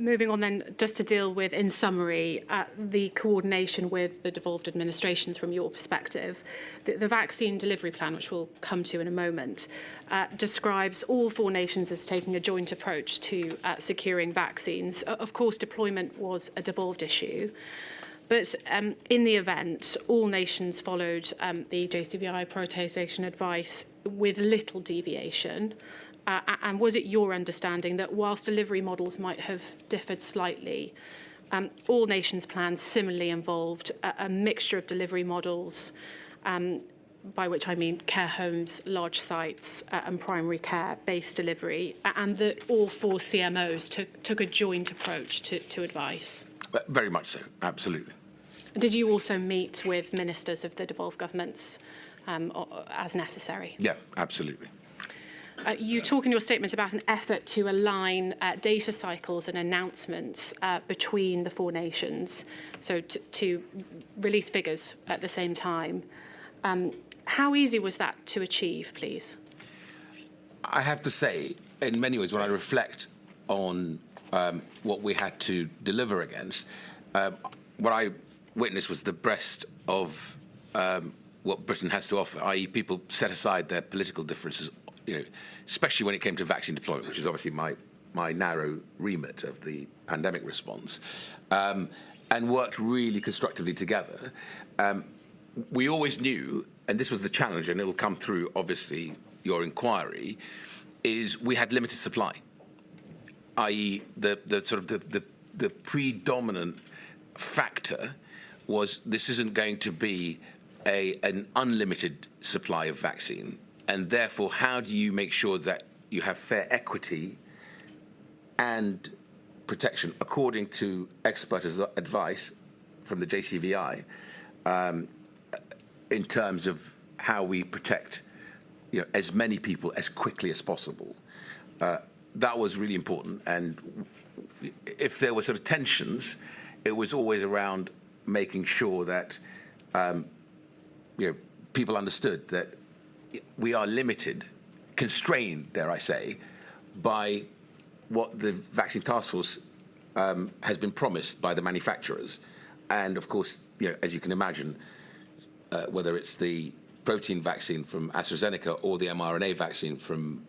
Moving on then, just to deal with, in summary, the coordination with the devolved administrations from your perspective. The vaccine delivery plan, which we'll come to in a moment, describes all 4 nations as taking a joint approach to securing vaccines. Of course, deployment was a devolved issue. But in the event, all nations followed the JCVI prioritisation advice with little deviation. And was it your understanding that whilst delivery models might have differed slightly, all nations' plans similarly involved a mixture of delivery models, by which I mean care homes, large sites, and primary care-based delivery, and that all 4 CMOs took a joint approach to advice? Very much so, absolutely. Did you also meet with ministers of the devolved governments as necessary? Yeah, absolutely. You talk in your statement about an effort to align data cycles and announcements between the 4 nations, so to release figures at the same time. How easy was that to achieve, please? I have to say, in many ways, when I reflect on what we had to deliver against, what I witnessed was the breadth of what Britain has to offer, i.e. people set aside their political differences, especially when it came to vaccine deployment, which is obviously my narrow remit of the pandemic response, and worked really constructively together. We always knew, and this was the challenge, and it'll come through, obviously, your inquiry, is we had limited supply, i.e. the predominant factor was this isn't going to be an unlimited supply of vaccine. And therefore, how do you make sure that you have fair equity and protection according to expert advice from the JCVI in terms of how we protect as many people as quickly as possible? That was really important. And if there were sort of tensions, it was always around making sure that people understood that we are limited, constrained, dare I say, by what the Vaccine Task Force has been promised by the manufacturers. And of course, as you can imagine, whether it's the protein vaccine from AstraZeneca or the mRNA vaccine from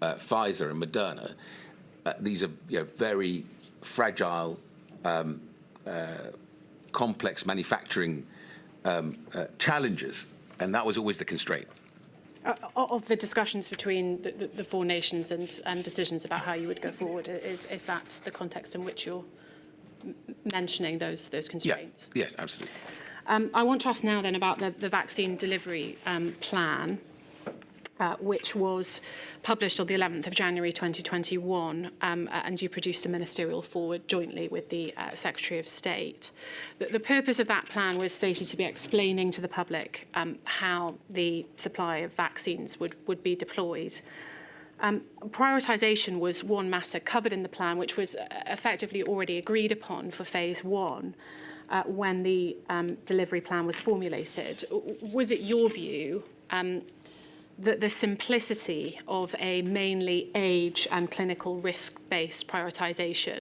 Pfizer and Moderna, these are very fragile, complex manufacturing challenges, and that was always the constraint. Of the discussions between the 4 nations and decisions about how you would go forward, is that the context in which you're mentioning those constraints? Yeah, absolutely. I want to ask now then about the vaccine delivery plan, which was published on the 11th of January 2021, and you produced a ministerial forward jointly with the Secretary of State. The purpose of that plan was stated to be explaining to the public how the supply of vaccines would be deployed. Prioritisation was one matter covered in the plan, which was effectively already agreed upon for phase 1 when the delivery plan was formulated. Was it your view that the simplicity of a mainly age and clinical risk-based prioritisation